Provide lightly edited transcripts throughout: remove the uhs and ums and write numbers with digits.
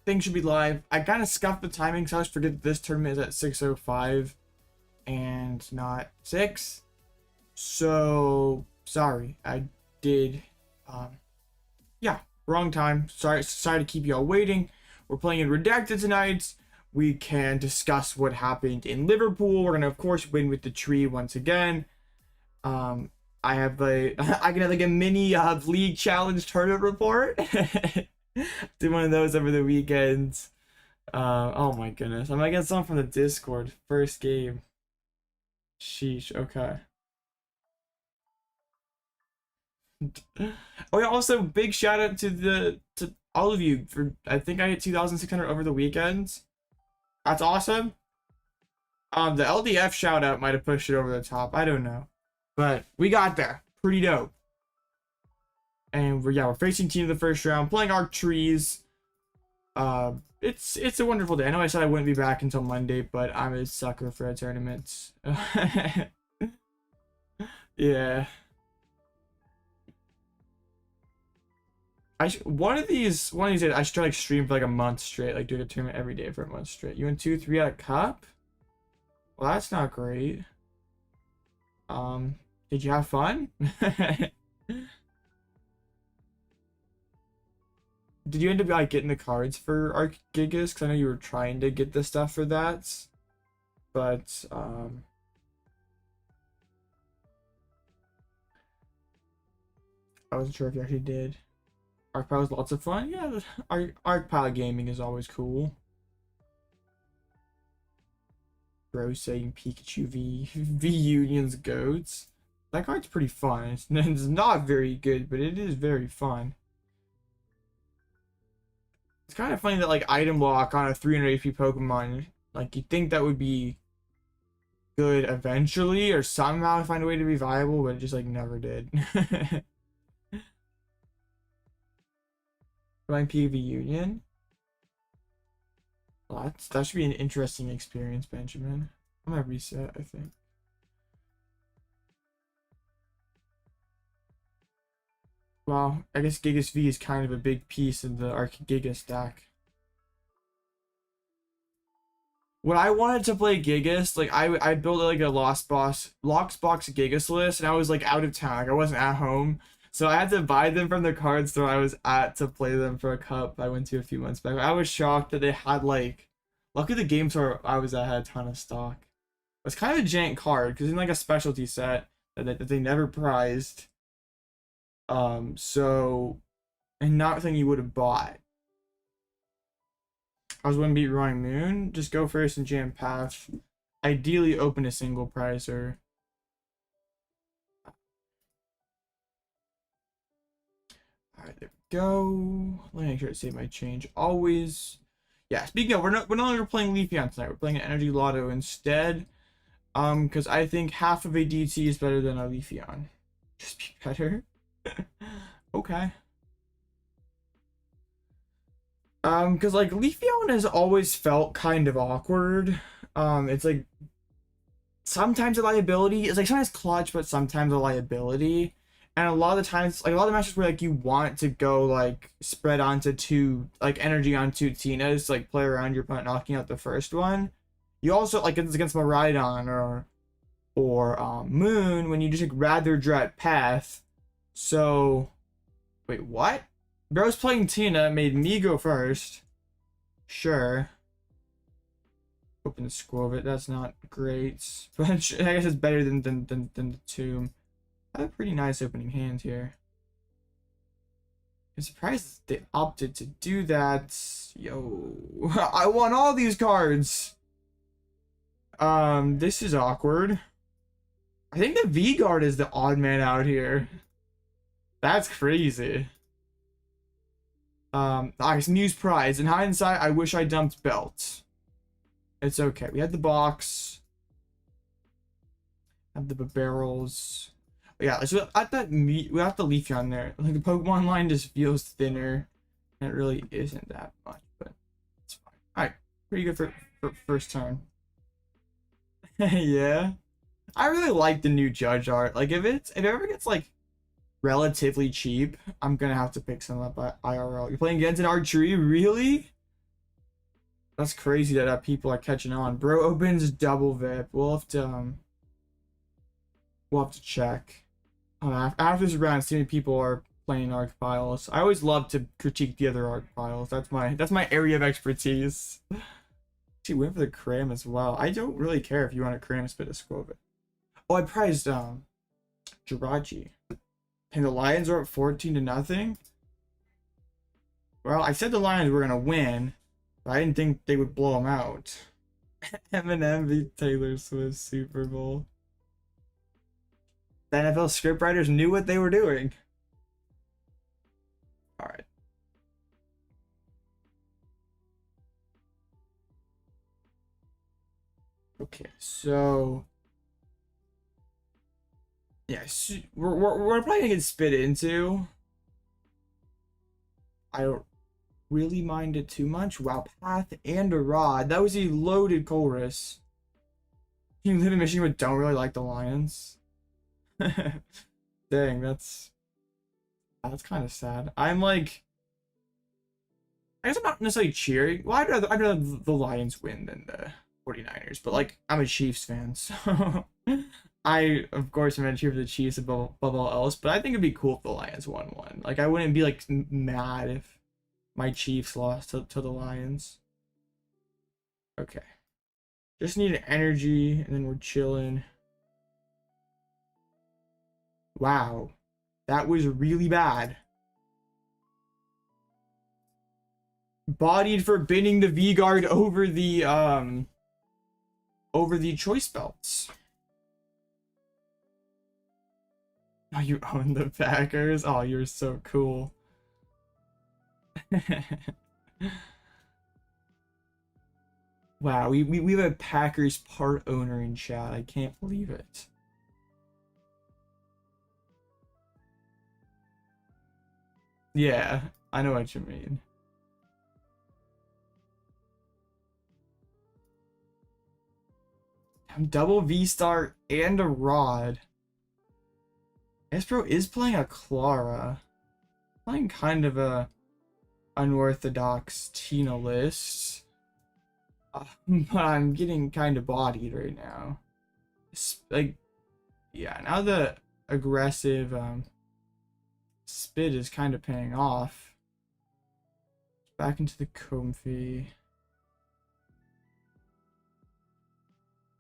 thing should be live. I kind of scuffed the timing, so I always forget that this tournament is at 6:05 and not 6. So sorry, I did. Yeah, wrong time. Sorry to keep y'all waiting. We're playing in Redacted tonight. We can discuss what happened in Liverpool. We're gonna, of course, win with the tree once again. I have I can have like a mini league challenge tournament report. Did one of those over the weekend. Oh my goodness, I'm gonna get some from the Discord. First game. Sheesh. Okay. Oh yeah. Also, big shout out to all of you for, I think I hit 2,600 over the weekend. That's awesome. The LDF shout out might have pushed it over the top. I don't know. But we got there. Pretty dope. And we're facing team in the first round, playing our trees. It's a wonderful day. I know I said I wouldn't be back until Monday, but I'm a sucker for tournaments. Yeah. One of these days I should try like stream for like a month straight, like doing a tournament every day for a month straight. You win 2-3 at a cup? Well, that's not great. Did you have fun? Did you end up like getting the cards for ArcGigas? Because I know you were trying to get the stuff for that. But I wasn't sure if you actually did. ArcPile was lots of fun. Yeah, ArcPile Gaming is always cool. Bro saying Pikachu V Union's goats. That card's pretty fun. It's not very good, but it is very fun. It's kind of funny that like item lock on a 300 HP Pokemon, like you'd think that would be good eventually or somehow find a way to be viable, but it just like never did. Playing PV Union. Well, that should be an interesting experience, Benjamin. I'm gonna reset, I think. Well, I guess Gigas V is kind of a big piece in the ArcGiga stack. When I wanted to play Gigas, like I built like a Lost Box Gigas list, and I was like out of town, like I wasn't at home. So I had to buy them from the card store I was at to play them for a cup I went to a few months back. I was shocked that they had like, lucky the game store I was at had a ton of stock. It's kind of a jank card because it's like a specialty set that they never prized. So, and not something you would have bought. I was going to beat Roaring Moon. Just go first and jam PAF. Ideally open a single prizer. Alright, there we go. Let me make sure to save my change. Always. Yeah, speaking of, we're no longer playing Leafeon tonight. We're playing an Energy Loto instead. Because I think half of a DT is better than a Leafeon. Just be better. Okay. Because like Leafeon has always felt kind of awkward. It's like sometimes a liability. It's like sometimes clutch, but sometimes a liability. And a lot of the times, like a lot of the matches where like you want to go like spread onto two, like energy on two Tinas, like play around your opponent knocking out the first one. You also like it's against Miraidon or Moon when you just like rather Drat Path. So wait, what? Bro's playing Tina, made me go first. Sure. Open the Skwovet, that's not great. But I guess it's better than the Tomb. I have a pretty nice opening hand here. I'm surprised they opted to do that. Yo, I want all these cards. This is awkward. I think the V-Guard is the odd man out here. That's crazy. Nice Muse Prize. In hindsight, I wish I dumped Belt. It's okay. We had the box. Have the Bibarels. Yeah, so at that we have the Leafeon there. Like the Pokemon line just feels thinner, and it really isn't that much, but it's fine. All right, pretty good for first turn. Yeah, I really like the new Judge art. Like if it ever gets like relatively cheap, I'm gonna have to pick some up at IRL. You're playing against an archery, really? That's crazy that people are catching on. Bro opens double VIP. We'll have to check. After this round, see many people are playing ArcPiles. I always love to critique the other ArcPiles. That's my area of expertise. She went for the cram as well. I don't really care if you want to cram spit a Skwovet. Oh, I prized Jirachi. And the Lions are up 14-0. Well, I said the Lions were gonna win, but I didn't think they would blow them out. Eminem beat Taylor Swift Super Bowl. The NFL scriptwriters knew what they were doing. All right. Okay, so yeah, we're probably gonna get spit into. I don't really mind it too much. Wow, Path and a Rod. That was a loaded chorus. You live in Michigan but don't really like the Lions. Dang, that's kind of sad. I'm like, I guess I'm not necessarily cheering. Well, I'd rather the Lions win than the 49ers, but like I'm a Chiefs fan, so I of course am gonna cheer for the Chiefs above all else. But I think it'd be cool if the Lions won one. Like I wouldn't be like mad if my Chiefs lost to the Lions. Okay, just need an energy, and then we're chilling. Wow, that was really bad. Bodied for binning the V-Guard over the choice belts. Oh, you own the Packers? Oh, you're so cool. Wow, we have a Packers part owner in chat. I can't believe it. Yeah, I know what you mean. Double VSTAR and a Rod. Espro is playing a Clara. Playing kind of a unorthodox Tina list. But I'm getting kind of bodied right now. Like, yeah, now the aggressive spit is kind of paying off. Back into the Comfy.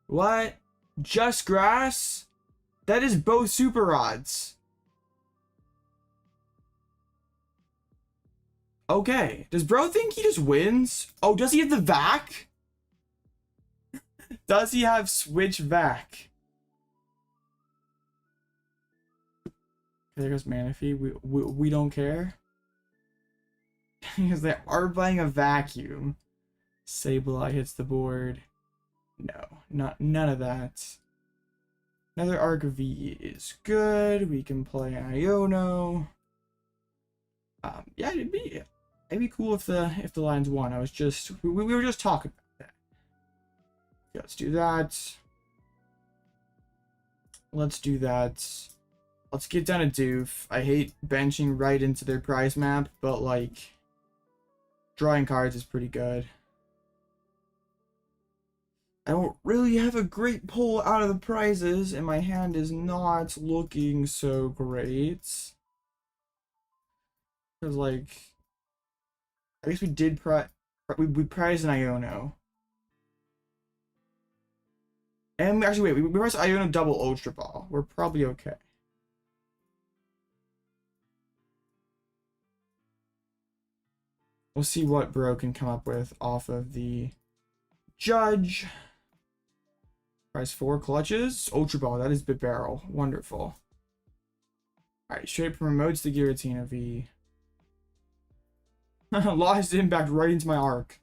What? Just grass? That is both super rods. Okay. Does bro think he just wins? Oh, does he have the vac? Does he have switch vac? There goes Manaphy. We don't care. Because they are buying a vacuum. Sableye hits the board. No, none of that. Another Arc V is good. We can play Iono. Yeah, it'd be cool if the Lions won. We were just talking about that. Yeah, let's do that. Let's do that. Let's get down to Doof. I hate benching right into their prize map, but like drawing cards is pretty good. I don't really have a great pull out of the prizes, and my hand is not looking so great. Because, like, I guess we did we prized an Iono. And actually, wait, we prized Iono double Ultra Ball. We're probably okay. We'll see what bro can come up with off of the Judge. Prize 4 clutches. Ultra Ball, that is Bibarel. Wonderful. Alright, straight promotes the Giratina V. Lost impact right into my arc.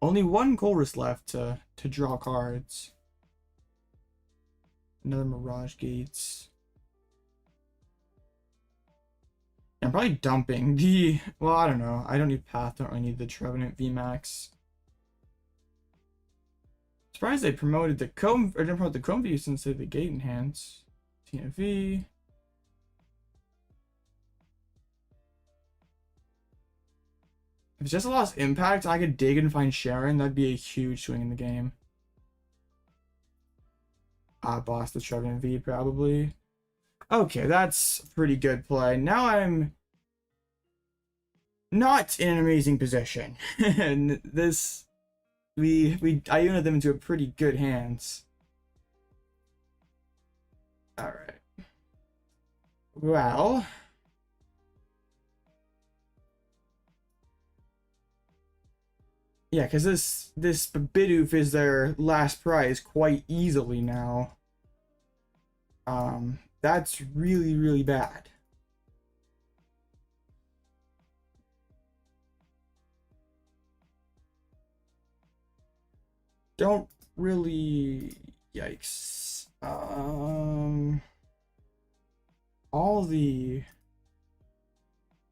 Only one chorus left to draw cards. Another Mirage Gates. I'm probably dumping the... Well, I don't know. I don't need Path. Don't really need the Trevenant VMAX. Surprised they promoted the Comb... Or didn't promote the Comb View since they had the Gate Enhance. Tina V. If it's just a Lost Impact, I could dig and find Cheren. That'd be a huge swing in the game. Boss the Trevenant V, probably. Okay, that's a pretty good play. Now I'm not in an amazing position. And this... I Iono them into a pretty good hands. Alright. Well... yeah, because this Bidoof is their last prize quite easily now. That's really, really bad. Don't really... yikes. All the...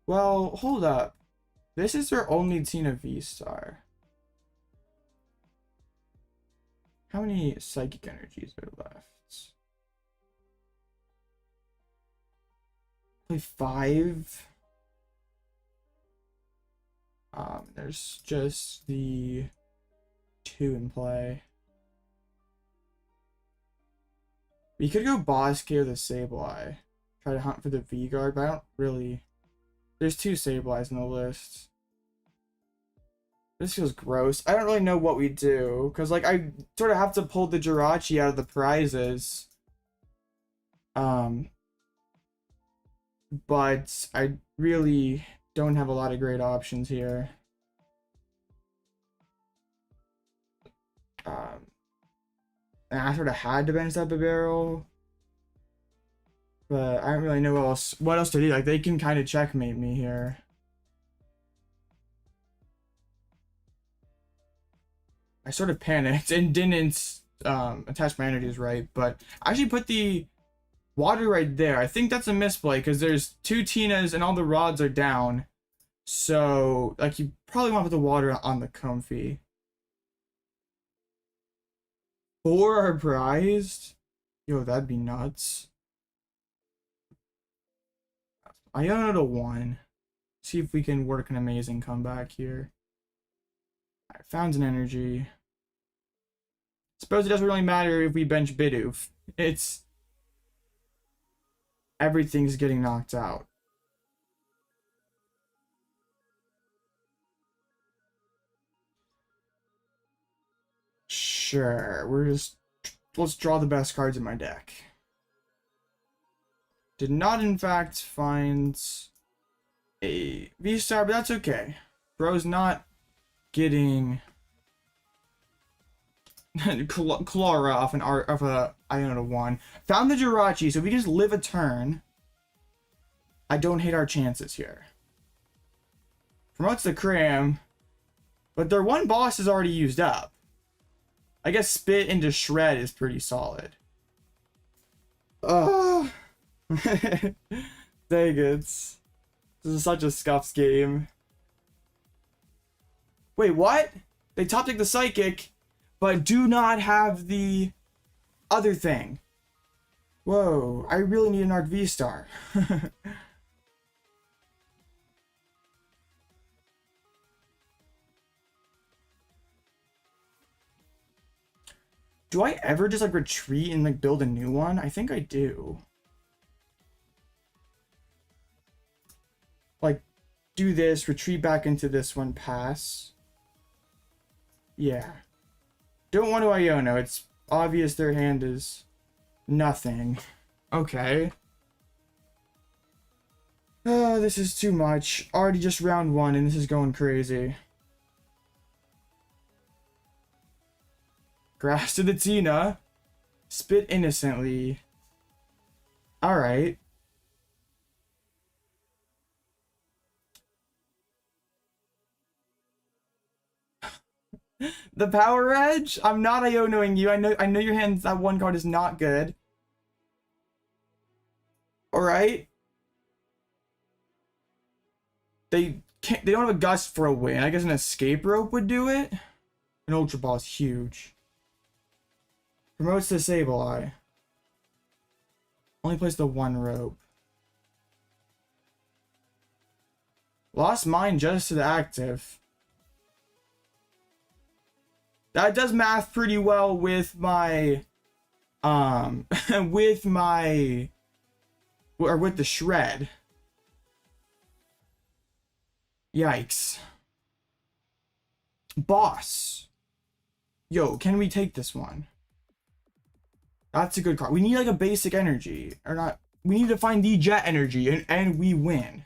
well, hold up. This is their only Tina VSTAR. How many psychic energies are left? Play 5. There's just the 2 in play. We could go Boss K or the Sableye. Try to hunt for the V-Guard, but I don't really... there's 2 Sableyes in the list. This feels gross. I don't really know what we do, because, like, I sort of have to pull the Jirachi out of the prizes. But I really don't have a lot of great options here. And I sort of had to bench that Bibarel. But I don't really know what else to do. Like, they can kind of checkmate me here. I sort of panicked and didn't attach my energies right, but I actually put the water right there. I think that's a misplay because there's 2 Tinas and all the rods are down. So, like, you probably want to put the water on the Comfy. 4 are prized? Yo, that'd be nuts. Iono to 1. See if we can work an amazing comeback here. Alright, found an energy. Suppose it doesn't really matter if we bench Bidoof. It's... everything's getting knocked out. Sure, let's draw the best cards in my deck. Did not, in fact, find a VSTAR, but that's okay. Bro's not getting Clara off an Iono to 1. Found the Jirachi, so we can just live a turn. I don't hate our chances here. Promotes the Cram, but their 1 boss is already used up. I guess Spit into Shred is pretty solid. Oh, dang it. This is such a scuffs game. Wait, what? They top deck the Psychic, but do not have the other thing. Whoa, I really need an Arc VSTAR. Do I ever just, like, retreat and, like, build a new one? I think I do. Like, do this, retreat back into this one, pass. Yeah. Don't want to Iono. It's obvious their hand is nothing. Okay. Oh, this is too much. Already just round 1 and this is going crazy. Grass to the Tina. Spit innocently. Alright. The Power Edge? I'm not Ionoing you. I know your hand, that 1 card is not good. Alright. They don't have a Gust for a win. I guess an Escape Rope would do it. An Ultra Ball is huge. Promotes the Sableye. Only plays the 1 rope. Lost Mine just to the active. That does math pretty well with my with my or with the shred. Yikes. Boss. Yo, can we take this one? That's a good card. We need like a basic energy. Or not. We need to find the jet energy and we win.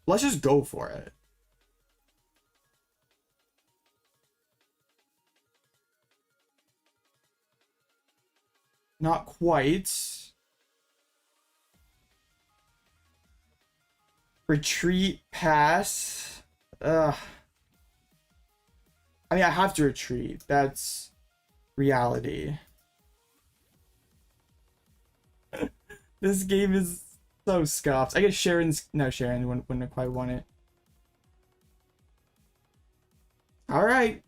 Let's just go for it. Not quite. Retreat pass. Ugh. I mean, I have to retreat. That's reality. This game is so scuffed. I guess Cheren's... No, Cheren wouldn't have quite won it. Alright.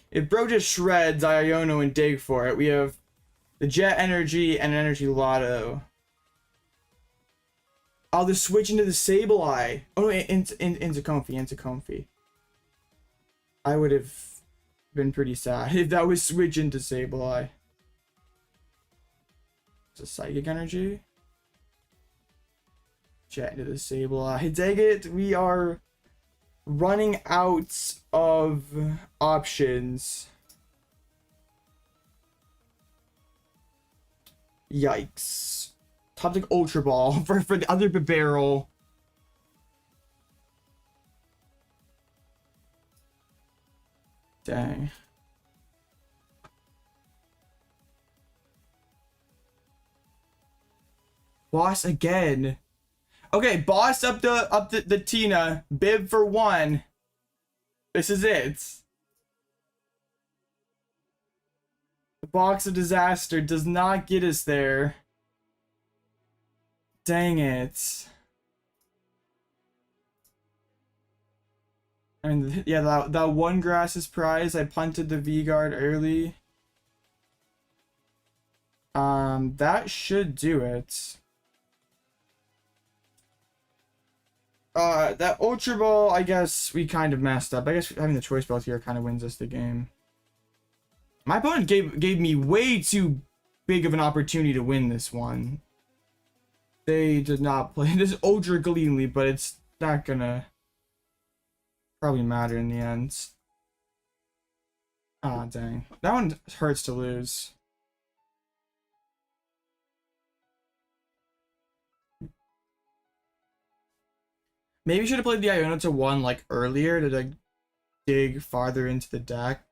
If bro just shreds Iono and dig for it, we have the Jet Energy and Energy Loto. I'll just switch into the Sableye. Oh, into Comfy. I would have been pretty sad if that was switch into Sableye. It's a Psychic Energy. Jet into the Sableye. Dang it, we are running out of options. Yikes. Toxic Ultra Ball for the other Bibarel. Dang. Boss again. Okay, boss up the Tina. Bib for 1. This is it. The Box of Disaster does not get us there. Dang it. And yeah, that one Grass's prize, I punted the V-Guard early. That should do it. That Ultra Ball, I guess we kind of messed up. I guess having the Choice Belt here kind of wins us the game. My opponent gave me way too big of an opportunity to win this one. They did not play this ultra cleanly, but it's not gonna probably matter in the end. Ah, dang. That one hurts to lose. Maybe should have played the Iono to 1 like earlier to like dig farther into the deck.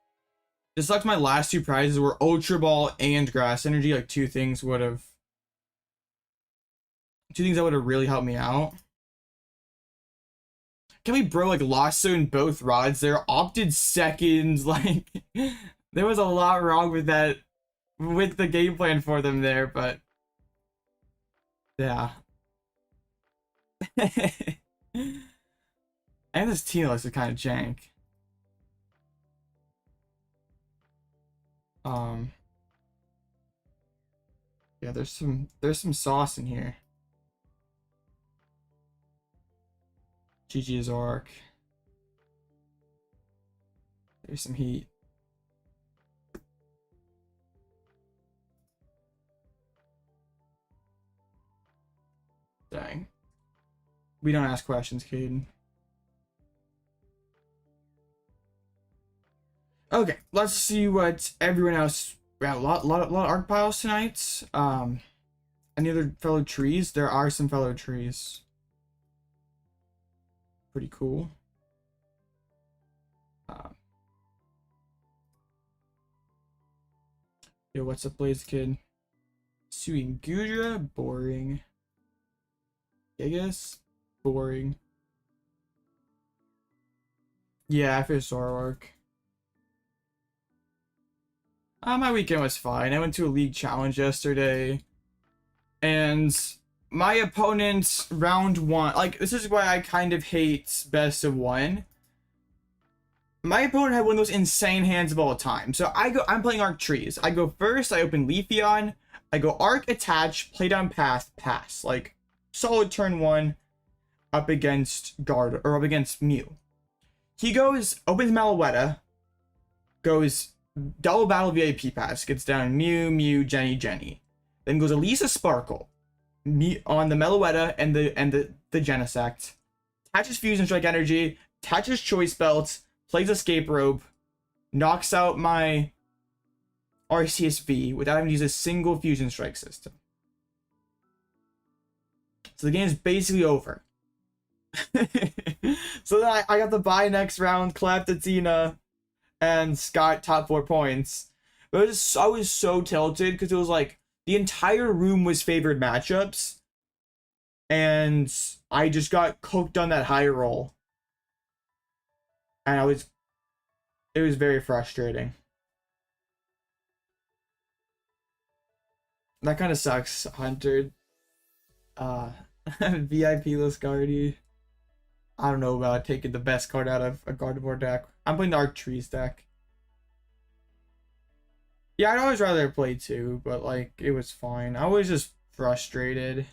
Just like my last 2 prizes were Ultra Ball and Grass Energy, like two things that would have really helped me out. Can we bro like lost so in both rods there? Opted seconds, like there was a lot wrong with that, with the game plan for them there, but yeah. And this Tina looks kind of jank. Yeah, there's some sauce in here. GG is Arc. There's some heat. Dang. We don't ask questions, Caden. Okay, let's see what everyone else. We have a lot of ArcPiles tonight. Any other fellow trees? There are some fellow trees. Pretty cool. Yo, what's up, Blaze Kid? Suing Gudra, boring. Gigas, boring. Yeah, VSTAR work. My weekend was fine. I went to a league challenge yesterday, and my opponent round 1, like, this is why I kind of hate best of 1. My opponent had one of those insane hands of all time. So I'm playing Arc Trees. I go first, I open Leafeon, I go Arc, attach, play down pass, pass. Like, solid turn 1 up against Guard, or up against Mew. He goes, opens Malouetta, goes double battle VIP pass, gets down Mew, Mew, Jenny, Jenny. Then goes Elisa Sparkle on the Melouetta and the Genesect. Attaches Fusion Strike Energy, attaches Choice Belt, plays Escape Rope, knocks out my Arceus V without having to use a single Fusion Strike system. So the game is basically over. So then I got to buy next round, clapped at Tina, and got top 4 points. But I was so tilted because it was like the entire room was favored matchups, and I just got cooked on that high roll. And it was very frustrating. That kind of sucks, Hunter. VIP Lascardi. I don't know about taking the best card out of a Gardevoir deck. I'm playing the Arc Trees deck. Yeah, I'd always rather play 2, but like, it was fine. I was just frustrated.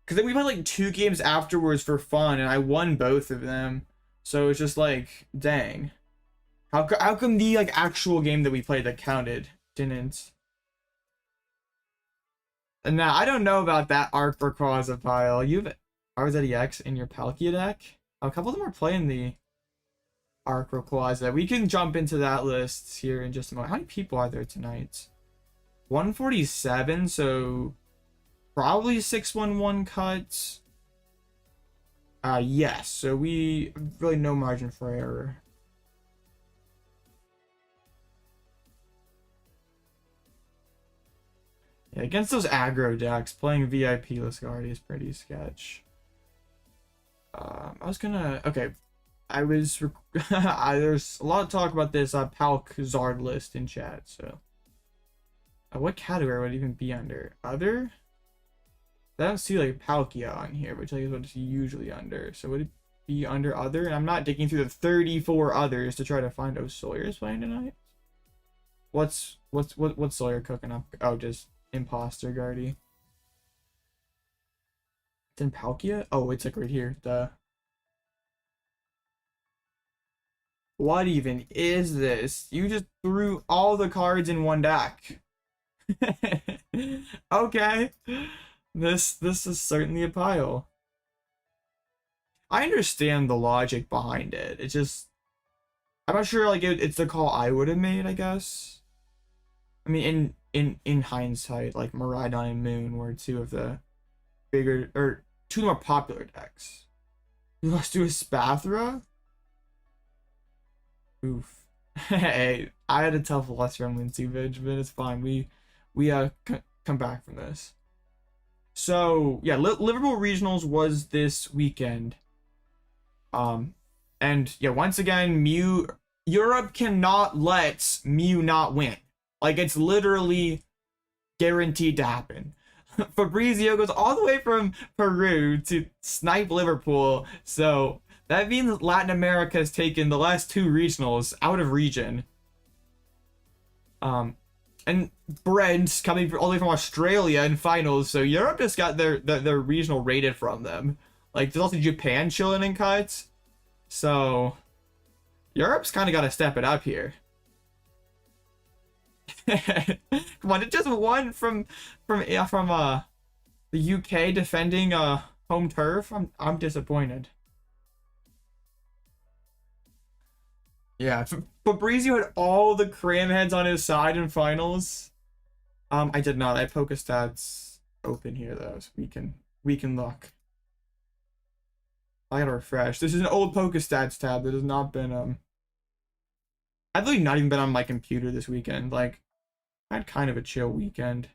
Because then we played like 2 games afterwards for fun, and I won both of them. So it's just like, dang. How come the like actual game that we played that counted didn't? And now I don't know about that Arc for ArcPile. You've RZEX in your Palkia deck. A couple of them are playing the Arc Rayquaza. We can jump into that list here in just a moment. How many people are there tonight? 147, so probably 611 cuts. Yes, so we really no margin for error. Yeah, against those aggro decks, playing VIP Lascardi is pretty sketch. I was gonna... Okay. There's a lot of talk about this Palk Zard list in chat, so... what category would it even be under? Other? I don't see, like, Palkia on here, which I guess what it's usually under. So would it be under other? And I'm not digging through the 34 others to try to find... Oh, Sawyer's playing tonight? What's Sawyer cooking up? Oh, just Imposter Guardy. It's in Palkia? Oh, it's like right here. What even is this? You just threw all the cards in one deck. Okay. This is certainly a pile. I understand the logic behind it. It's just, I'm not sure like it's the call I would have made, I guess. I mean, in hindsight, like Miraidon and Moon were 2 of the bigger, or 2 of the more popular decks. Let's do a Spathra. Oof. Hey, I had a tough loss from Lindsay Vidge, but it's fine. We come back from this. So yeah, Liverpool Regionals was this weekend. And yeah, once again, Europe cannot let Mew not win. Like, it's literally guaranteed to happen. Fabrizio goes all the way from Peru to snipe Liverpool, so that means Latin America has taken the last 2 regionals out of region. And Brent's coming all the way from Australia in finals, so Europe just got their regional rated from them. Like, there's also Japan chilling in cuts, so Europe's kind of got to step it up here. Come on, it just won from the UK defending home turf. I'm disappointed. Yeah, Fabrizio had all the cram heads on his side in finals. I did not. I have Pokestats open here though, so we can look. I gotta refresh. This is an old Pokestats tab that has not been I've really not even been on my computer this weekend. Like, I had kind of a chill weekend.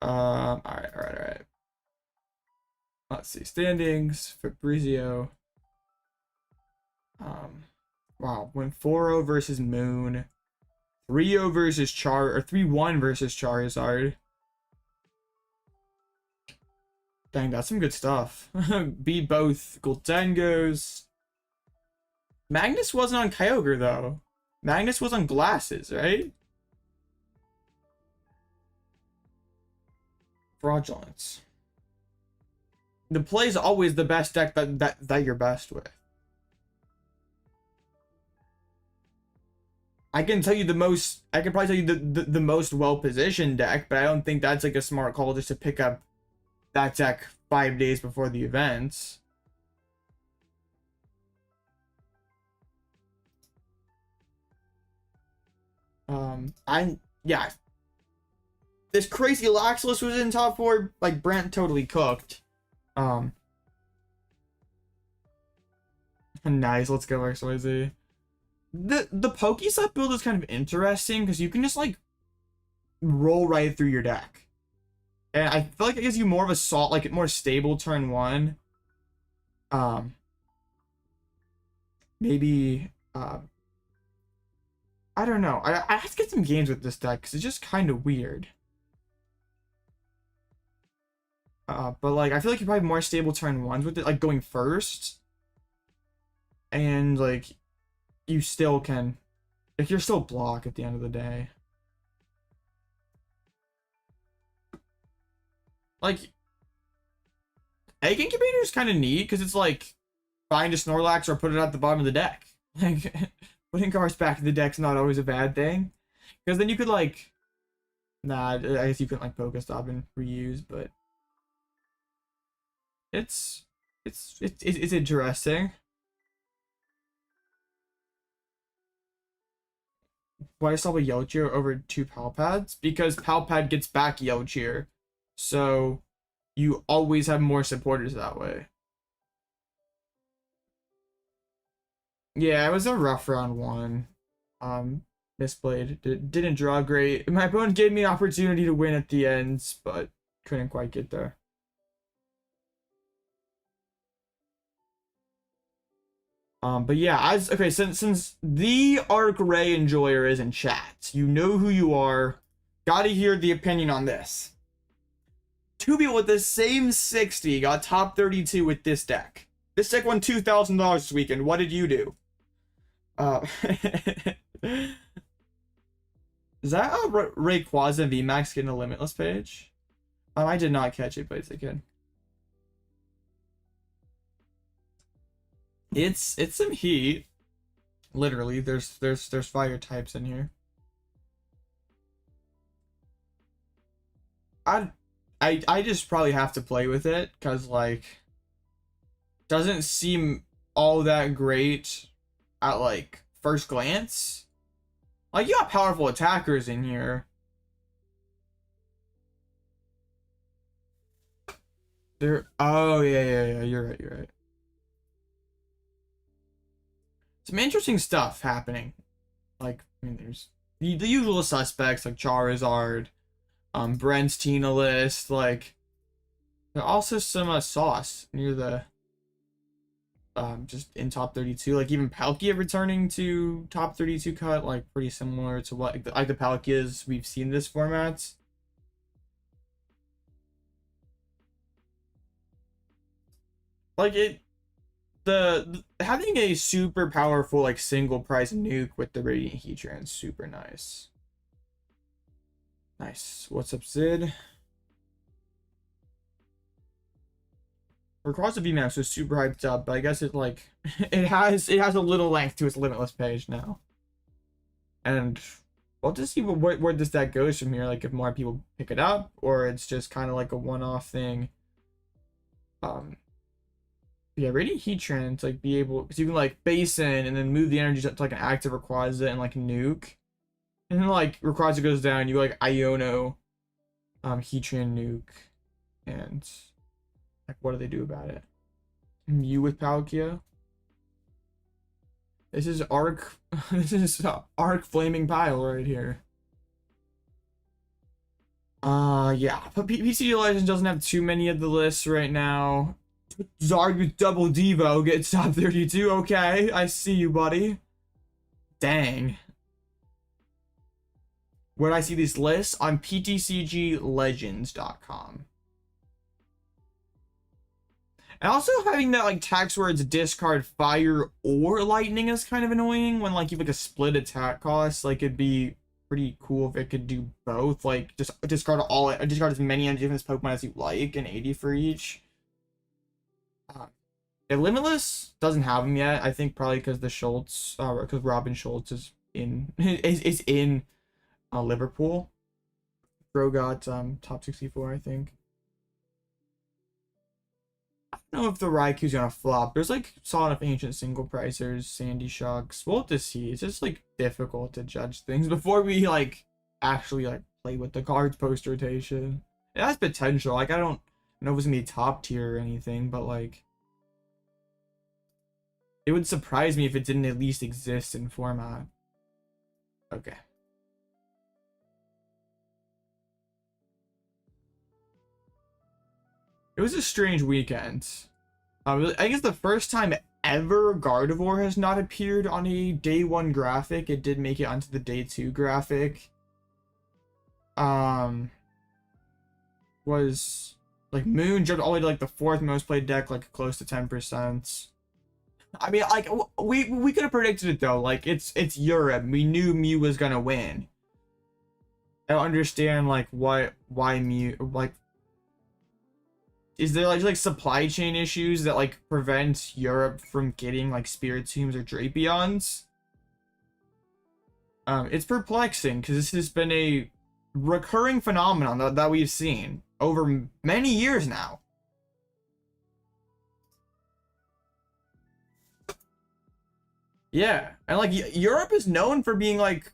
All right. Let's see, standings. Fabrizio. Wow, went 4-0 versus Moon, 3-0 versus 3-1 versus Charizard. Dang, that's some good stuff. Beat both Goldengos. Magnus wasn't on Kyogre though. Magnus was on glasses, right? Fraudulence. The play is always the best deck that you're best with. I can tell you the most. I can probably tell you the most well positioned deck, but I don't think that's like a smart call just to pick up that deck 5 days before the events. Yeah. This crazy Laxless was in top 4. Like Brent totally cooked. Nice. Let's go XYZ. The Pokéset build is kind of interesting because you can just like roll right through your deck, and I feel like it gives you more of a like more stable turn 1. Maybe I don't know. I have to get some games with this deck because it's just kind of weird. But like I feel like you probably have more stable turn 1s with it, like going first, and like you still can, like you're still block at the end of the day. Like Egg Incubator is kind of neat because it's like find a Snorlax or put it at the bottom of the deck. Like putting cards back in the deck's not always a bad thing, because then you could like, nah, I guess you couldn't like Pokestop and reuse, but it's interesting. Why stop a Yelchier over 2 Palpads? Because Palpad gets back Yelchier, so you always have more supporters that way. Yeah, it was a rough round 1. Misplayed. Didn't draw great. My opponent gave me an opportunity to win at the end, but couldn't quite get there. But yeah, okay, since the Arc Ray enjoyer is in chat, you know who you are. Gotta hear the opinion on this. 2 people with the same 60 got top 32 with this deck. This deck won $2,000 this weekend. What did you do? Is that a Rayquaza VMAX getting a Limitless page? I did not catch it, but it's a kid. It's some heat. Literally, there's fire types in here. I just probably have to play with it because like doesn't seem all that great at like first glance. Like you got powerful attackers in here. Oh yeah, you're right. Some interesting stuff happening. Like, I mean, there's the usual suspects like Charizard, Brent's Tina list. Like, there's also some sauce near the just in top 32. Like even Palkia returning to top 32 cut, like pretty similar to what like the Palkias we've seen this format. Like having a super powerful like single price nuke with the Radiant Heatran is super nice. Nice. What's up, Sid? Rayquaza VMAX was super hyped up, but I guess it like it has a little length to its Limitless page now. And we'll just see where this deck goes from here. Like if more people pick it up, or it's just kind of like a one-off thing. Yeah, Radiant Heatran to like be able, because you can like Basin and then move the energy to like an active Rayquaza and like nuke, and then like Rayquaza goes down, you like Iono, Heatran nuke, and like what do they do about it? Mew with Palkia. This is Arc. This is Arc Flaming Pile right here. Yeah, but PCG Legends doesn't have too many of the lists right now. Zarg with double Devo gets top 32. Okay, I see you, buddy. Dang. Where do I see these lists? On PTCGlegends.com. And also having that like tax where it's discard fire or lightning is kind of annoying when like you have like a split attack cost. Like it'd be pretty cool if it could do both. Like just discard as many different Pokemon as you like and 80 for each. Limitless doesn't have them yet. I think probably because the Schultz, because Robin Schultz is in Liverpool. Bro got top 64, I think. I don't know if the Raikou's gonna flop. There's like solid enough ancient single pricers, Sandy Shocks. We'll have to see. It's just like difficult to judge things before we like actually like play with the cards post rotation. It has potential. Like I don't know if it's gonna be top tier or anything, but like it would surprise me if it didn't at least exist in format. Okay. It was a strange weekend. I guess the first time ever Gardevoir has not appeared on a day 1 graphic. It did make it onto the day 2 graphic. Was like Moon jumped all the way to like the 4th most played deck, like close to 10%. I mean, like we could have predicted it though. Like it's Europe. We knew Mew was gonna win. I don't understand like why Mew, like is there like supply chain issues that like prevent Europe from getting like Spiritombs or Drapions? It's perplexing because this has been a recurring phenomenon that we've seen over many years now. Yeah, and like Europe is known for being like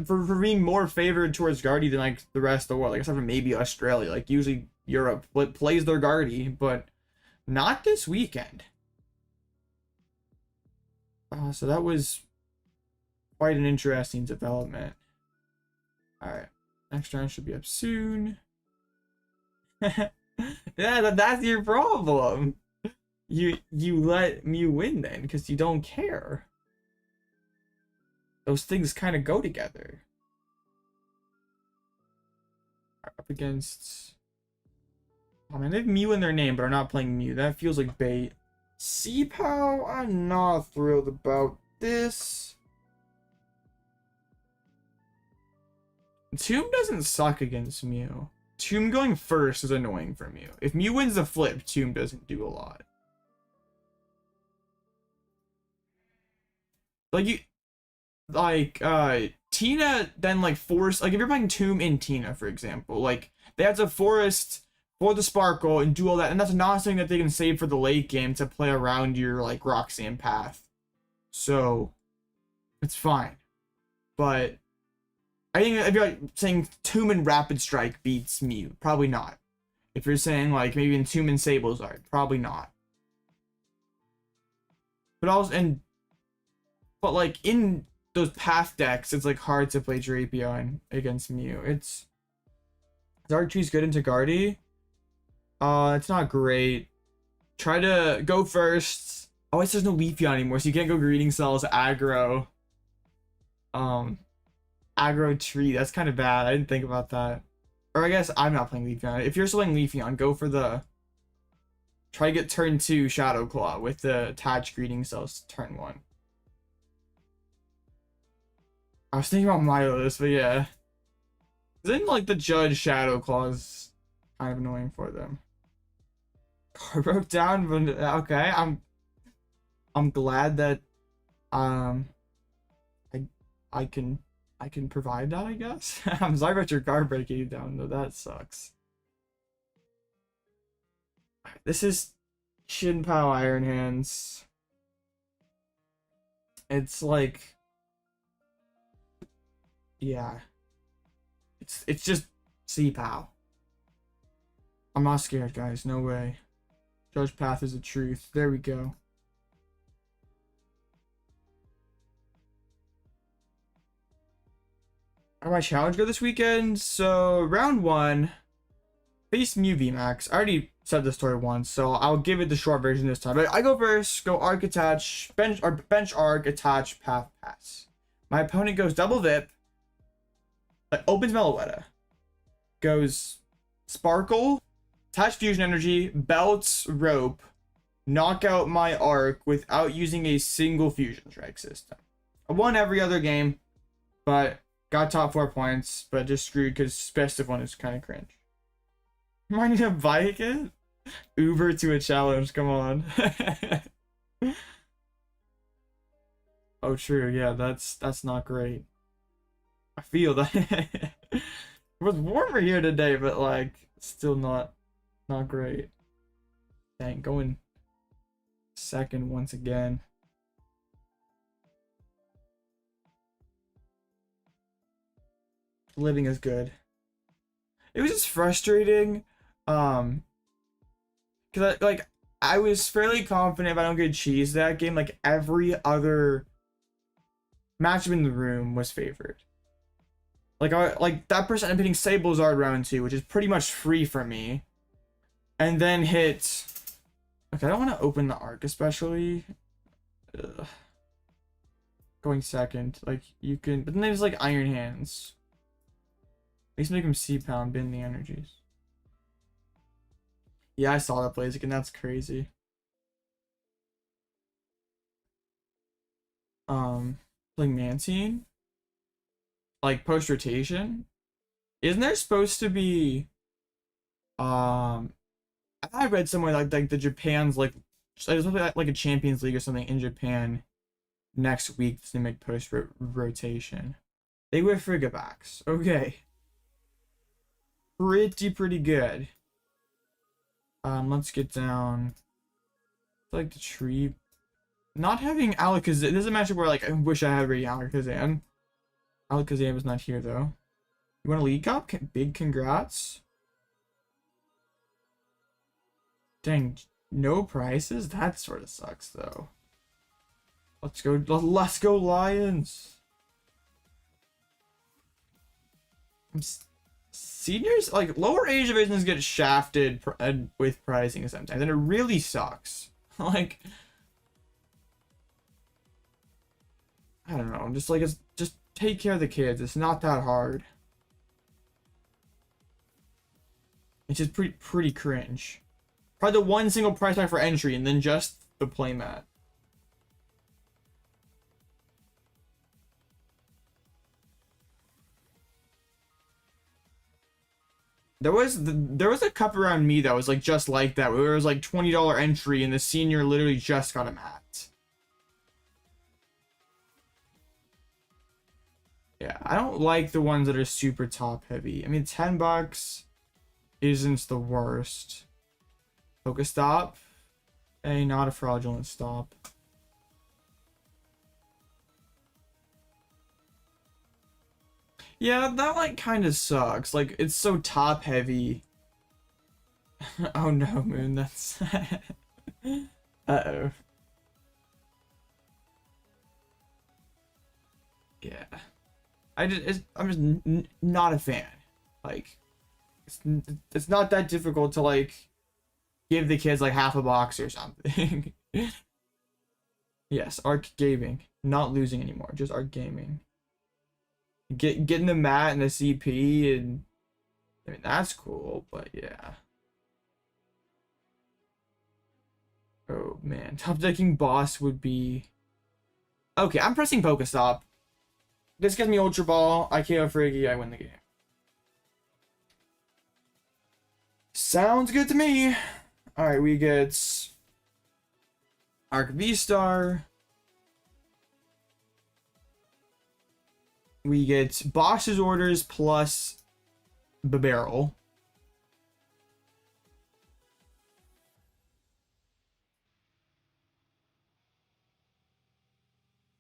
for being more favored towards Guardy than like the rest of the world, like except for maybe Australia. Like usually Europe plays their Guardy, but not this weekend. So that was quite an interesting development. All right, next round should be up soon. Yeah, that's your problem. You let Mew win then because you don't care. Those things kind of go together. Up against... I mean, they have Mew in their name, but are not playing Mew. That feels like bait. C-Pow, I'm not thrilled about this. Tomb doesn't suck against Mew. Tomb going first is annoying for Mew. If Mew wins the flip, Tomb doesn't do a lot. Like Tina then like force, like if you're playing Tomb in Tina, for example, like they have to forest for the Sparkle and do all that, and that's not something that they can save for the late game to play around your like Roxanne path. So it's fine. But I think if you're like saying Tomb and Rapid Strike beats Mew, probably not. If you're saying like maybe in Tomb and Sablezard, probably not. But also but like in those PAF decks, it's like hard to play Drapion against Mew. Is Archery's good into Guardy? It's not great. Try to go first. Oh, it's there's no Leafeon anymore, so you can't go Greeting Cells, aggro. Aggro Tree. That's kind of bad. I didn't think about that. Or I guess I'm not playing Leafeon. If you're still playing Leafeon, go for the... Try to get turn 2 Shadow Claw with the attached Greeting Cells turn 1. I was thinking about Milos, but yeah. Then like the Judge Shadow Claws kind of annoying for them. Car broke down, but okay. I'm glad that I can provide that, I guess. I'm sorry about your car breaking down though, that sucks. This is Shin-Pao Iron Hands. It's like, yeah, it's just C-Pow. I'm not scared, guys. No way. Judge PAF is the truth. There we go. How my challenge go this weekend? So round 1, face Mew VMAX. I already said the story once, so I'll give it the short version this time. But I go first. Go Arc Attach, bench Arc Attach PAF Pass. My opponent goes double Vip. Opens Meloetta, goes Sparkle, Attach Fusion Energy, belts Rope, knock out my Arc without using a single Fusion Strike system. I won every other game, but got top 4 points, but just screwed because best of one is kind of cringe. Am I need to buy it? Uber to a challenge, come on. Oh, true, yeah, that's not great. I feel that. It was warmer here today, but like still not great. Dang, going second once again. Living is good. It was just frustrating, because I was fairly confident if I don't get cheese that game, like every other matchup in the room was favored. Like that person ended up hitting Sablezard round 2, which is pretty much free for me, and then hit. Okay, I don't want to open the Arc especially. Ugh. Going second, like you can, but then there's like Iron Hands. At least make him C-Pound, bin the energies. Yeah, I saw that Blaziken, and that's crazy. Like Mantine? Like post-rotation? Isn't there supposed to be... I read somewhere like the Japan's like... There's supposed to be like a Champions League or something in Japan next week to make post-rotation. They were Frigabacks. Okay. Pretty good. Let's get down. Like the tree. Not having Alakazam. This is a matchup where like I wish I had already Alakazam. Alakazam is not here though. You want a League Cup? Big congrats. Dang, no prices? That sort of sucks though. Let's go Lions. Seniors, like lower age divisions get shafted with pricing sometimes, and it really sucks. Like, I don't know, just like just take care of the kids. It's not that hard. It's just pretty cringe. Probably the one single price tag for entry, and then just the playmat. There was a cup around me that was like just like that, where it was like $20 entry and the senior literally just got a mat. Yeah, I don't like the ones that are super top heavy. I mean, $10 isn't the worst. Pokestop? Hey, not a fraudulent stop. Yeah, that like kind of sucks. Like it's so top heavy. Oh no, Moon, that's uh-oh. Yeah. I'm just not a fan. Like it's not that difficult to like give the kids like half a box or something. Yes, Arc Gaming. Not losing anymore, just Arc Gaming. Getting the mat and the CP, and I mean that's cool, but yeah. Oh man, top decking boss would be okay. I'm pressing Pokestop. This gives me Ultra Ball. I KO Friggy. I win the game. Sounds good to me. All right, we get Arc VSTAR. We get Box's orders plus Bibarel.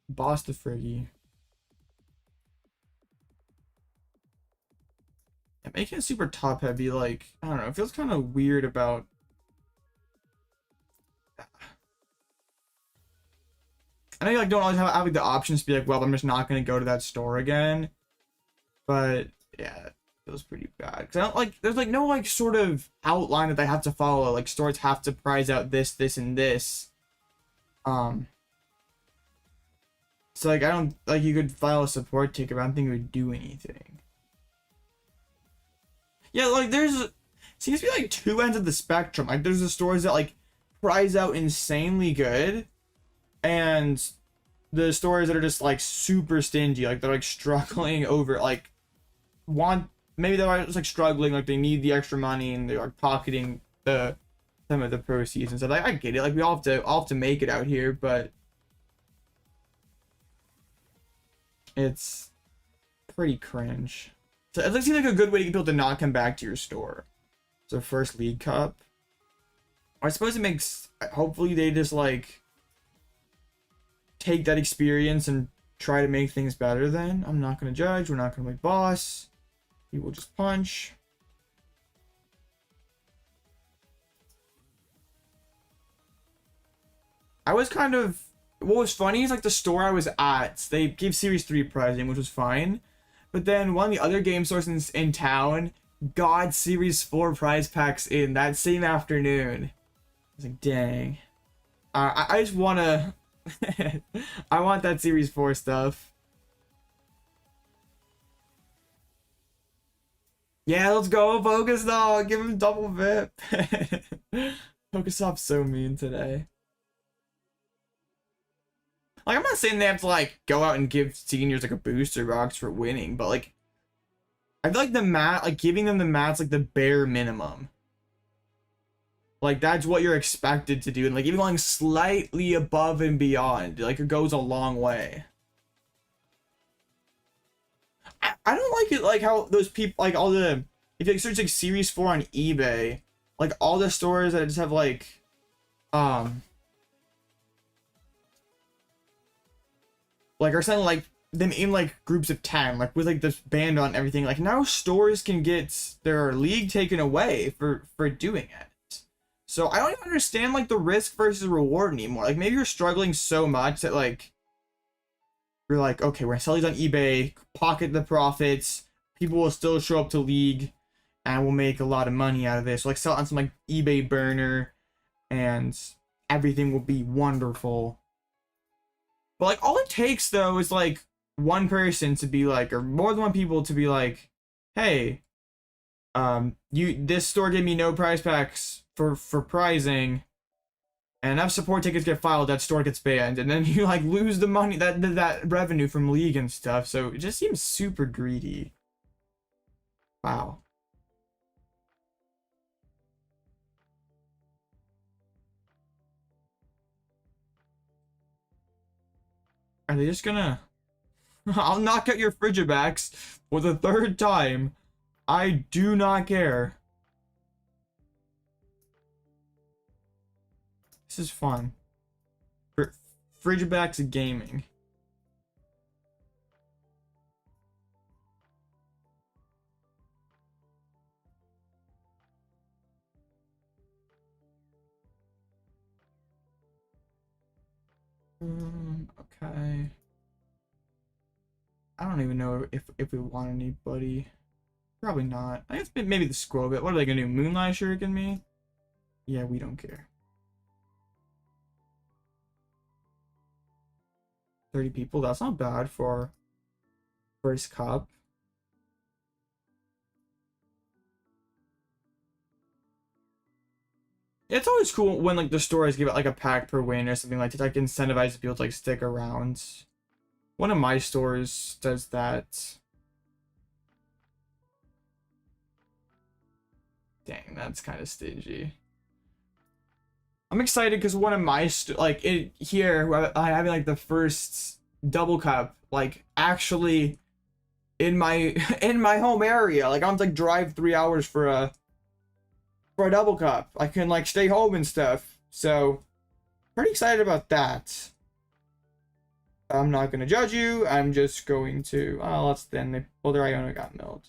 Boss the Friggy. And making it super top heavy, like, I don't know, it feels kind of weird about. I know you like don't always have like the options to be like, well, I'm just not gonna go to that store again. But yeah, it feels pretty bad. Cause I don't like there's like no like sort of outline that they have to follow. Like stores have to prize out this, and this. So like I don't like you could file a support ticket, but I don't think it would do anything. Yeah, like there's seems to be like two ends of the spectrum. Like there's the stores that like prize out insanely good, and the stores that are just like super stingy, like they're like struggling over, like maybe they're just like struggling, like they need the extra money and they're like pocketing some of the proceeds and stuff. Like I get it, like we all have to make it out here, but it's pretty cringe. So it seems like a good way to get people to not come back to your store. So first League Cup. I suppose it makes, hopefully they just like take that experience and try to make things better then. I'm not going to judge. We're not going to play boss. We will just punch. I was kind of, what was funny is like the store I was at, they gave Series 3 pricing, which was fine. But then one of the other game stores in town got Series 4 prize packs in that same afternoon. I was like, dang. I just want to... I want that Series 4 stuff. Yeah, let's go. Focus though. Give him double VIP. Pokestop's so mean today. Like, I'm not saying they have to, like, go out and give seniors, like, a booster box for winning, but, like, I feel like the mat, like, giving them the mat's, like, the bare minimum. Like, that's what you're expected to do, and, like, even going slightly above and beyond, like, it goes a long way. I don't like it, like, how those people, like, all the, if you, like, search, like, Series 4 on eBay, like, all the stores that just have, like, are selling like them in like groups of 10, like with like this band on everything. Like now stores can get their league taken away for doing it. So I don't even understand like the risk versus reward anymore. Like maybe you're struggling so much that like you're like, okay, we're gonna sell these on eBay, pocket the profits, people will still show up to league and we'll make a lot of money out of this. So, like sell it on some like eBay burner and everything will be wonderful. But, like, all it takes, though, is, like, one person to be, like, or more than one people to be, like, hey, this store gave me no prize packs for prizing, and enough support tickets get filed, that store gets banned, and then you, like, lose the money, that revenue from league and stuff, so it just seems super greedy. Wow. Are they just gonna... I'll knock out your Frigibacks for the 3rd time. I do not care. This is fun. Frigibacks Gaming. Okay. I don't even know if we want anybody. Probably not. I guess maybe the Skwovet. What are they gonna do? Moonlight Shuriken me? Yeah, we don't care. 30 people. That's not bad for first cup. It's always cool when like the stores give it like a pack per win or something like to like incentivize people to like stick around. One of my stores does that. Dang, that's kind of stingy. I'm excited because one of my like it here I having like the first double cup like actually in my home area. Like I don't like drive 3 hours for a double cup. I can like stay home and stuff. So pretty excited about that. I'm not gonna judge you. I'm just going to let's then well their Iono got milled.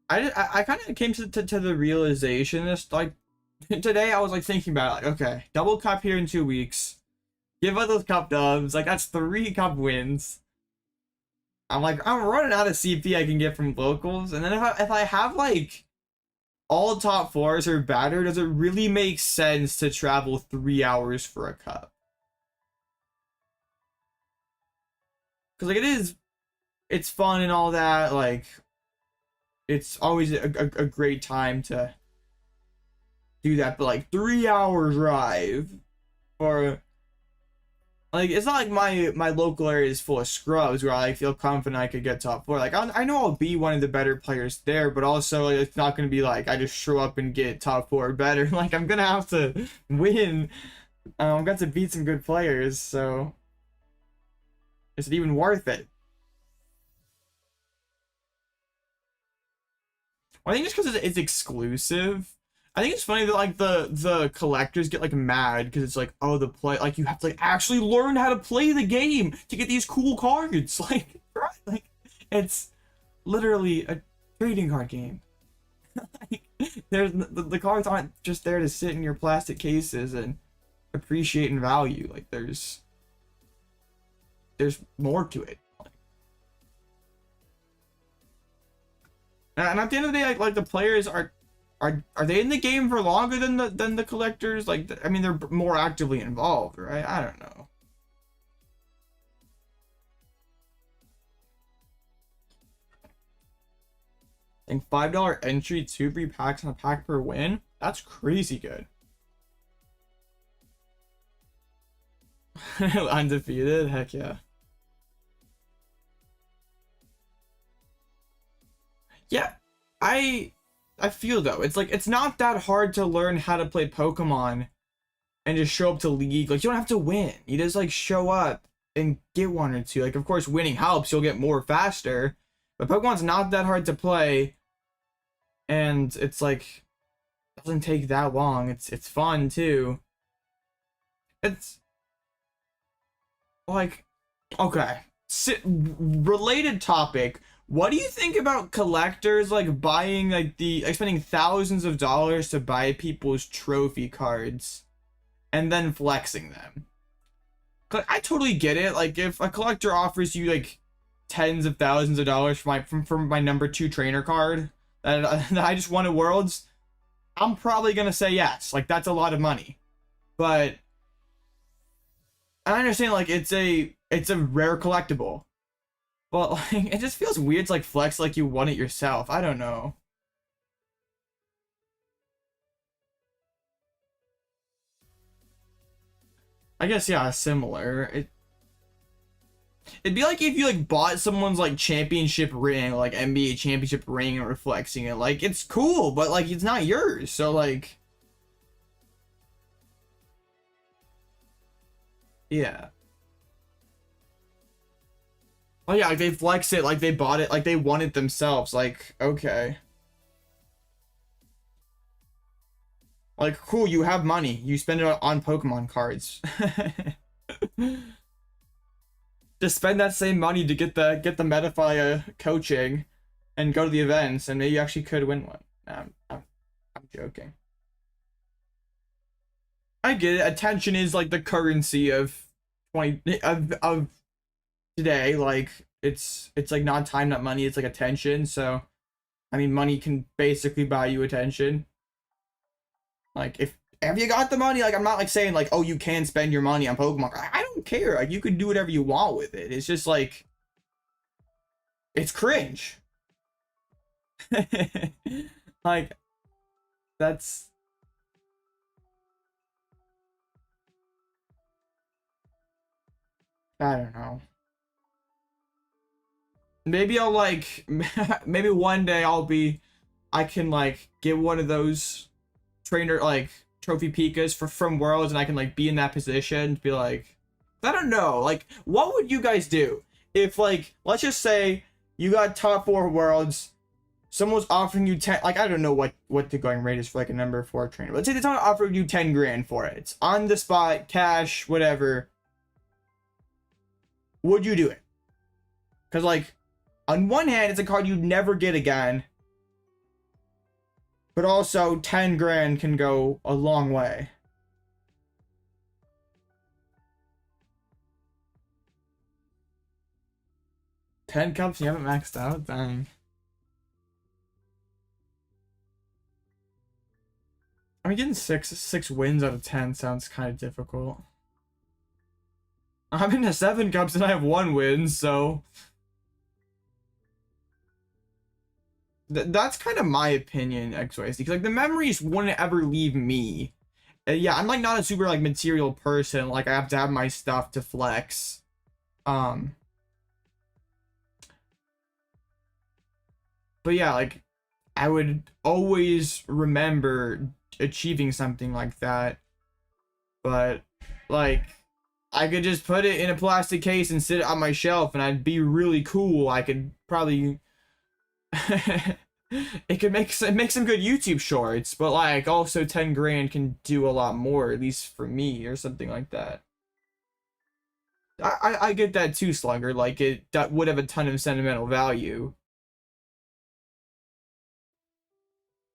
I kind of came to the realization this like today I was like thinking about it, like okay, double cup here in 2 weeks, give us those cup dubs, like that's 3 cup wins. I'm like I'm running out of CP I can get from locals, and then if I have like all top 4s or better, does it really make sense to travel 3 hours for a cup? because like it's fun and all that. Like it's always a great time to do that. But like 3 hour drive for like, it's not like my local area is full of scrubs where I like, feel confident I could get top 4. Like I know I'll be one of the better players there, but also like, it's not gonna be like I just show up and get top 4 or better. Like I'm gonna have to win. I've got to beat some good players, so is it even worth it? I think it's because it's exclusive. I think it's funny that like the collectors get like mad because it's like, oh, the play, like you have to like actually learn how to play the game to get these cool cards. Like, right? Like it's literally a trading card game. Like, there's the cards aren't just there to sit in your plastic cases and appreciate in value. Like there's more to it. And at the end of the day, like the players are they in the game for longer than the collectors? Like, I mean, they're more actively involved, right? I don't know. I think $5 entry, 2 free packs on a pack per win. That's crazy good. Undefeated, heck yeah. Yeah, I feel though, it's like it's not that hard to learn how to play Pokemon and just show up to League. Like you don't have to win. You just like show up and get 1 or 2. Like of course winning helps, you'll get more faster. But Pokemon's not that hard to play. And it's like doesn't take that long. It's fun too. It's like okay. Related topic. What do you think about collectors like buying like spending thousands of dollars to buy people's trophy cards and then flexing them? I totally get it. Like if a collector offers you like tens of thousands of dollars for my number 2 trainer card that I just won at Worlds, I'm probably gonna say yes. Like that's a lot of money. But I understand like it's a rare collectible. But like it just feels weird to like flex like you won it yourself. I don't know. I guess yeah, similar. It'd be like if you like bought someone's like championship ring, like NBA championship ring and were flexing it. Like it's cool, but like it's not yours. So like yeah. Oh yeah, like they flex it like they bought it, like they won it themselves. Like, okay. Like, cool, you have money. You spend it on Pokemon cards. Just spend that same money to get the Metafy coaching and go to the events, and maybe you actually could win one. I'm joking. I get it. Attention is like the currency of today. Like it's like not time, not money. It's like attention. So, I mean, money can basically buy you attention. Like if you got the money, like I'm not like saying like, oh, you can spend your money on Pokemon. I don't care. Like you could do whatever you want with it. It's just like it's cringe. Like that's I don't know. Maybe I'll like maybe one day I can like get one of those trainer like trophy Pikas from Worlds and I can like be in that position to be like I don't know, like what would you guys do if like let's just say you got top 4 Worlds, someone was offering you 10, like I don't know what the going rate is for like a number 4 trainer, but let's say someone offered you 10 grand for it. It's on the spot, cash, whatever. Would you do it? Because like on one hand it's a card you'd never get again, but also 10 grand can go a long way. Ten cups you haven't maxed out? Dang. I mean, getting six wins out of 10 sounds kind of difficult. I'm in the 7 cups and I have 1 win, so that's kind of my opinion, XYZ. Because like the memories wouldn't ever leave me. Yeah, I'm like not a super like material person. Like I have to have my stuff to flex. But yeah, like I would always remember achieving something like that. But like I could just put it in a plastic case and sit it on my shelf and I'd be really cool. I could probably it could make some good YouTube shorts, but like also 10 grand can do a lot more, at least for me, or something like that. I get that too, Slugger. Like that would have a ton of sentimental value.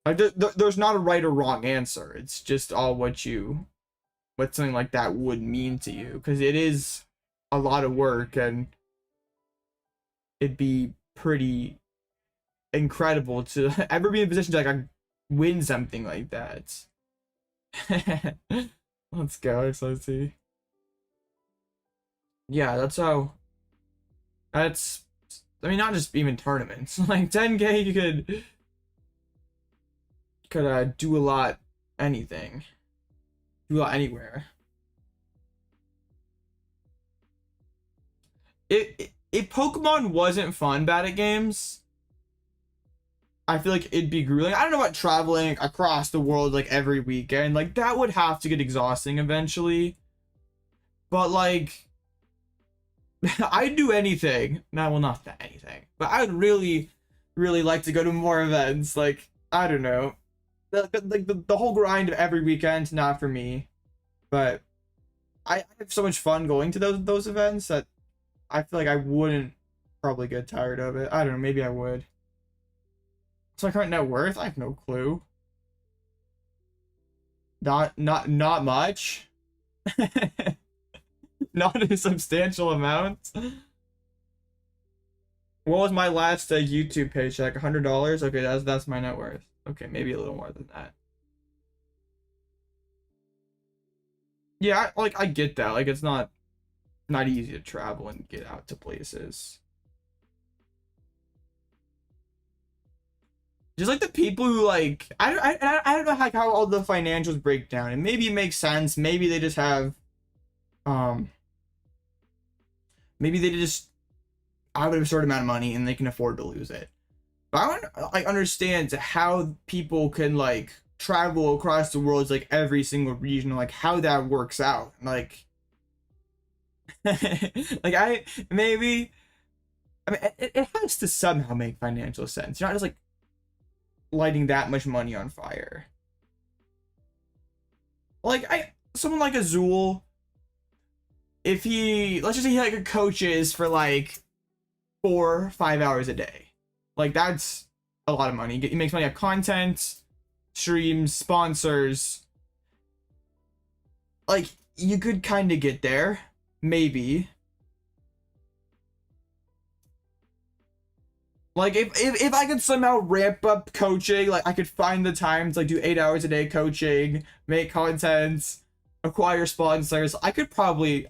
Like there's not a right or wrong answer. It's just all what something like that would mean to you, because it is a lot of work and it'd be pretty incredible to ever be in a position to like win something like that. Let's go, XOT. Yeah, that's I mean, not just even tournaments. Like 10K, you could do a lot, anything. Do a lot anywhere. If Pokemon wasn't fun bad at games, I feel like it'd be grueling. I don't know about traveling across the world like every weekend. Like that would have to get exhausting eventually. But like I'd do anything. No, well, not that anything. But I would really, really like to go to more events. Like, I don't know. The whole grind of every weekend, not for me. But I have so much fun going to those events that I feel like I wouldn't probably get tired of it. I don't know, maybe I would. So my current net worth? I have no clue. Not much. Not a substantial amount. What was my last YouTube paycheck? $100? Okay, that's my net worth. Okay, maybe a little more than that. Yeah, I get that. Like it's not easy to travel and get out to places. Just like the people who like I don't know how all the financials break down, and maybe it makes sense. Maybe they just have maybe they just have an absurd amount of money and they can afford to lose it. But I want to like understand how people can like travel across the world, like every single region, like how that works out. Like like I mean it has to somehow make financial sense. You're not just like lighting that much money on fire. Like someone like Azul, if let's just say he like coaches for like 4-5 hours a day, like that's a lot of money. He makes money off content, streams, sponsors. Like you could kind of get there, maybe. Like if I could somehow ramp up coaching, like I could find the time to like do 8 hours a day coaching, make content, acquire sponsors, I could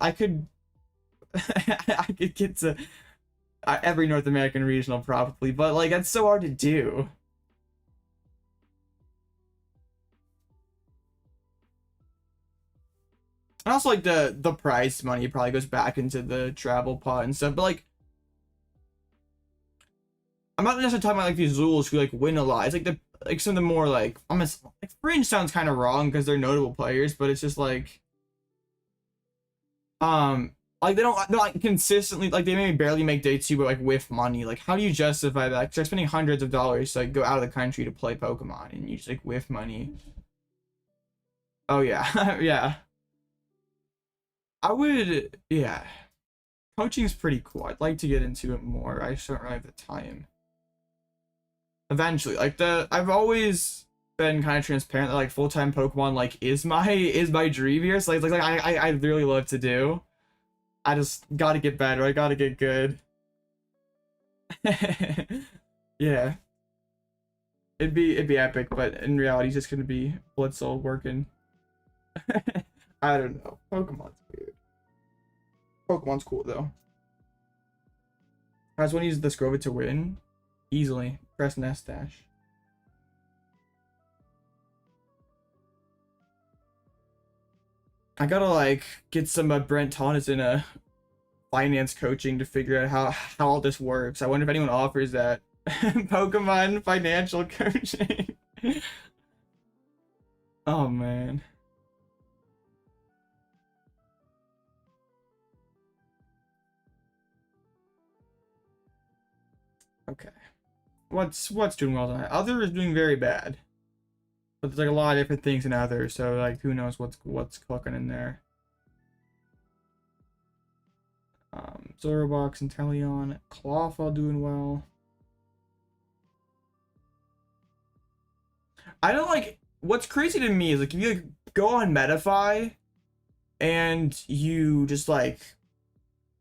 I could get to every North American regional probably, but like that's so hard to do. And also like the prize money probably goes back into the travel pot and stuff, but like I'm not necessarily talking about like these Zulus who like win a lot. It's like some of the more like almost like fringe sounds kind of wrong because they're notable players, but it's just like like they're like consistently, like they maybe barely make day 2 but like with money. Like how do you justify that? Because they're spending hundreds of dollars to like go out of the country to play Pokemon and you just like with money. Oh yeah. Yeah, I would. Yeah, coaching is pretty cool. I'd like to get into it more. I just don't really have the time. Eventually, like I've always been kind of transparent that like full-time Pokemon like is my dream here. So like I really love to do. I just gotta get better. I gotta get good. Yeah, it'd be epic, but in reality, it's just gonna be Blitzle working. I don't know. Pokemon's weird. Pokemon's cool though. I just want to use the Skwovet to win easily. Press Nest Dash. I gotta like get some Brent Thomas in a finance coaching to figure out how all this works. I wonder if anyone offers that. Pokemon financial coaching. Oh man. Okay. What's doing well tonight? Other is doing very bad. But there's like a lot of different things in Other, so like who knows what's cooking in there. Zorobox and Teleon. Clawfall doing well. I don't like what's crazy to me is like if you like go on Metafy and you just like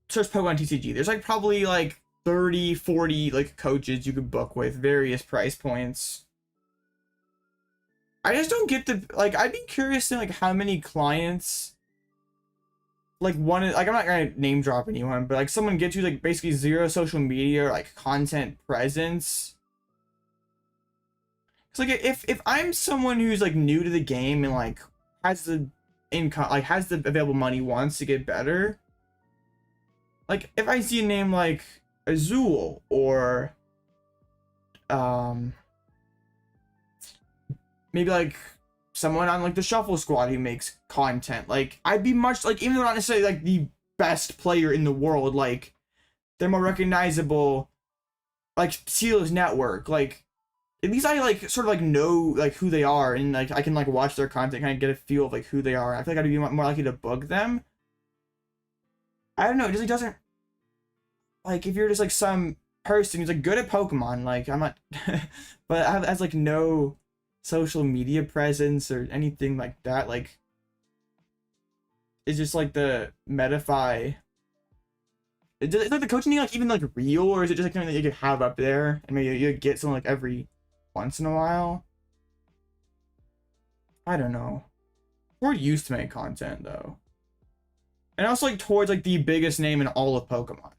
search Pokemon TCG, there's like probably like 30, 40 like coaches you could book with various price points. I just don't get the like I'd be curious to like how many clients like one like I'm not gonna name drop anyone, but like someone gets you like basically zero social media or like content presence. It's like if I'm someone who's like new to the game and like has the income like has the available money wants to get better, like if I see a name like Azul or maybe like someone on like the Shuffle Squad who makes content, like I'd be much like even though not necessarily like the best player in the world, like they're more recognizable, like Seal's network, like at least I like sort of like know like who they are and like I can like watch their content, kind of get a feel of like who they are. I feel like I'd be more likely to book them. I don't know, it just like doesn't like if you're just like some person who's like good at Pokemon, like I'm not but has like no social media presence or anything like that, like it's just like the Metafy. Is like the coaching like even like real, or is it just like something that you could have up there and maybe you get someone like every once in a while? I don't know. Ford used to make content though, and also like towards like the biggest name in all of Pokemon,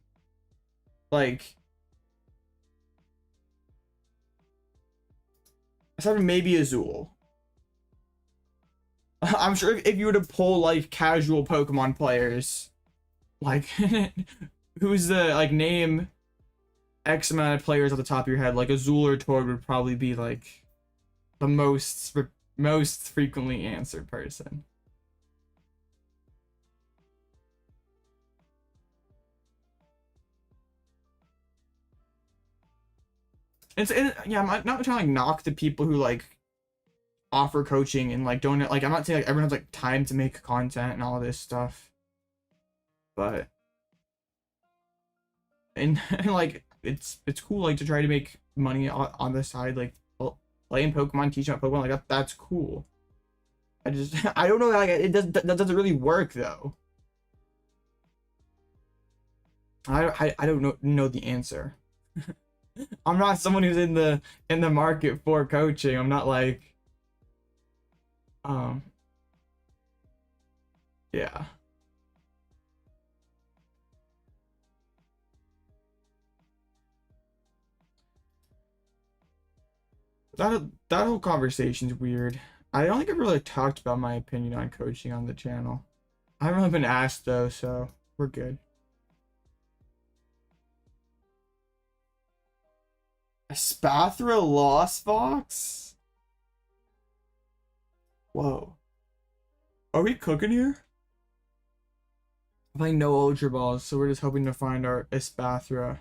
like aside from maybe Azul. I'm sure if you were to pull like casual Pokemon players, like who's the like name X amount of players off the top of your head, like Azul or Tord would probably be like the most frequently answered person. Yeah, I'm not trying to like knock the people who like offer coaching and like don't like I'm not saying like everyone has like time to make content and all this stuff, but and like it's cool like to try to make money on the side, like playing Pokemon, teaching about Pokemon, like that's cool. I just I don't know, like that doesn't really work though. I don't know the answer. I'm not someone who's in the market for coaching. I'm not like yeah. That whole conversation's weird. I don't think I've really talked about my opinion on coaching on the channel. I haven't really been asked though, so we're good. A Spathra Lost Box? Whoa. Are we cooking here? I no Ultra Balls, so we're just hoping to find our Espathra.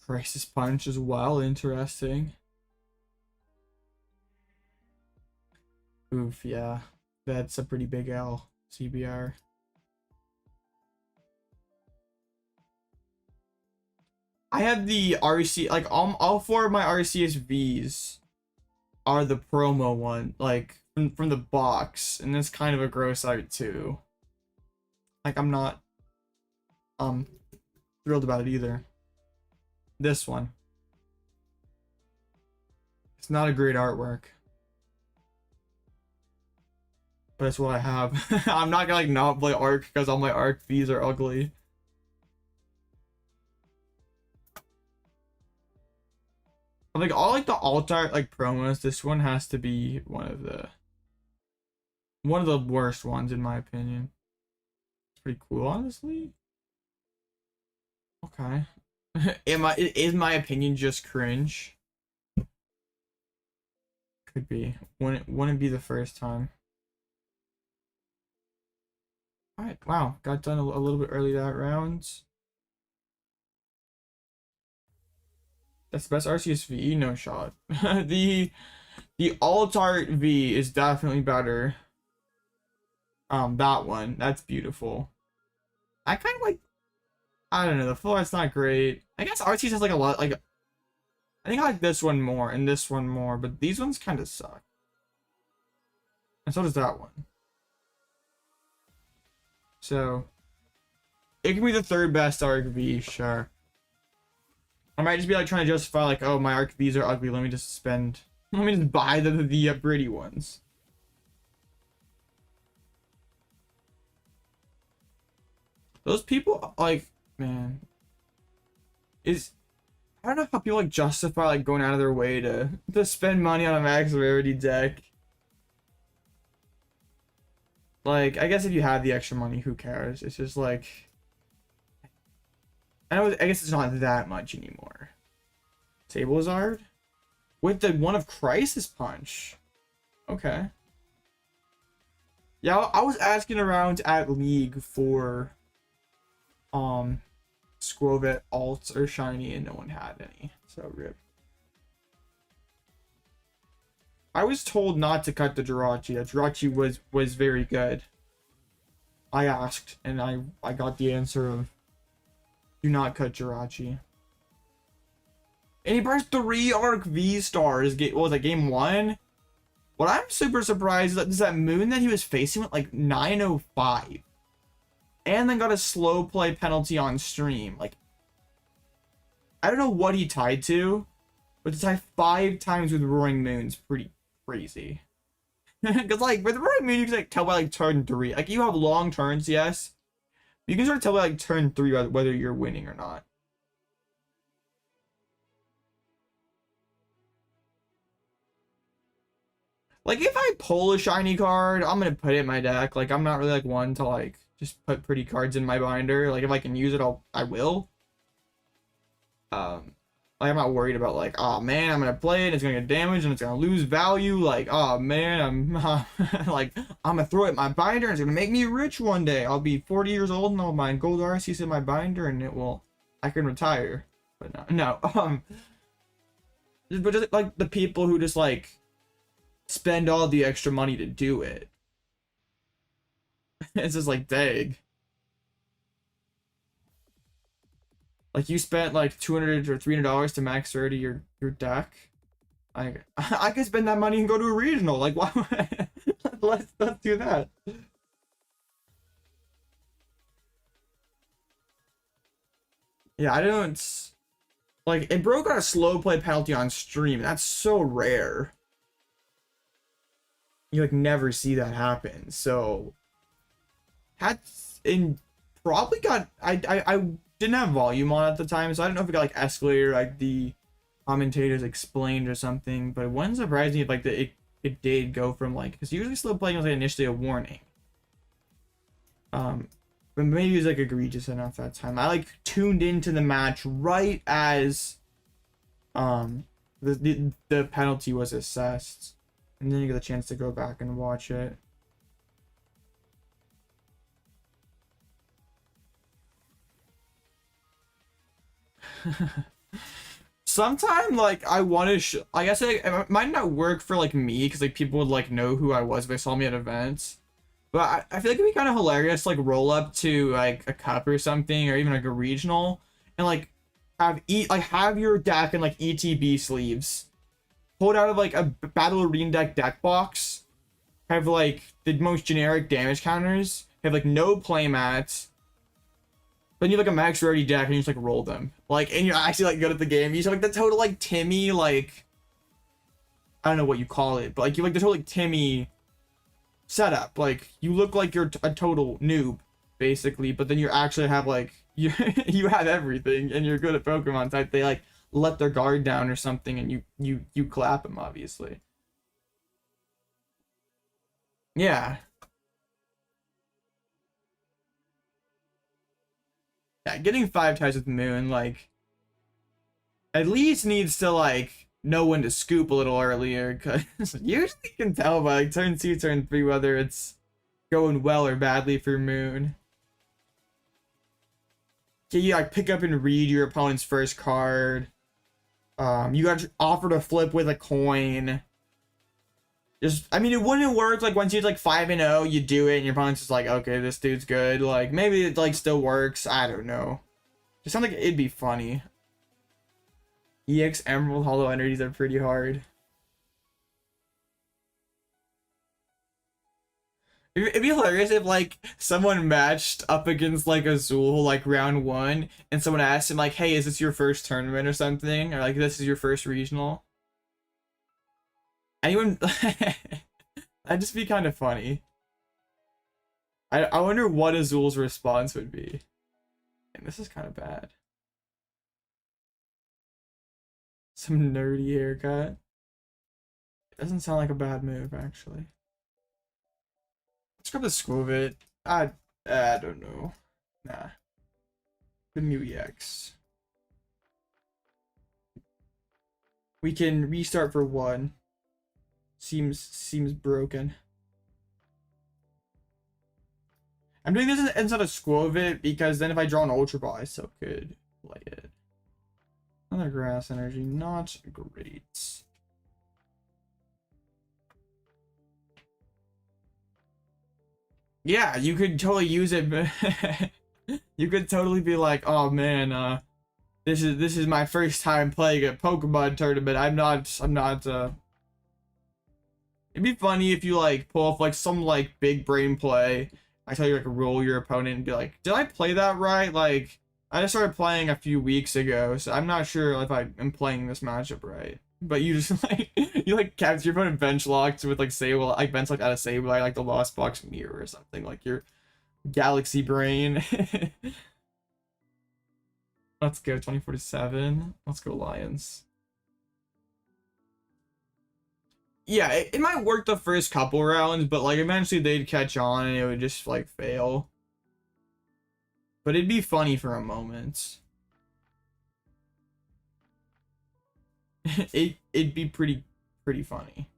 Crisis Punch as well, interesting. Oof, yeah. That's a pretty big L, CBR. I have the RC, like all four of my RCSVs are the promo one, like from the box, and it's kind of a gross art too. Like I'm not thrilled about it either. This one, it's not a great artwork. but that's what I have. I'm not gonna like not play Arc because all my Arc Vs are ugly. Like all like the alt art like promos, this one has to be one of the worst ones in my opinion. It's pretty cool, honestly. Okay. Is my opinion just cringe? Could be. Wouldn't be the first time. Alright, wow. Got done a little bit early that round. That's the best Arceus V, no shot. the alt art V is definitely better. That one. That's beautiful. I kind of like, I don't know, the full art's not great. I guess Arceus has like a lot, like, I think I like this one more and this one more, but these ones kind of suck. And so does that one. So, it can be the third best Arc V, sure. I might just be like trying to justify like, oh, my Arc Vs are ugly, let me just buy the pretty ones. Those people, like, man, I don't know how people like justify like going out of their way to spend money on a max rarity deck. Like, I guess if you have the extra money, who cares? It's just like, I guess it's not that much anymore. Sablezard with the one of Crisis Punch. Okay. Yeah, I was asking around at League for Skwovet alts or shiny and no one had any, so rip. I was told not to cut the Jirachi. That Jirachi was very good. I asked and I got the answer of do not cut Jirachi. And he burst 3 Arc VSTARs. What was that, game 1? What I'm super surprised is that moon that he was facing went like 905. And then got a slow play penalty on stream. Like, I don't know what he tied to, but to tie 5 times with Roaring Moon's pretty crazy. Because like with Roaring Moon, you can like tell by like turn 3. Like you have long turns, yes. You can sort of tell by like turn 3 whether you're winning or not. Like if I pull a shiny card, I'm gonna put it in my deck. Like I'm not really like one to like just put pretty cards in my binder. Like if I can use it, I will. Like I'm not worried about like, oh man, I'm gonna play it, it's gonna get damaged and it's gonna lose value. Like, oh man, I'm like, I'm gonna throw it in my binder and it's gonna make me rich one day. I'll be 40 years old and I'll mine gold Arceus in my binder and I can retire. But no. But just like the people who just like spend all the extra money to do it. It's just like, dang. Like you spent like $200 or $300 to max 30 your deck. I could spend that money and go to a regional. Like why? let's do that. Yeah, I don't like it. Broke out a slow play penalty on stream. That's so rare. You like never see that happen. So that's in probably got I didn't have volume on at the time, so I don't know if it got like escalated, like the commentators explained or something. But it wouldn't surprise me if like it did go from like, because usually slow playing was like initially a warning. But maybe it was like egregious enough that time. I like tuned into the match right as the penalty was assessed, and then you get a chance to go back and watch it. Sometime like I want to I guess it might not work for like me because like people would like know who I was if they saw me at events, but I feel like it'd be kind of hilarious to, like roll up to like a cup or something or even like a regional and like have your deck in like ETB sleeves, pull it out of like a battle arena deck box, have like the most generic damage counters, have like no playmats. Then you have like a max rarity deck and you just like roll them. Like, and you're actually like good at the game. You just have like the total like Timmy, like, I don't know what you call it, but like you like the total like Timmy setup. Like, you look like you're a total noob, basically, but then you actually have, like, you, you have everything, and you're good at Pokemon type. They, like, let their guard down or something, and you clap them, obviously. Yeah. Yeah, getting 5 ties with Moon, like, at least needs to, like, know when to scoop a little earlier, because usually you can tell by, like, turn 2, turn 3, whether it's going well or badly for Moon. Okay, you, like, pick up and read your opponent's first card. You got offered a flip with a coin. Just, I mean, it wouldn't work, like, once you're, like, 5-0, you do it, and your opponent's just like, okay, this dude's good. Like, maybe it, like, still works. I don't know. It sounds like it'd be funny. EX Emerald Hollow Energies are pretty hard. It'd be hilarious if, like, someone matched up against, like, Azul, like, round 1, and someone asked him, like, hey, is this your first tournament or something? Or, like, this is your first regional? Anyone... That'd just be kind of funny. I wonder what Azul's response would be. And this is kind of bad. Some nerdy haircut. It doesn't sound like a bad move, actually. Let's grab the Skwovet. I don't know. Nah. The new EX. We can restart for 1. Seems broken. I'm doing this instead of Skwovet because then if I draw an Ultra Ball, I still could play it. Another grass energy, not great. Yeah, you could totally use it. You could totally be like, oh man, this is my first time playing a Pokemon tournament. I'm not. It'd be funny if you like pull off like some like big brain play. I tell you like roll your opponent and be like, did I play that right? Like, I just started playing a few weeks ago, so I'm not sure if I am playing this matchup right. But you just like you like capture your opponent bench locked with like Sable, like bench locked out of Sable, like the Lost Box Mirror or something, like your Galaxy Brain. Let's go 2047. Let's go Lions. Yeah, it might work the first couple rounds, but like eventually they'd catch on and it would just like fail. But it'd be funny for a moment. It'd be pretty funny.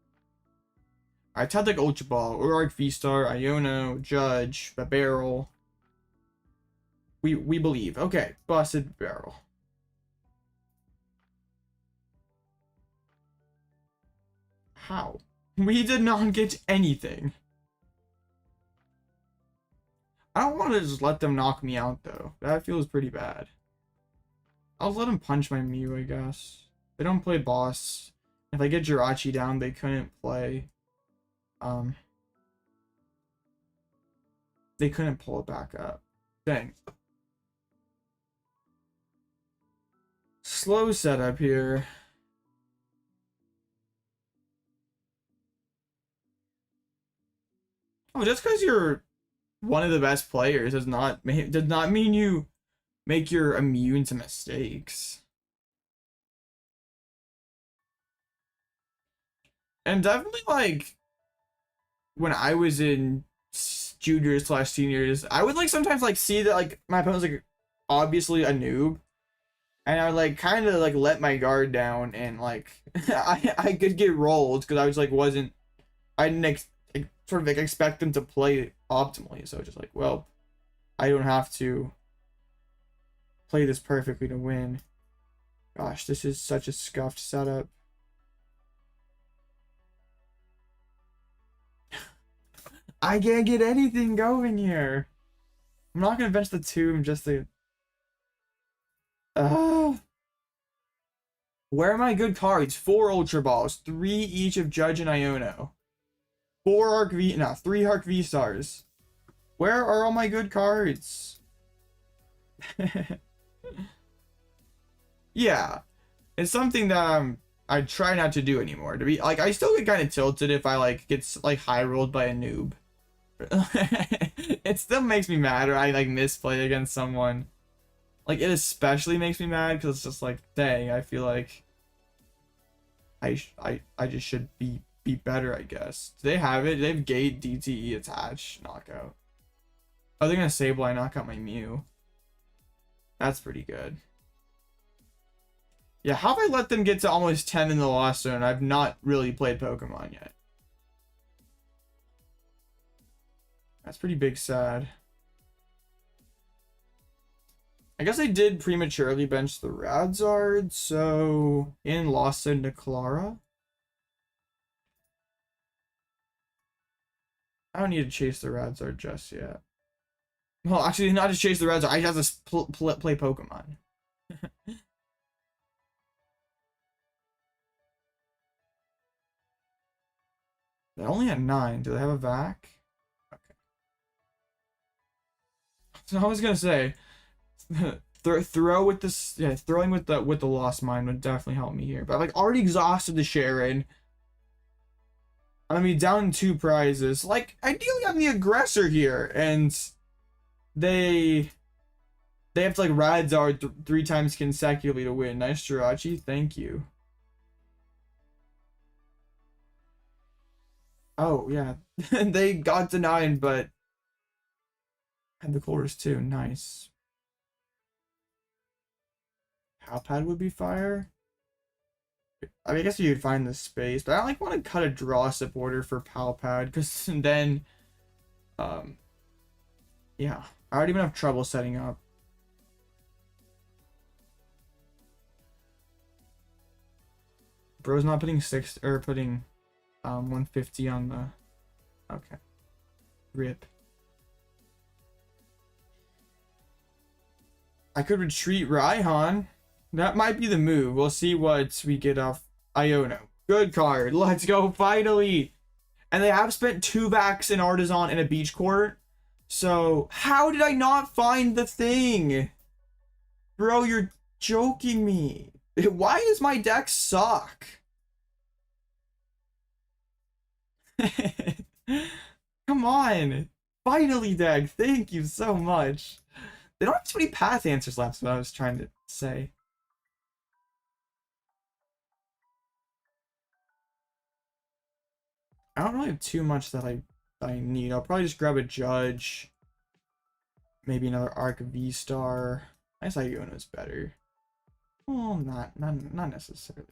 Alright, Tactic Ultra Ball, Arc VSTAR, Iono, Judge, Bibarel. We believe. Okay, busted Bibarel. How? We did not get anything. I don't want to just let them knock me out though. That feels pretty bad. I'll let them punch my Mew, I guess. They don't play boss. If I get Jirachi down, they couldn't play. They couldn't pull it back up. Dang. Slow setup here. Oh, just because you're one of the best players does not mean you make you're immune to mistakes. And definitely like when I was in juniors / seniors, I would like sometimes like see that like my opponent's like obviously a noob, and I would like kind of like let my guard down and like I could get rolled because I was like I didn't sort of like expect them to play optimally, so just like, well, I don't have to play this perfectly to win. Gosh, this is such a scuffed setup. I can't get anything going here. I'm not gonna bench the tomb just to where are my good cards? 4 Ultra Balls, 3 each of Judge and Iono. 3 Arc V-Stars. Where are all my good cards? Yeah. It's something that I try not to do anymore. To be like, I still get kind of tilted if I like get like high rolled by a noob. It still makes me mad, or I like misplay against someone. Like, it especially makes me mad because it's just like, dang, I feel like I just should be better, I guess. Do they have it? Do they have Gate DTE attached knockout? Oh, they're gonna Sableye knock out my Mew. That's pretty good. Yeah, how have I let them get to almost 10 in the Lost Zone? I've not really played Pokemon yet. That's pretty big sad. I guess I did prematurely bench the Radzard, so in Lost Zone to Clara. I don't need to chase the Radzard just yet. Well, actually, not to chase the Radzard. I have to play Pokemon. They're only at 9. Do they have a vac? Okay. So I was gonna say, throw with this. Yeah, throwing with the Lost Mine would definitely help me here. But I've like already exhausted the Cheren. I'm gonna be down 2 prizes. Like, ideally, I'm the aggressor here, and they have to like Radzard 3 times consecutively to win. Nice Jirachi, thank you. Oh yeah, they got denied, but had the quarters too. Nice. Palpad would be fire. I mean, I guess you could find the space, but I like want to cut a draw supporter for Palpad because then, yeah, I already have trouble setting up. Bro's not putting 6 or putting 150 on the. Okay. Rip. I could retreat Raihan. That might be the move. We'll see what we get off Iono. Good card. Let's go, finally. And they have spent 2 vacs in Artisan in a beach court. So, how did I not find the thing? Bro, you're joking me. Why does my deck suck? Come on. Finally, deck. Thank you so much. They don't have too many path answers left, is what I was trying to say. I don't really have too much that I need. I'll probably just grab a Judge. Maybe another Arc VSTAR. I guess Iono is better. Well, not necessarily.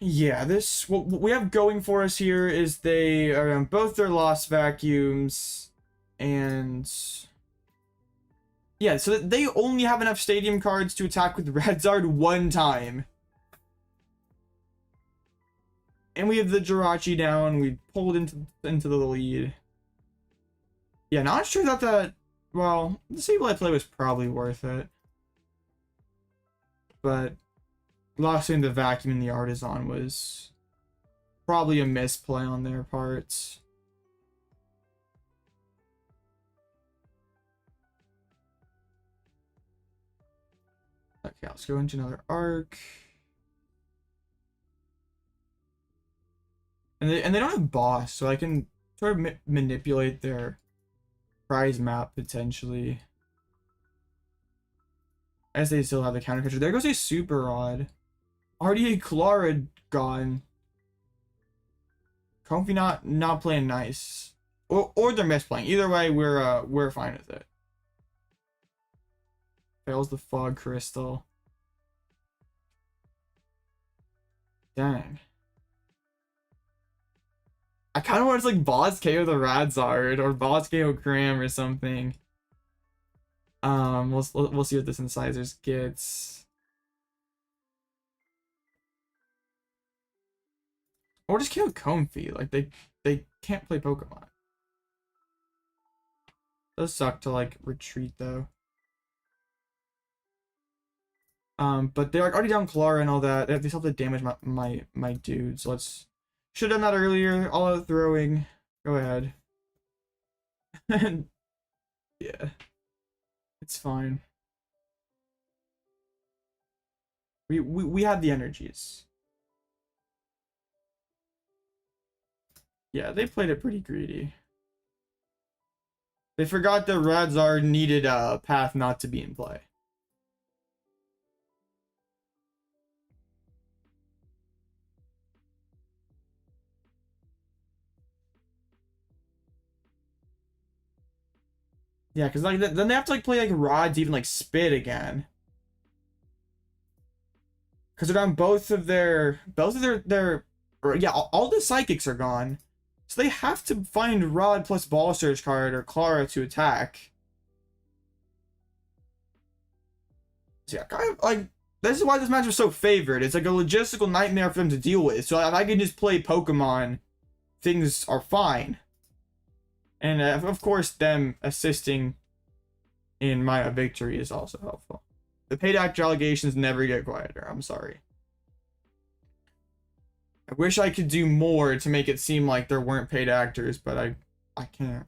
Yeah, this what we have going for us here is they are on both their Lost Vacuums, and yeah, so they only have enough stadium cards to attack with Radzard 1 time. And we have the Jirachi down. We pulled into the lead. Yeah, not sure that well, the Sableye play was probably worth it, but losing the Vacuum in the Artisan was probably a misplay on their parts. Okay, let's go into another Arc. And they don't have boss, so I can sort of manipulate their prize map potentially. As they still have the counter catcher. There goes a Super Rod. Already a Clara gone. Comfy not playing nice. Or they're misplaying. Either way, we're fine with it. Fails the Fog Crystal. Dang. I kind of want to like boss KO the Radzard or boss KO Cram or something. We'll see what this Incisors gets. Or just KO Comfy. Like they can't play Pokemon. Does suck to like retreat though. But they're like already down Clara and all that. They still have to damage my dude. So let's should have done that earlier. All out throwing. Go ahead. Yeah. It's fine. We had the energies. Yeah, they played it pretty greedy. They forgot that Radzard needed a path not to be in play. Yeah, because like then they have to like play like Rod to even like spit again. Because they're down both of their yeah, all the psychics are gone. So they have to find Rod plus Ball Surge card or Clara to attack. So yeah, kind of like this is why this match was so favored. It's like a logistical nightmare for them to deal with. So if I can just play Pokemon, things are fine. And of course, them assisting in my victory is also helpful. The paid actor allegations never get quieter. I'm sorry. I wish I could do more to make it seem like there weren't paid actors, but I can't.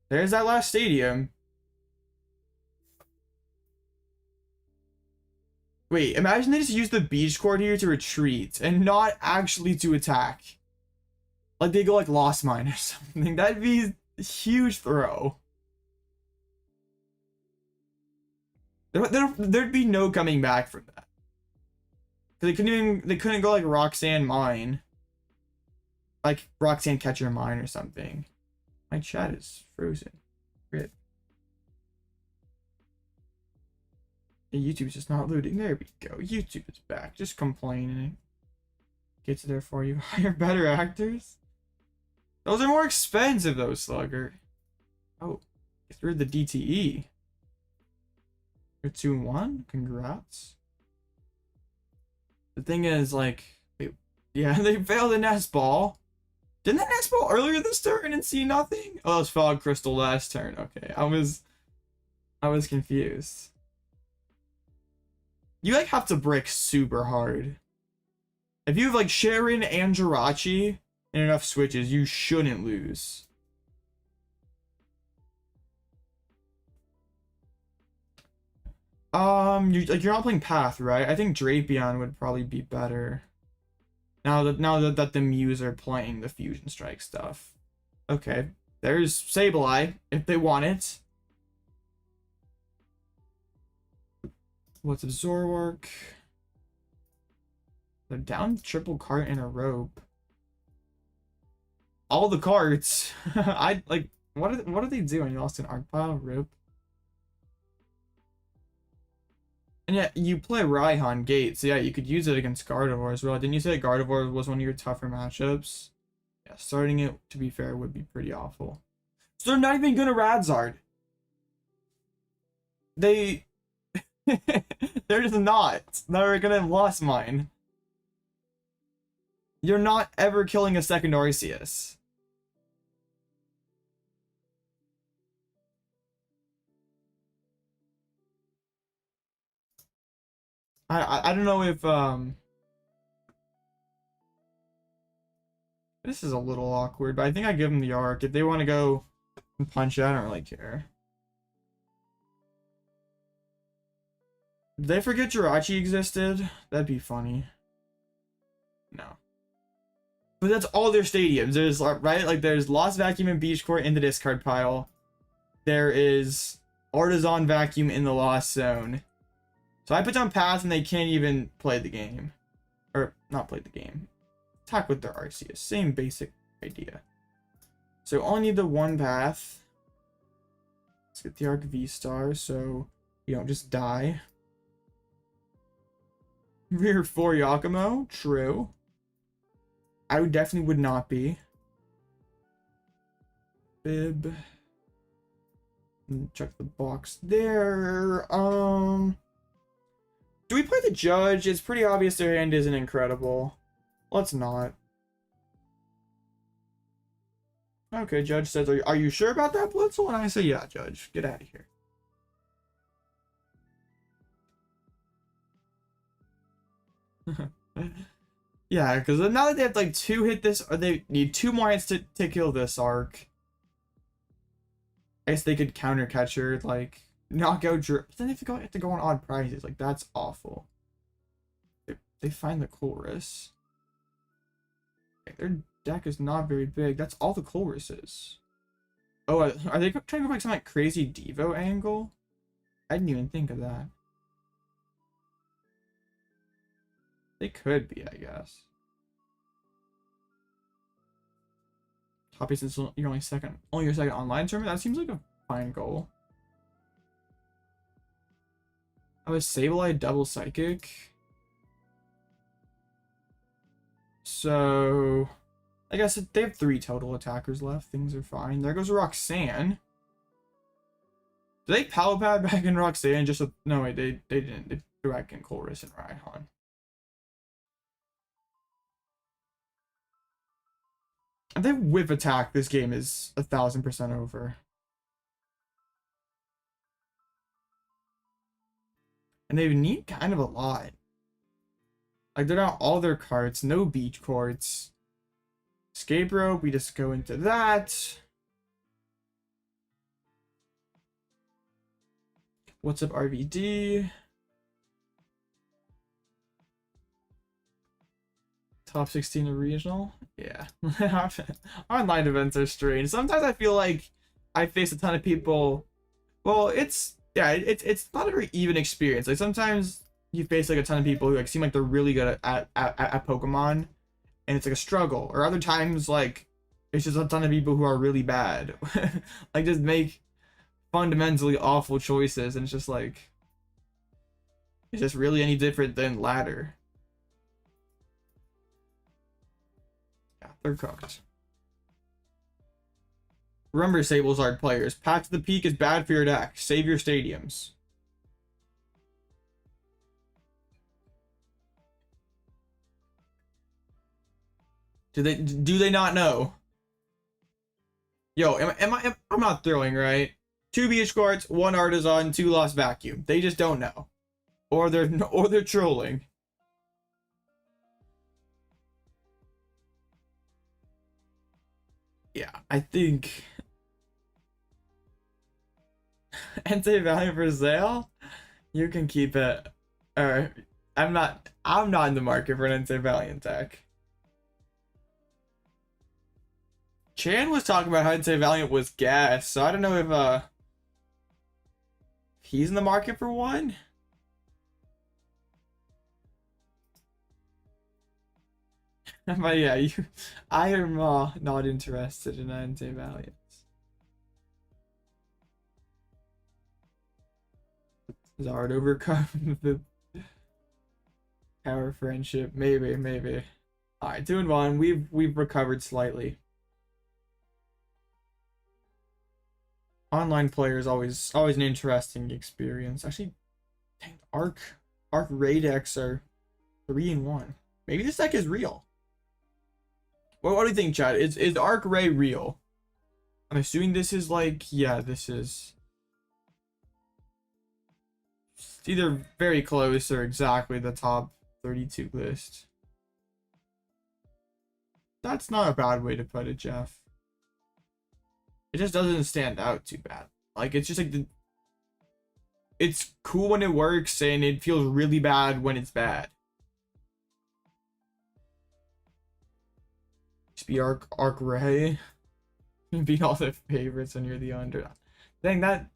There's that last stadium. Wait, imagine they just use the beach court here to retreat and not actually to attack. Like they go like Lost Mine or something. That'd be a huge throw. There'd be no coming back from that. Cause they couldn't go like Roxanne Mine. Like Roxanne Catcher Mine or something. My chat is frozen. Rip. YouTube's just not loading. There we go. YouTube is back. Just complaining. Gets there for you. Hire better actors. Those are more expensive though, Slugger. Oh, through the DTE. You're 2-1. Congrats. The thing is, like, yeah, they failed the nest ball. Didn't that nest ball earlier this turn and see nothing? Oh, it was Fog Crystal last turn. Okay, I was confused. You like have to brick super hard. If you have like Cheren and Jirachi and enough switches, you shouldn't lose. You're not playing Path, right? I think Drapion would probably be better. Now that the Mews are playing the Fusion Strike stuff. Okay, there's Sableye if they want it. What's a Zoroark? They're down triple cart and a rope. All the carts. I like what are they doing? You lost an ArcPile rope. And yeah, you play Raihan Gate, so yeah, you could use it against Gardevoir as well. Didn't you say Gardevoir was one of your tougher matchups? Yeah, starting it, to be fair, would be pretty awful. So they're not even gonna Radzard. They're just not. They're gonna have Lost Mine. You're not ever killing a second Arceus. I don't know if this is a little awkward, but I think I give them the arc. If they want to go and punch it, I don't really care. Did they forget Jirachi existed? That'd be funny. No. But that's all their stadiums. There's, right? Like, there's Lost Vacuum and Beach Court in the discard pile. There is Artisan Vacuum in the Lost Zone. So I put down Path and they can't even play the game. Or, not play the game. Attack with their Arceus. Same basic idea. So I'll need the one Path. Let's get the Arc VSTAR so you don't just die. Rear 4 Yakumo. True. I definitely would not be. Bib. Check the box there. Do we play the Judge? It's pretty obvious their hand isn't incredible. Let's not. Okay, Judge says, are you sure about that, Blitzel? And I say, yeah, Judge. Get out of here. Yeah, because now that they have like 2 hit this, or they need 2 more hits to kill this arc. I guess they could counter catcher, like knock out. But then they have to go on odd prizes. Like that's awful. they find the Chorus. Okay, their deck is not very big. That's all the Choruses. Oh, are they trying to go like some like crazy Devo angle? I didn't even think of that. They could be, I guess. Top is your only second online tournament. That seems like a fine goal. I was Sableye double psychic. So I guess they have 3 total attackers left. Things are fine. There goes Roxanne. Did they Palo Pad back in Roxanne? Just a, no wait, they didn't. They threw back in Chorus and Raihan. And then whip attack, this game is 1000% over. And they need kind of a lot. Like, they're not all their cards. No beach courts. Escape rope, we just go into that. What's up, RVD? Top 16 of regional? Yeah. Online events are strange. Sometimes I feel like I face a ton of people. Well, it's not a very even experience. Like, sometimes you face like a ton of people who like seem like they're really good at Pokemon, and it's like a struggle. Or other times, like, it's just a ton of people who are really bad. Like, just make fundamentally awful choices, and it's just like, it's just really any different than ladder. Yeah, they're cooked. Remember, Sablezard players, Path to the Peak is bad for your deck. Save your stadiums. Do they not know? Yo, I'm not throwing, right? 2 beach courts, 1 artisan, 2 lost vacuum. They just don't know. Or they're trolling. Yeah, I think Entei Valiant for sale? You can keep it. Alright. I'm not in the market for an Entei Valiant deck. Cheren was talking about how Entei Valiant was gas, so I don't know if he's in the market for one. But yeah, I am not interested in Entei Valiant. Zard overcome the power friendship. Maybe. Alright, 2-1. We've recovered slightly. Online player is always an interesting experience. Actually, dang, Arc Ray decks are 3-1. Maybe this deck is real. What do you think, Chad? Is Arc Ray real? I'm assuming this is like, yeah, this is. It's either very close or exactly the top 32 list. That's not a bad way to put it, Jeff. It just doesn't stand out too bad. Like, it's just like it's cool when it works, and it feels really bad when it's bad. Just be Arc Ray. Beat all the favorites when you're the under. Dang, that.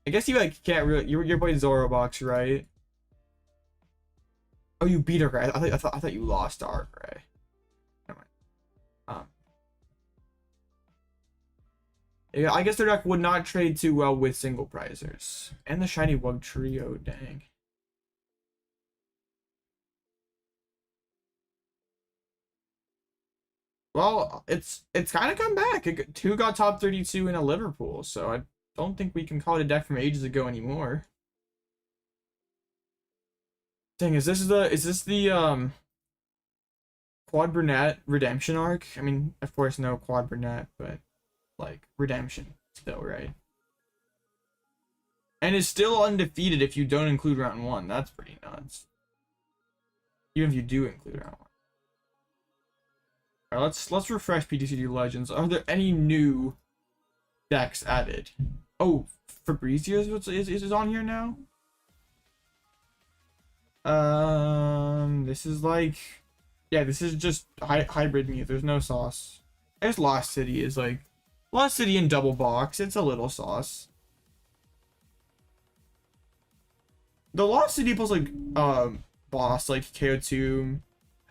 I guess you like can't really. You're playing Zorobox, right? Oh, you beat Arc Ray. I thought you lost to Arc Ray. Never mind. Yeah, I guess their deck would not trade too well with single prizers. And the shiny Wug Trio, dang. Well, it's kind of come back. 2 got top 32 in a Liverpool, so I don't think we can call it a deck from ages ago anymore. Dang, is this the Quad Brunette Redemption arc? I mean, of course no Quad Brunette, but like redemption still, right? And is still undefeated if you don't include round 1. That's pretty nuts. Even if you do include round 1. Alright, let's refresh PTCG Legends. Are there any new decks added? Oh, Fabrizio's is on here now? This is like, yeah, this is just hybrid Mew. There's no sauce. There's Lost City is like, Lost City in double box. It's a little sauce. The Lost City plus like, boss, like KO2.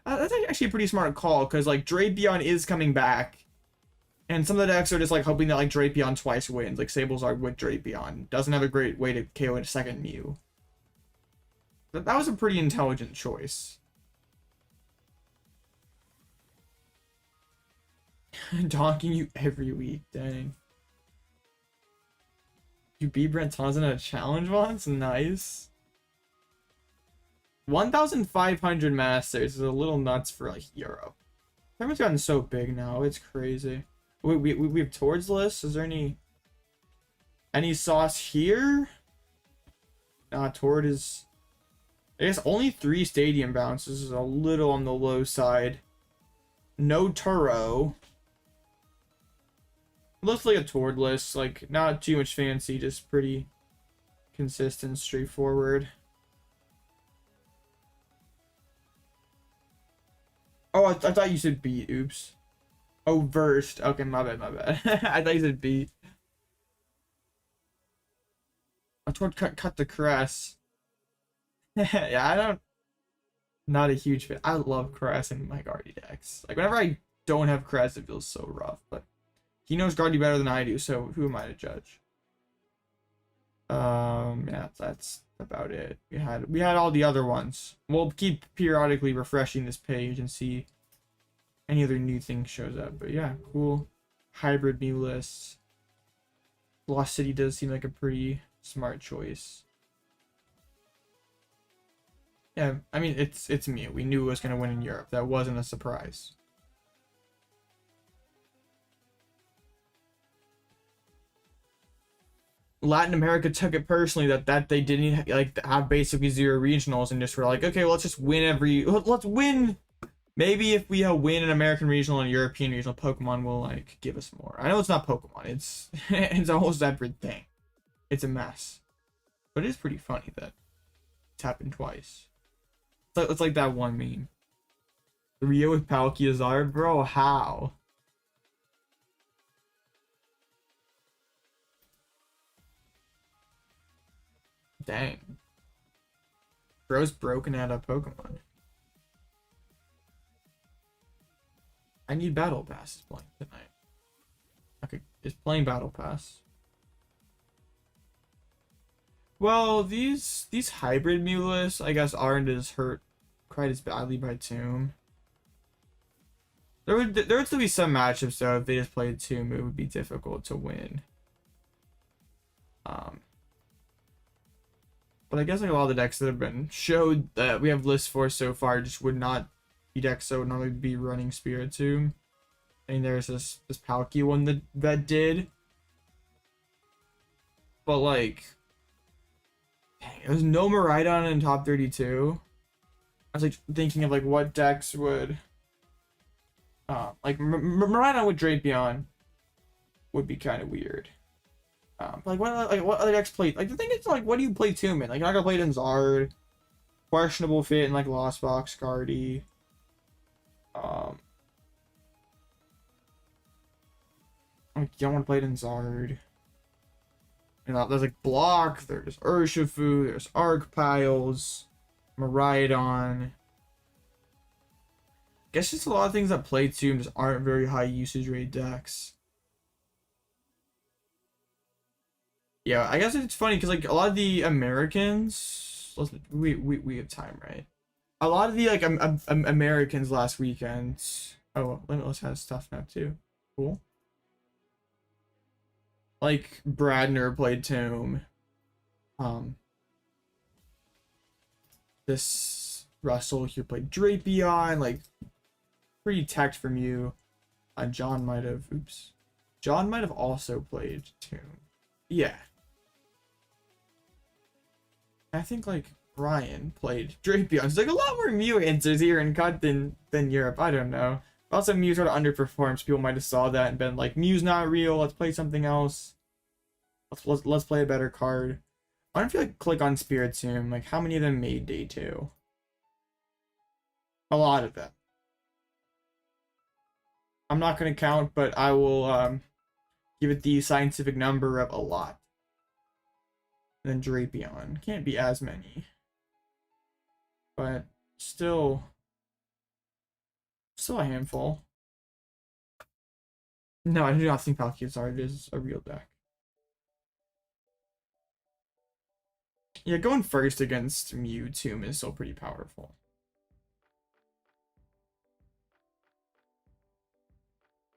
That's actually a pretty smart call, because like Drapion is coming back. And some of the decks are just like hoping that like Drapion twice wins, like Sablezard with Drapion. Doesn't have a great way to KO a second Mew. That was a pretty intelligent choice. Donking you every week, dang. You beat Brent Thompson at a challenge once? Nice. 1,500 Masters is a little nuts for like Europe. Tournament's gotten so big now, it's crazy. We have Towards list. Is there any sauce here? Nah, Tord is, I guess only 3 stadium bounces is a little on the low side. No Turo. Looks like a Tord list, like not too much fancy, just pretty consistent, straightforward. Oh, I thought you said beat. Oops. Oh, versed. Okay, my bad, my bad. I thought you said beat. I told cut the crest. Yeah, I don't. Not a huge fan. I love crest in my Guardy decks. Like whenever I don't have crest, it feels so rough. But he knows Guardy better than I do, so who am I to judge? Yeah, that's about it. We had all the other ones. We'll keep periodically refreshing this page and see any other new thing shows up. But yeah, cool hybrid Mew lists. Lost City does seem like a pretty smart choice. Yeah, I mean it's Mew. We knew it was gonna win in Europe. That wasn't a surprise. Latin America took it personally that they didn't like have basically 0 regionals and just were like, okay, well, let's just win let's win. Maybe if we win an American regional and a European regional, Pokemon will like give us more. I know it's not Pokemon. It's it's a whole separate thing. It's a mess, but it's pretty funny that it's happened twice. It's like that one meme. Rio with Palkia, bro. How? Dang. Bro's broken out of Pokemon. I need Battle Pass is playing tonight. Okay, is playing Battle Pass. Well, these hybrid Mew lists, I guess, aren't as hurt quite as badly by Tomb. There would still be some matchups though. If they just played Tomb, it would be difficult to win. But I guess like a lot of the decks that have been showed that we have lists for so far just would not be decks that would normally be running Spiritomb. I mean, there's this Palkia one that did. But like, dang, there's no Miraidon in top 32. I was like thinking of like what decks would, like Miraidon with Drapion would be kind of weird. Like what other decks play? Like the thing is like, what do you play Tomb in? Like you're not gonna play it in Zard. Questionable fit in like Lost Box Guardy. Like you don't want to play it in Zard. You know, there's like Block. There's Urshifu. There's ArcPiles. Miraidon. Guess just a lot of things that play Tomb just aren't very high usage rate decks. Yeah, I guess it's funny because like a lot of the Americans, we have time, right? A lot of the like Americans last weekend. Oh, Limitless has stuff now too. Cool. Like Bradner played Tomb. This Russell here played Drapion. Like pretty tact from you. John might have. Oops. John might have also played Tomb. Yeah. I think like Brian played Drapion. There's like a lot more Mew answers here in Cut than Europe. I don't know. Also, Mew sort of underperforms. People might have saw that and been like, Mew's not real. Let's play something else. Let's play a better card. I don't feel like click on Spiritomb. Like, how many of them made day 2? A lot of them. I'm not going to count, but I will give it the scientific number of a lot. And then Drapion. Can't be as many. But still a handful. No, I do not think Peak ASR is a real deck. Yeah, going first against Mewtwo is still pretty powerful.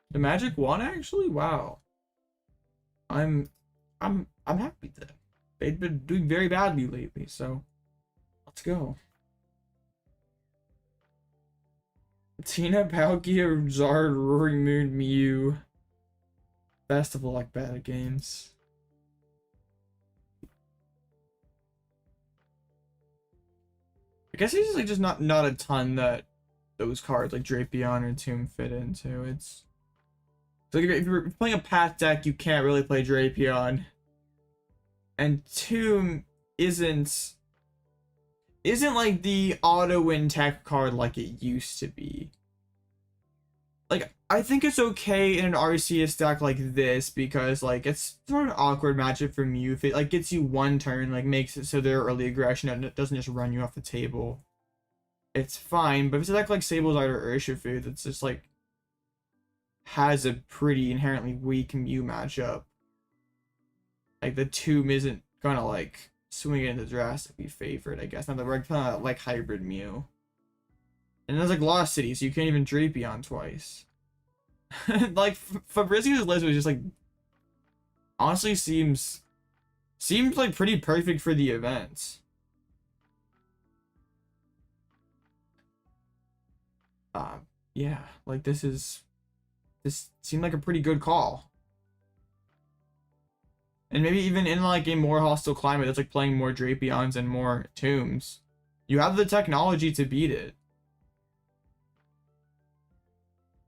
The Magic won actually? Wow. I'm happy that they've been doing very badly lately, so let's go. Tina, Palkia, Zard, Roaring Moon, Mew. Best of luck, bad games. I guess it's like just not a ton that those cards like Drapion or Tomb fit into. It's like if you're playing a path deck, you can't really play Drapion. And Tomb isn't like the auto win tech card like it used to be. Like, I think it's okay in an Arceus deck like this because like it's sort of an awkward matchup for Mew. If it like gets you one turn, like makes it so their early aggression and it doesn't just run you off the table, it's fine. But if it's a deck like Sablezard or Urshifu that's just like has a pretty inherently weak Mew matchup, like the Tomb isn't gonna like swing it into drastically favored, I guess. Now the red like hybrid Mew. And there's like Lost City, so you can't even Drapion twice. Like Fabrizio's list was just like honestly seems like pretty perfect for the event. Yeah, like this seemed like a pretty good call. And maybe even in like a more hostile climate that's like playing more Drapions and more Tombs, you have the technology to beat it.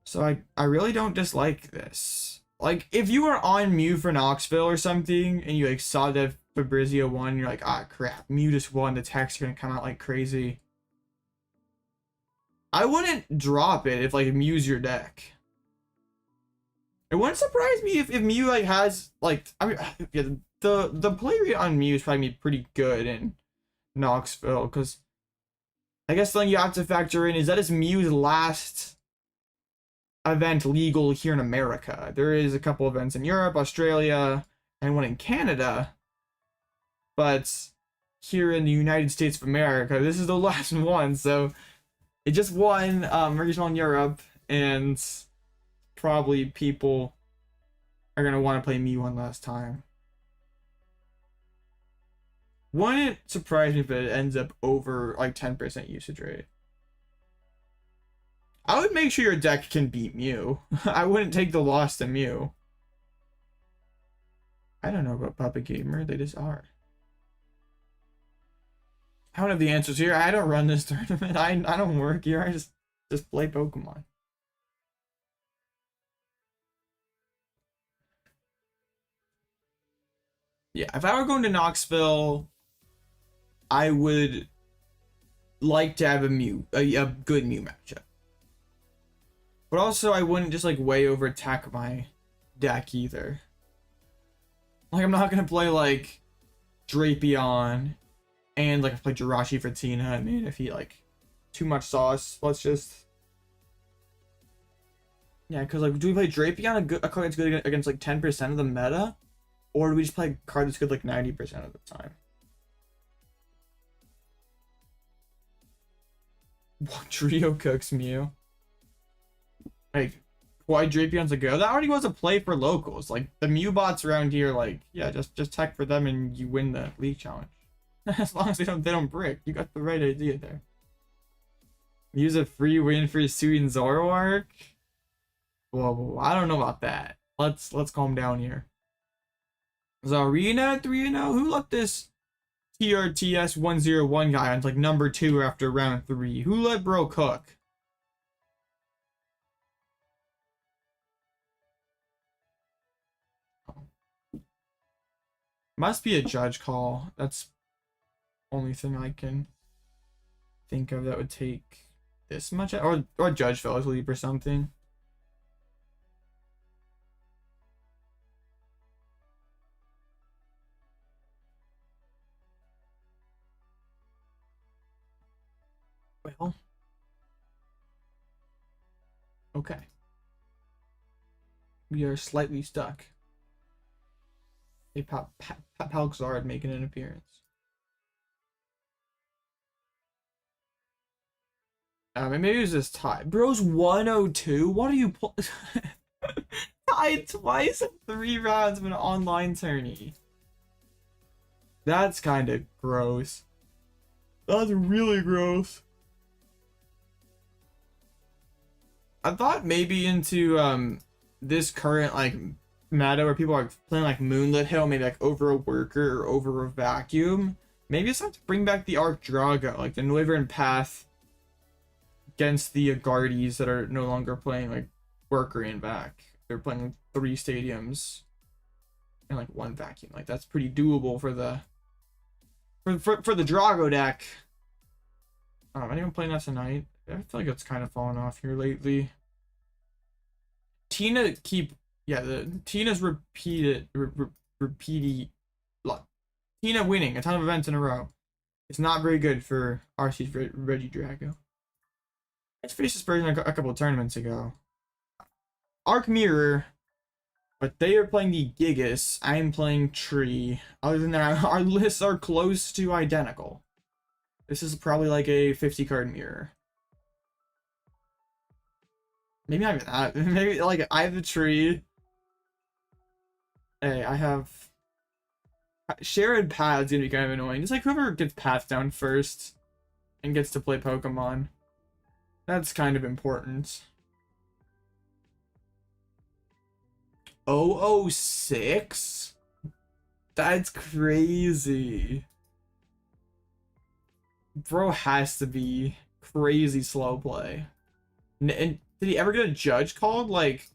So I really don't dislike this. Like, if you were on Mew for Knoxville or something, and you like saw that Fabrizio won, you're like, ah crap, Mew just won, the tech's gonna come out like crazy. I wouldn't drop it if like Mew's your deck. It wouldn't surprise me if Mew like has like, I mean, yeah, the play rate on Mew is probably pretty good in Knoxville, because I guess the thing you have to factor in is that is Mew's last event legal here in America. There is a couple events in Europe, Australia, and one in Canada, but here in the United States of America, this is the last one. So it just won regional in Europe, and probably people are gonna want to play Mew one last time. Wouldn't surprise me if it ends up over like 10% usage rate. I would make sure your deck can beat Mew. I wouldn't take the loss to Mew. I don't know about Puppet Gamer, they just are. I don't have the answers here. I don't run this tournament. I don't work here. I just play Pokemon. Yeah, if I were going to Knoxville, I would like to have a good Mew matchup. But also, I wouldn't just like way over attack my deck either. Like, I'm not gonna play like Drapion and like play Jirachi for Tina. I mean, if he like too much sauce, let's just, yeah. Because like, do we play Drapion, a card that's good against like 10% of the meta, or do we just play a card that's good like 90% of the time? Trio cooks Mew. Like, why Drapion's a go? That already was a play for locals. Like, the Mew bots around here, like, yeah, just tech for them and you win the league challenge. As long as they don't brick. You got the right idea there. Use a free win for Sui and Zoroark? Whoa, I don't know about that. Let's calm down here. Zarina 3-0? Who let this TRTS 101 guy on like number 2 after round 3? Who let bro cook? Must be a judge call. That's only thing I can think of that would take this much, or Judge fell asleep or something. Well, okay. We are slightly stuck. A Palxard making an appearance. Maybe it was this tie. Bro's 102. What are you tied twice in 3 rounds of an online tourney? That's kind of gross. That's really gross. I thought maybe into this current like meta where people are playing like Moonlit Hill, maybe like over a worker or over a vacuum. Maybe it's time to bring back the Arc Drago, like the Noivern PAF against the Guardies that are no longer playing like worker and vac. They're playing 3 stadiums and like 1 vacuum. Like that's pretty doable for the Drago deck. Anyone playing that tonight? I feel like it's kind of fallen off here lately. Tina's repeating Tina winning a ton of events in a row. It's not very good for Arceus Regidrago. I faced this person a couple of tournaments ago. Arc Mirror, but they are playing the Gigas. I'm playing Tree. Other than that, our lists are close to identical. This is probably like a 50 card mirror. Maybe not even that. Maybe like I have the Tree. Hey, I have Cheren PAF's gonna be kind of annoying. It's like whoever gets PAF down first and gets to play Pokemon. That's kind of important. 006? That's crazy. Bro has to be crazy slow play. And did he ever get a judge called? Like,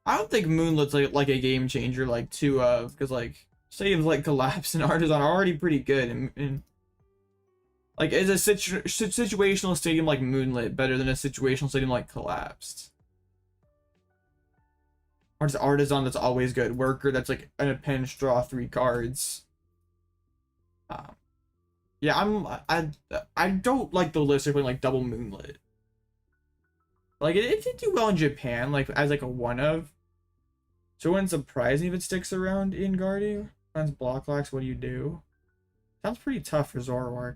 I don't think Moonlit's like a game changer like because like stadiums like Collapse and Artisan are already pretty good and like is a situational stadium like Moonlit better than a situational stadium like Collapsed? Artisan that's always good. Worker that's like in a pinch draw 3 cards. Yeah, I don't like the list of playing like double Moonlit. Like it did do well in Japan, like as like a one of. So it wouldn't surprise me if it sticks around in Guardian. Finds block locks, what do you do? Sounds pretty tough for Zoroark.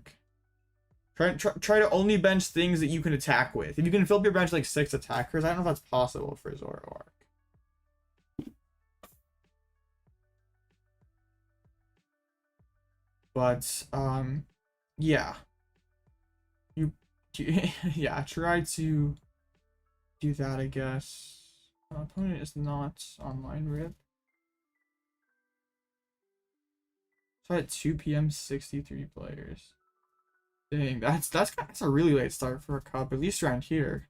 Try to only bench things that you can attack with. If you can fill up your bench like 6 attackers, I don't know if that's possible for Zoroark. But yeah. Yeah, try to do that, I guess. Opponent is not online rip. So at 2 p.m. 63 players. Dang, that's a really late start for a cup, at least around here.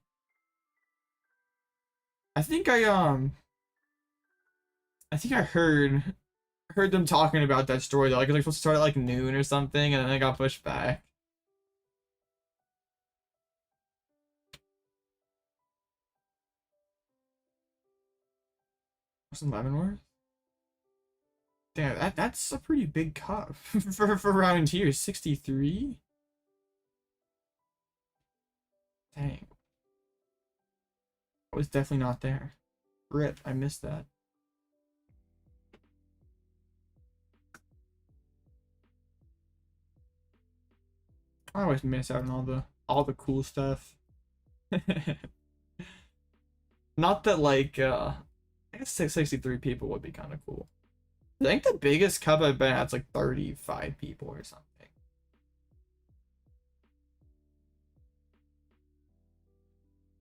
I think I heard them talking about that story though. Like it was supposed to start at like noon or something, and then it got pushed back. What's Leavenworth? Damn, that's a pretty big cup for around here. 63. Dang. I was definitely not there. Rip, I missed that. I always miss out on all the cool stuff. Not that like I guess 63 people would be kind of cool. I think the biggest cup I've been at's like 35 people or something.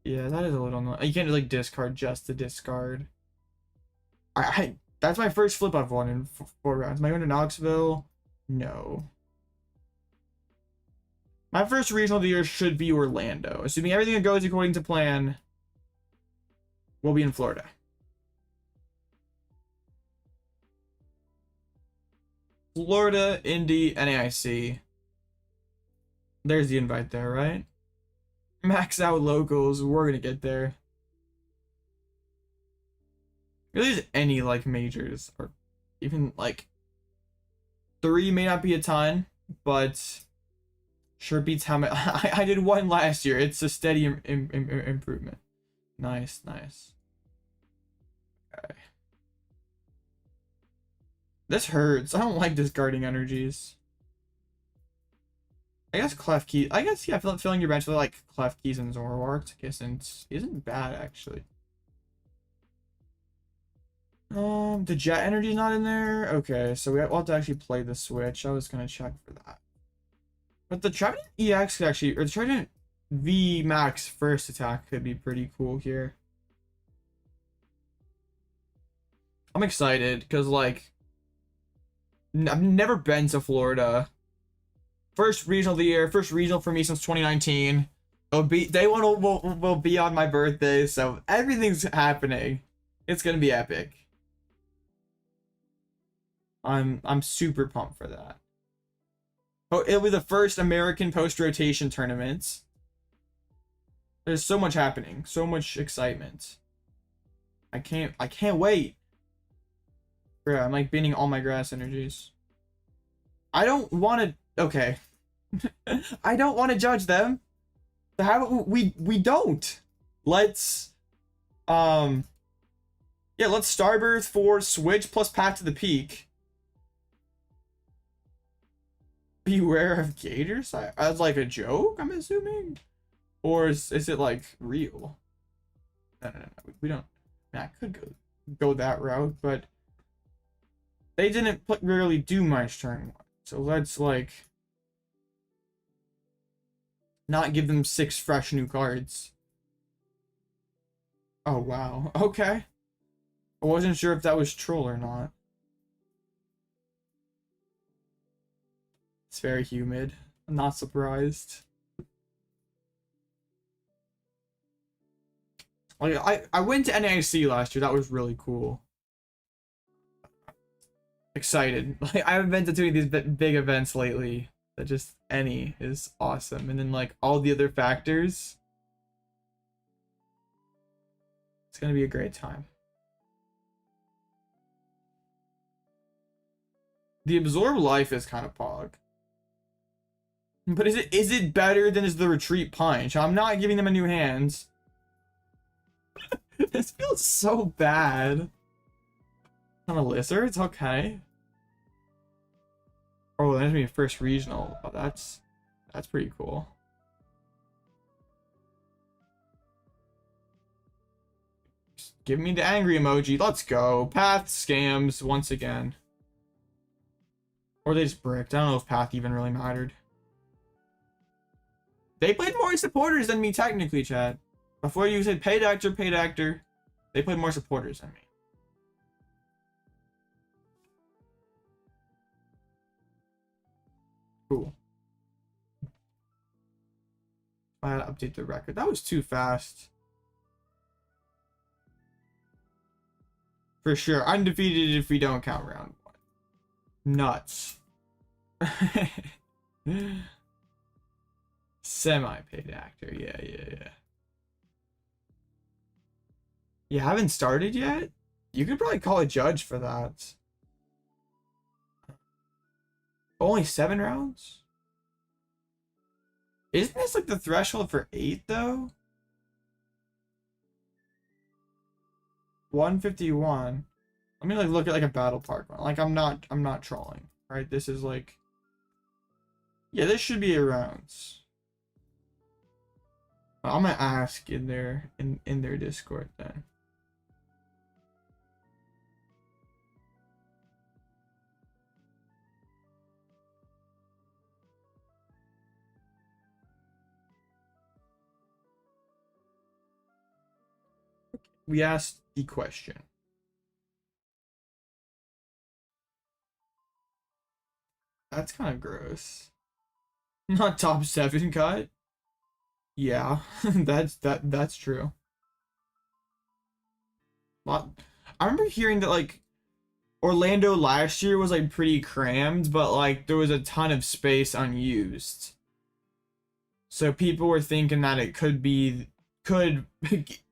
Yeah, that is a little annoying. You can't like discard just to discard. That's my first flip I've won in 4 rounds. Am I going to Knoxville? No. My first regional of the year should be Orlando. Assuming everything goes according to plan, we'll be in Florida. Florida, Indy, NAIC. There's the invite there, right? Max out locals. We're gonna get there. Really, there's any like majors, or even like 3 may not be a ton, but sure beats how many. I did 1 last year. It's a steady improvement. Nice, nice. Okay. This hurts. I don't like discarding energies. I guess Clef Keys. I guess, yeah, filling your bench with like Clef Keys and Zoroark, I guess, isn't bad actually. The Jet Energy's not in there. Okay, so we'll have to actually play the Switch. I was gonna check for that. But the Trevenant EX could actually, or the Trevenant VMAX first attack could be pretty cool here. I'm excited because like I've never been to Florida. First regional of the year, first regional for me since 2019. Day one will be on my birthday, so everything's happening. It's gonna be epic. I'm super pumped for that. Oh, it'll be the first American post-rotation tournament. There's so much happening, so much excitement. I can't wait. Yeah, I'm like binning all my grass energies. I don't want to. Okay. I don't want to judge them. We don't. Let's yeah, let's Starbirth for Switch plus Path to the Peak. Beware of gators? As like a joke, I'm assuming? Or is it like real? No. We don't. I could go that route, but they didn't really do much turn 1. So let's like not give them 6 fresh new cards. Oh wow. Okay. I wasn't sure if that was troll or not. It's very humid. I'm not surprised. Like I went to NAIC last year. That was really cool. Excited. Like I haven't been to 2 of these big events lately. That just any is awesome. And then like all the other factors. It's gonna be a great time. The Absorb Life is kind of pog. But is it better than is the Retreat Punch? I'm not giving them a new hand. This feels so bad. On a lizard, it's okay. Oh, that's gonna be a first regional. Oh, that's pretty cool. Just give me the angry emoji. Let's go. Path scams once again. Or they just bricked. I don't know if Path even really mattered. They played more supporters than me, technically, Chad. Before you said paid actor, they played more supporters than me. Cool. I had to update the record. That was too fast. For sure. Undefeated if we don't count round 1. Nuts. Semi-paid actor. Yeah. You haven't started yet? You could probably call a judge for that. Only 7 rounds? Isn't this like the threshold for 8 though? 151. Let me like look at like a battle park one. Like I'm not trolling, right? This is like, yeah, this should be a rounds. I'm gonna ask in their Discord then. We asked the question. That's kind of gross. Not top 7 cut. Yeah, that's true. I remember hearing that like Orlando last year was like pretty crammed, but like there was a ton of space unused. So people were thinking that it could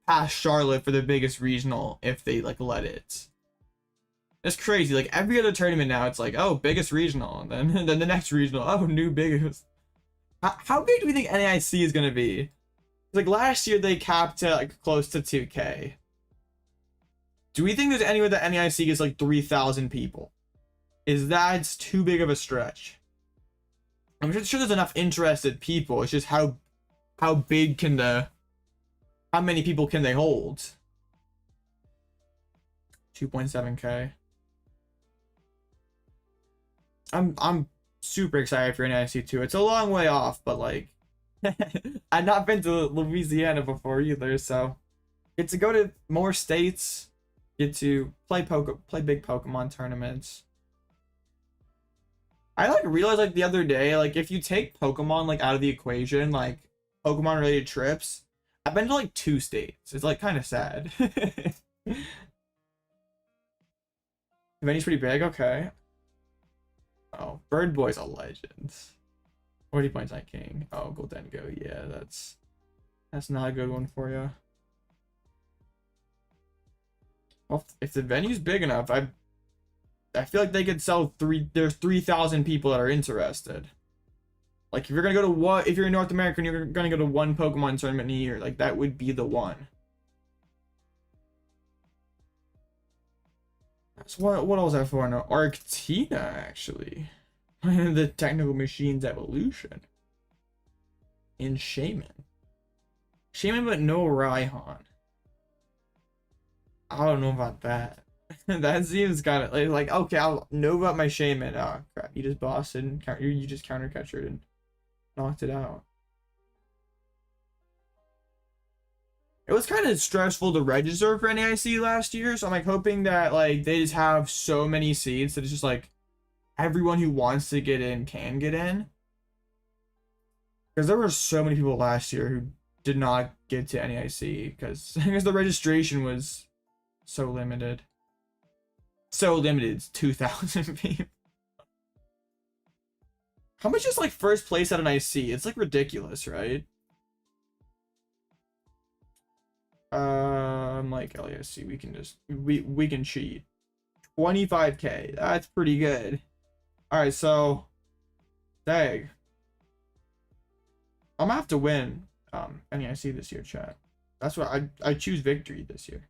pass Charlotte for the biggest regional if they like let it. It's crazy. Like every other tournament now, it's like, oh, biggest regional, and then the next regional, oh, new biggest. How big do we think NAIC is gonna be? Like last year they capped at like close to 2K. Do we think there's anywhere that NAIC gets like 3,000 people? Is that too big of a stretch? I'm sure there's enough interested people. It's just how big can how many people can they hold? 2.7K. I'm super excited for NAIC too. It's a long way off, but like I've not been to Louisiana before either, so get to go to more states, get to play big Pokemon tournaments. I like realized like the other day, like if you take Pokemon like out of the equation, like Pokemon related trips, I've been to like 2 states. It's like kind of sad. The venue's pretty big, okay. Oh, Bird Boy's a legend. 40 points on King. Oh, Goldengo, yeah, that's not a good one for you. Well, if the venue's big enough, I feel like they could sell there's 3,000 people that are interested. Like if you're gonna go to if you're in North America and you're gonna go to one Pokemon tournament a year, like that would be the one. So what was that for? No, Arctina actually. The Technical Machines Evolution. In Shaman. Shaman but no Raihan. I don't know about that. That seems kind of like okay, I'll know about my Shaman. Oh crap, you just bossed and you just counter catchered and knocked it out. It was kind of stressful to register for NAIC last year, so I'm like hoping that like they just have so many seats that it's just like everyone who wants to get in can get in. Because there were so many people last year who did not get to NAIC because the registration was so limited. So limited, it's 2,000 people. How much is like first place at an IC? It's like ridiculous, right? I'm like LASC, we can just we can cheat. 25K, that's pretty good. Alright, so dang. I'm gonna have to win NAIC this year, chat. That's what I choose victory this year.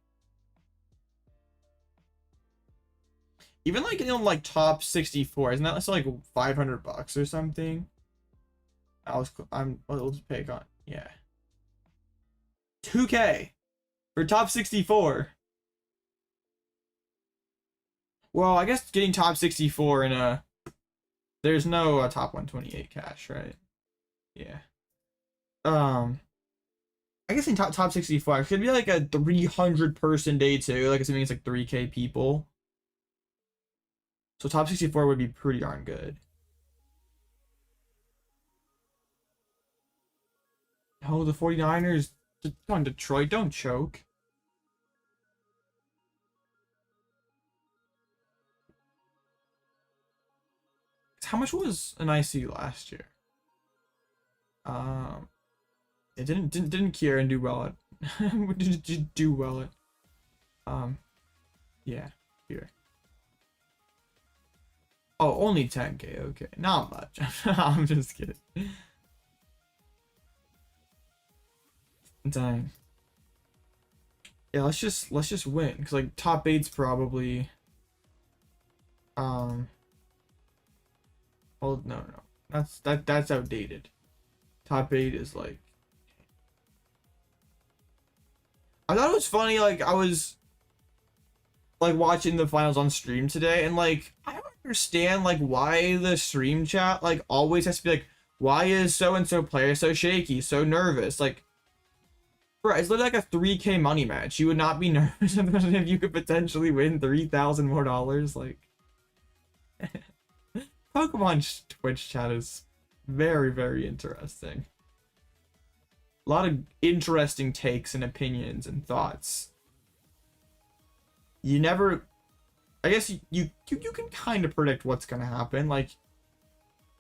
Even like, you know, like top 64, isn't that like $500 or something? Let's pick on, yeah. 2K for top 64. Well, I guess getting top 64 in there's no top 128 cash, right? Yeah. I guess in top 64 it could be like a 300 person day too, like assuming it's like 3K people. So top 64 would be pretty darn good. Oh, the 49ers just on Detroit, don't choke. How much was an IC last year? It didn't Cheren do well at did do well at yeah, here. Oh, only 10K, okay. Not much. I'm just kidding. Dang. Yeah, let's just win. Cause like top 8's probably oh no. That's outdated. Top 8 is like I thought it was funny, like I was like watching the finals on stream today and like I don't understand like why the stream chat like always has to be like, why is so and so player so shaky, so nervous? Like bro, it's literally like a 3K money match. You would not be nervous if you could potentially win $3,000 more dollars. Like Pokemon Twitch chat is very, very interesting. A lot of interesting takes and opinions and thoughts. You never, I guess you can kind of predict what's gonna happen. Like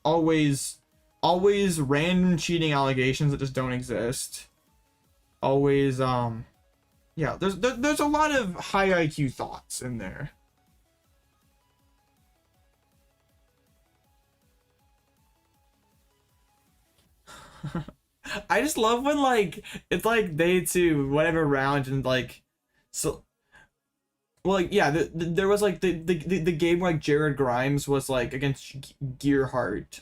always always random cheating allegations that just don't exist. Always, yeah, there's a lot of high IQ thoughts in there. I just love when like it's like day 2 whatever round and like so well like yeah there was like the game where like Jared Grimes was like against Gearhart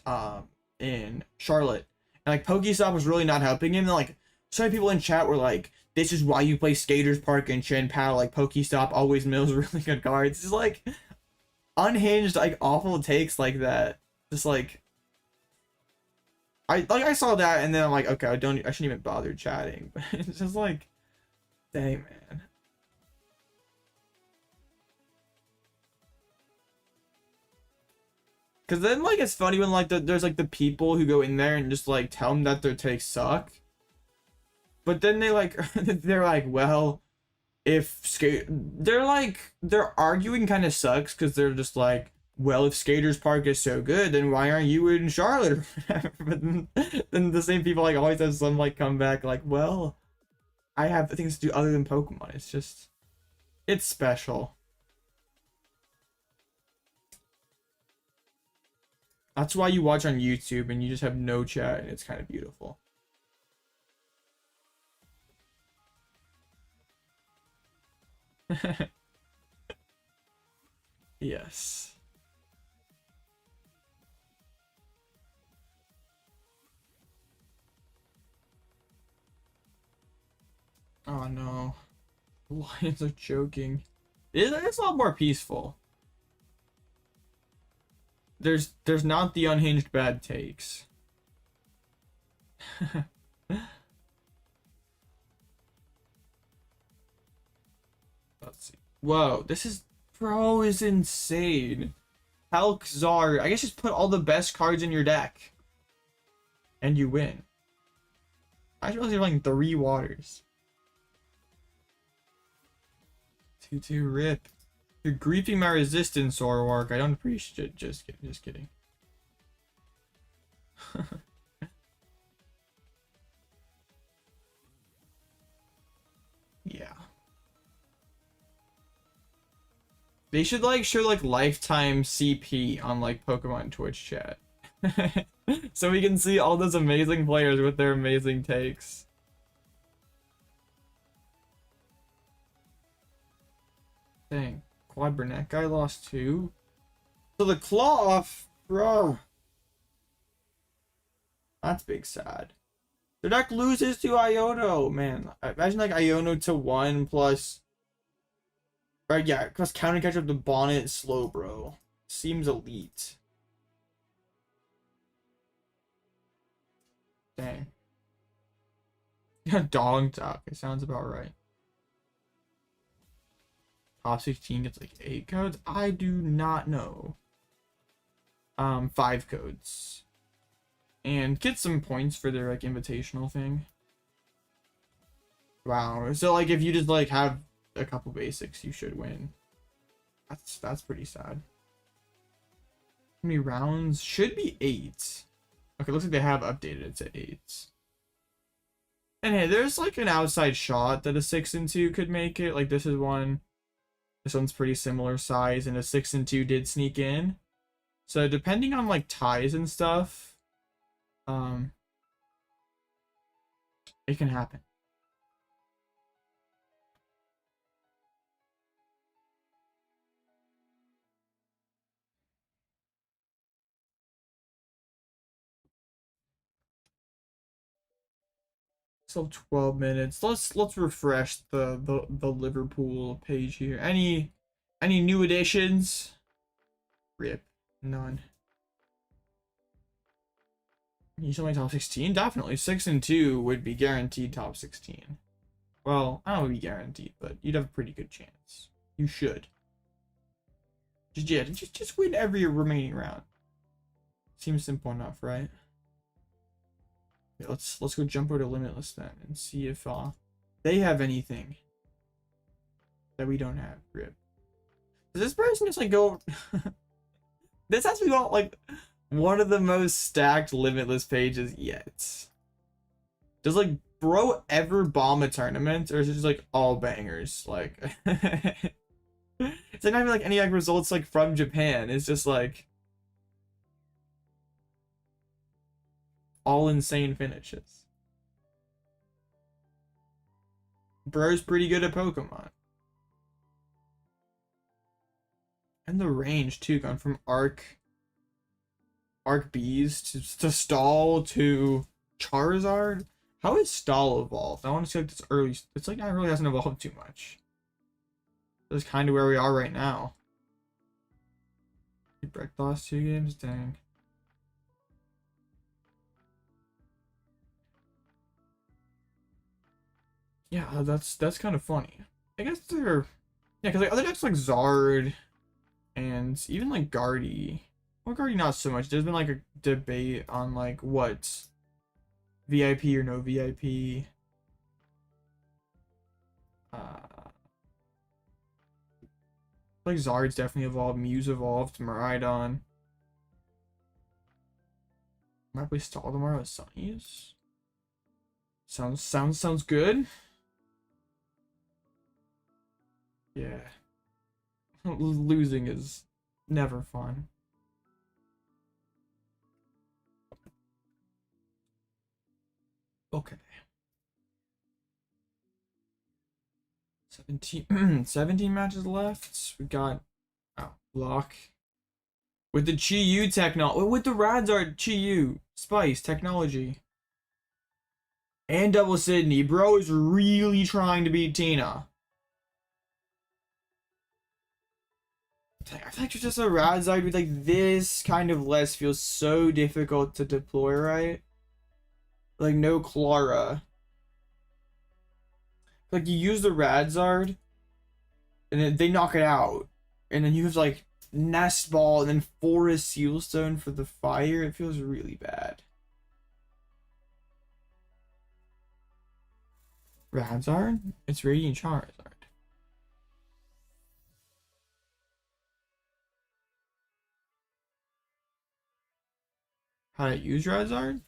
in Charlotte, and like Pokestop was really not helping him, and like so many people in chat were like, this is why you play Skaters Park and Chen Pao, like Pokestop always mills really good cards. It's like unhinged like awful takes like that. Just like I saw that and then I'm like, okay, I shouldn't even bother chatting. But it's just like, dang man. Cause then like it's funny when like there's like the people who go in there and just like tell them that their takes suck. But then they like they're like, well, if they're arguing kind of sucks because they're just like, well, if Skaters Park is so good, then why aren't you in Charlotte? But then the same people like always have some like comeback like, well, I have things to do other than Pokemon. It's just, it's special. That's why you watch on YouTube and you just have no chat and it's kind of beautiful. Yes. Oh no. Lions are joking. It's a lot more peaceful. There's not the unhinged bad takes. Let's see. Whoa, this is bro is insane. Halkzar, I guess just put all the best cards in your deck. And you win. I should really like 3 waters. 2-2 rip. You're griefing my resistance, Zoroark. I don't appreciate it. Just kidding, just kidding. Yeah. They should like show like lifetime CP on like Pokemon Twitch chat. So we can see all those amazing players with their amazing takes. Dang. Quadbernet guy lost 2. So the claw off, bro. That's big sad. The deck loses to Iono, man. Imagine like Iono to 1 plus. Right, yeah, plus counter catch up the Bonnet Slowbro. Seems elite. Dang. Yeah, Dog Talk. It sounds about right. Top 16 gets like 8 codes? I do not know. 5 codes. And get some points for their like invitational thing. Wow. So like if you just like have a couple basics, you should win. That's pretty sad. How many rounds? Should be 8. Okay, looks like they have updated it to 8. And hey, there's like an outside shot that a 6 and 2 could make it. Like this is one. This one's pretty similar size, and a 6 and 2 did sneak in. So depending on like ties and stuff, it can happen. So 12 minutes. Let's refresh the Liverpool page here. Any new additions? Rip. None. You show my top 16? Definitely. 6 and 2 would be guaranteed top 16. Well, I don't know if it'd be guaranteed, but you'd have a pretty good chance. You should. Just win every remaining round. Seems simple enough, right? Yeah, let's go jump over to Limitless then and see if they have anything that we don't have. Rip. Does this person just like go? This has to be all like One of the most stacked Limitless pages yet. Does like bro ever bomb a tournament, or is it just like all bangers? Like it's like not even like any like results like from Japan. It's just like all insane finishes. Bro's pretty good at Pokemon. And the range too, going from Arc Bees to Stall to Charizard. How is Stall evolved? I want to see like this early. It's like it really hasn't evolved too much. That's kind of where we are right now. You break the last 2 games, dang. Yeah, that's kind of funny. I guess they're because like other decks like Zard and even like Guardy. Well, Guardy not so much. There's been like a debate on like what VIP or no VIP. Like Zard's definitely evolved. Mew's evolved. Miraidon. Might play Stall tomorrow with Sunny's. Sounds good. Yeah. Losing is never fun. Okay. 17 matches left. We got Block with the Chi-Yu technology, with the Radzard Chi-Yu Spice technology, and Double Sydney. Bro is really trying to beat Tina. I feel like just a Radzard with like this kind of less feels so difficult to deploy, right? Like no Clara. Like you use the Radzard and then they knock it out. And then you have like Nest Ball and then Forest Sealstone for the fire. It feels really bad. Radzard? It's Radiant Charizard. How to use Radzard?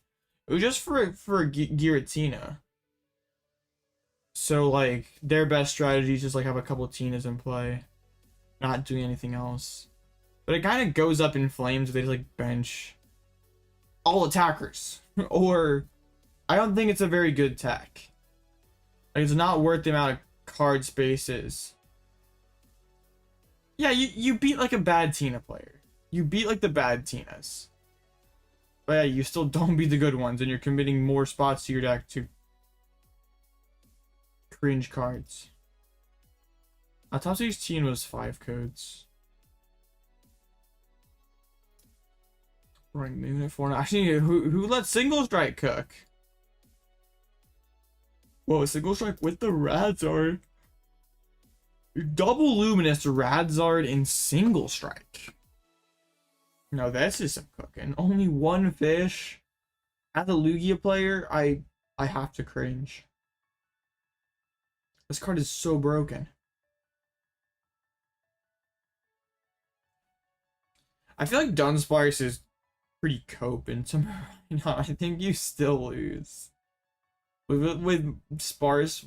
It was just for Giratina. So like their best strategy is just like have a couple Tinas in play, not doing anything else. But it kind of goes up in flames if they just like bench all attackers. Or I don't think it's a very good tech. Like it's not worth the amount of card spaces. Yeah, you beat like a bad Tina player. You beat like the bad Tinas. But yeah, you still don't beat the good ones, and you're committing more spots to your deck to cringe cards. Top 16 was 5 codes. Running Moon at 4. Actually, who let Single Strike cook? Whoa, Single Strike with the Radzard. Double Luminous Radzard in Single Strike. No, this is some cooking. Only 1 fish. As a Lugia player, I have to cringe. This card is so broken. I feel like Dunsparce is pretty coping somehow. I think you still lose. With Sparse,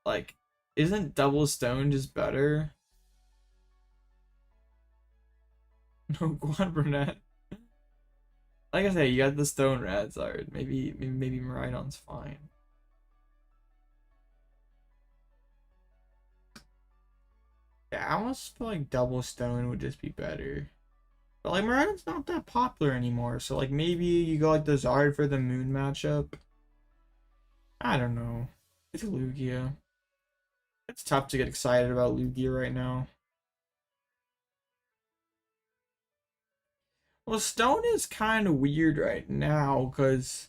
like, isn't Double Stone just better? No, Guan Brunette. Like I say, you got the Stone Radzard. Maybe Miraidon's fine. Yeah, I almost feel like Double Stone would just be better. But like Miraidon's not that popular anymore, so like maybe you go like the Zard for the Moon matchup. I don't know. It's Lugia. It's tough to get excited about Lugia right now. Well, Stone is kind of weird right now, because...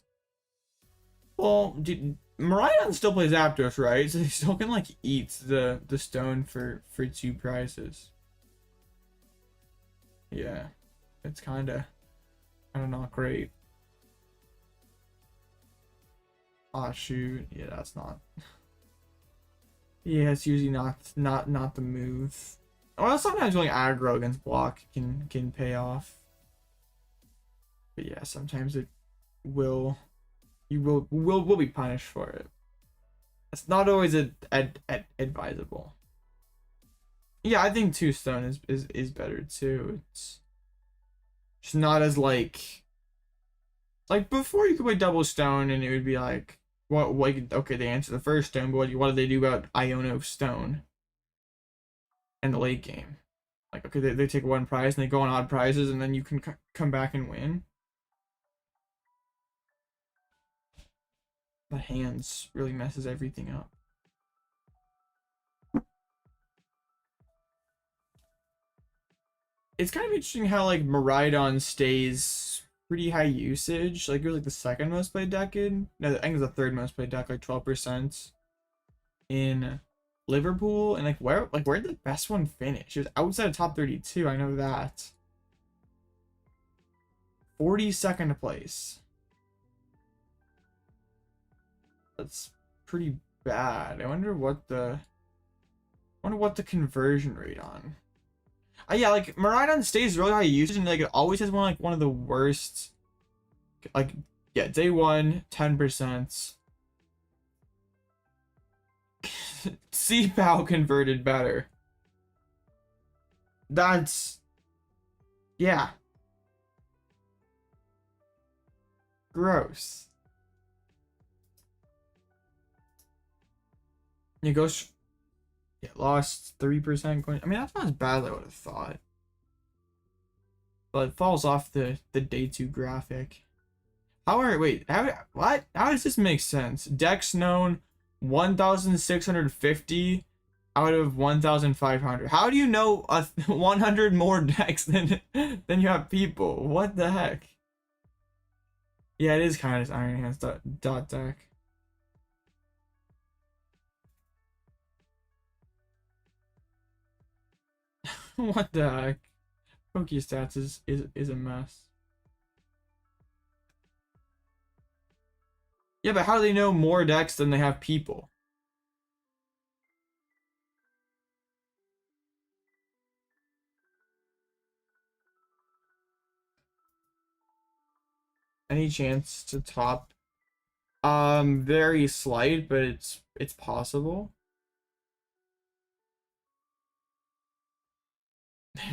Well, Miraidon still plays Aptos, right? So he still can, like, eat the Stone for 2 prizes. Yeah. It's kind of not great. Oh, shoot. Yeah, that's not... Yeah, it's usually not the move. Well, sometimes going aggro against block can pay off. But yeah, sometimes it will, you will be punished for it. It's not always advisable. Yeah, I think 2 stone is better too. It's just not as like before you could play double stone and it would be like what okay, they answer the first stone, but what do they do about Iono stone in the late game? Like, okay, they take 1 prize and they go on odd prizes and then you can come back and win. The hands really messes everything up. It's kind of interesting how like Miraidon stays pretty high usage. Like it was like the 2nd most played deck in. No, I think it was the 3rd most played deck, like 12% in Liverpool. And like where did the best one finish? It was outside of top 32. I know that. 42nd place. That's pretty bad. I wonder what the conversion rate on. Yeah, like Miraidon stays really high usage and like it always has one of the worst. Like, yeah, day 1, 10%. CPAL converted better. That's, yeah, gross. It goes. Yeah, lost 3% coin. I mean, that's not as bad as I would have thought. But it falls off the day 2 graphic. What? How does this make sense? Decks known 1,650 out of 1,500. How do you know 100 more decks than you have people? What the heck? Yeah, it is kind of Iron Hands dot deck. What the heck? Pokestats is a mess. Yeah, but how do they know more decks than they have people? Any chance to top? Very slight, but it's possible.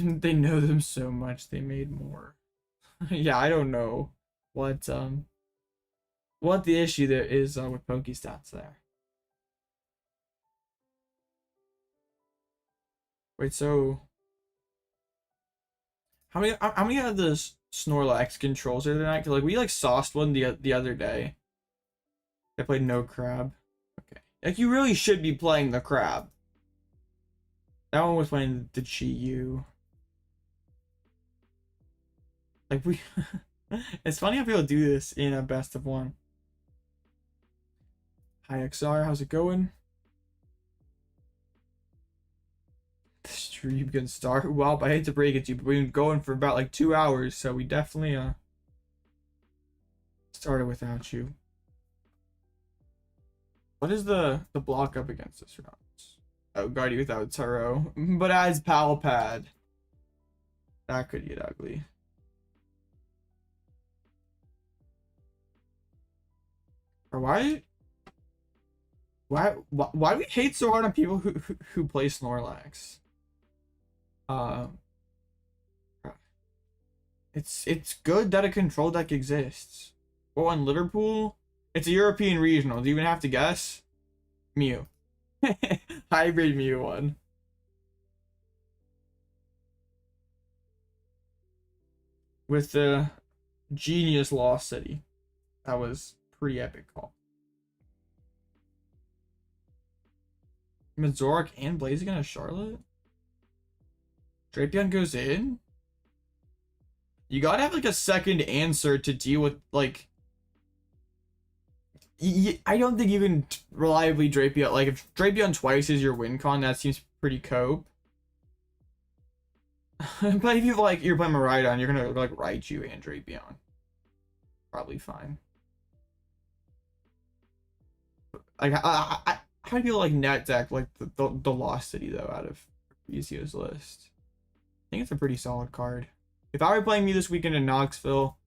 They know them so much they made more. Yeah, I don't know what the issue there is with Pokestats there. Wait, so how many of the Snorlax controls are there tonight? Cause like we like sauced one the other day. I played no crab. Okay, like you really should be playing the crab. That one was playing the Chi-Yu. Like we, it's funny how people do this in a best of 1. Hi XR, how's it going? The stream can start. Well, I hate to break it to you, but we've been going for about like 2 hours, so we definitely started without you. What is the block up against this round? Oh, Guardy without Taro, but as Palpad. That could get ugly. Or why do we hate so hard on people who play Snorlax? It's good that a control deck exists. Well, in Liverpool, it's a European regional. Do you even have to guess? Mew. Hybrid Mew one. With the genius Lost City. That was pretty epic call. Mazorak and Blaziken as Charlotte? Drapion goes in? You gotta have like a second answer to deal with like... I don't think you can reliably Drapion. Like if Drapion twice is your win con, that seems pretty cope. But if you like you're playing Miraidon, you're gonna like Raichu and Drapion. Probably fine. Like how do you feel like net deck like the Lost City though out of Ezio's list? I think it's a pretty solid card. If I were playing me this weekend in Knoxville,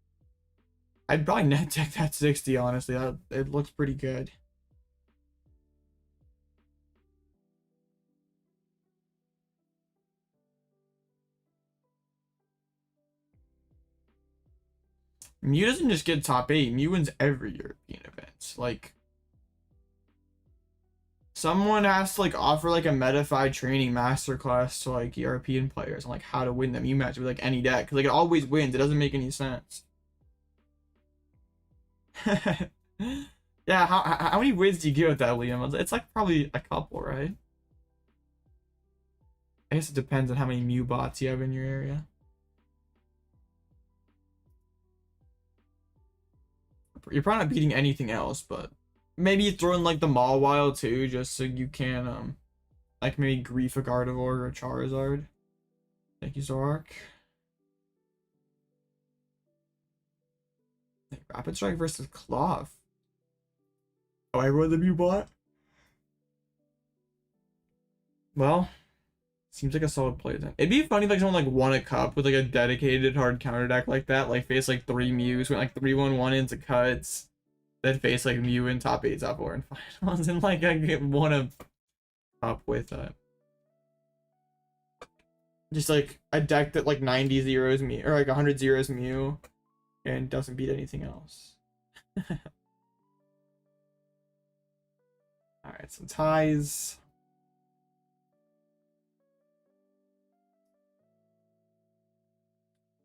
I'd probably net deck that 60, honestly. It looks pretty good. Mew doesn't just get top 8. Mew wins every European event. Like, someone has to like offer like a metafied training masterclass to like European players on like how to win the Mew match with like any deck. Cause like it always wins. It doesn't make any sense. Yeah, how many wins do you get with that, Liam? It's like probably a couple, right? I guess it depends on how many Mew bots you have in your area. You're probably not beating anything else, but maybe throw in like the Mawile too, just so you can like maybe grief a Gardevoir or a Charizard. Thank you, Zorark. Rapid Strike versus Cloth. Oh, I wrote the Mew bot. Well, seems like a solid play then. It'd be funny if like someone like won a cup with like a dedicated hard counter deck like that, like face like 3 Mews, went like 3-1-1 into cuts, then face like Mew in top 8, top 4 and finals, and like I get one a cup with just like a deck that like 90 zeros Mew or like 100 zeros Mew and doesn't beat anything else. Alright, some ties.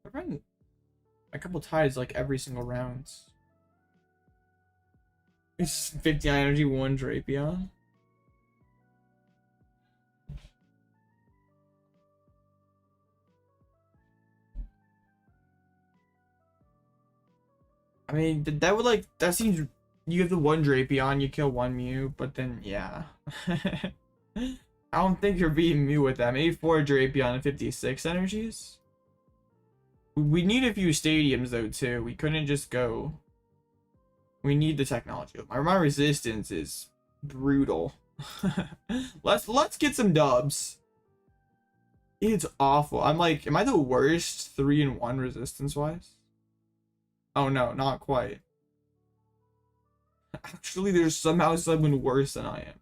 I've run a couple ties like every single round. It's 59 energy, 1 Drapion. I mean, that would like, that seems, you have the 1 Drapion, you kill 1 Mew, but then, yeah. I don't think you're beating Mew with that. Maybe 4 Drapion and 56 energies. We need a few stadiums though too. We couldn't just go. We need the technology. My resistance is brutal. let's get some dubs. It's awful. I'm like, am I the worst 3-1 resistance wise? Oh no, not quite. Actually, there's somehow someone worse than I am.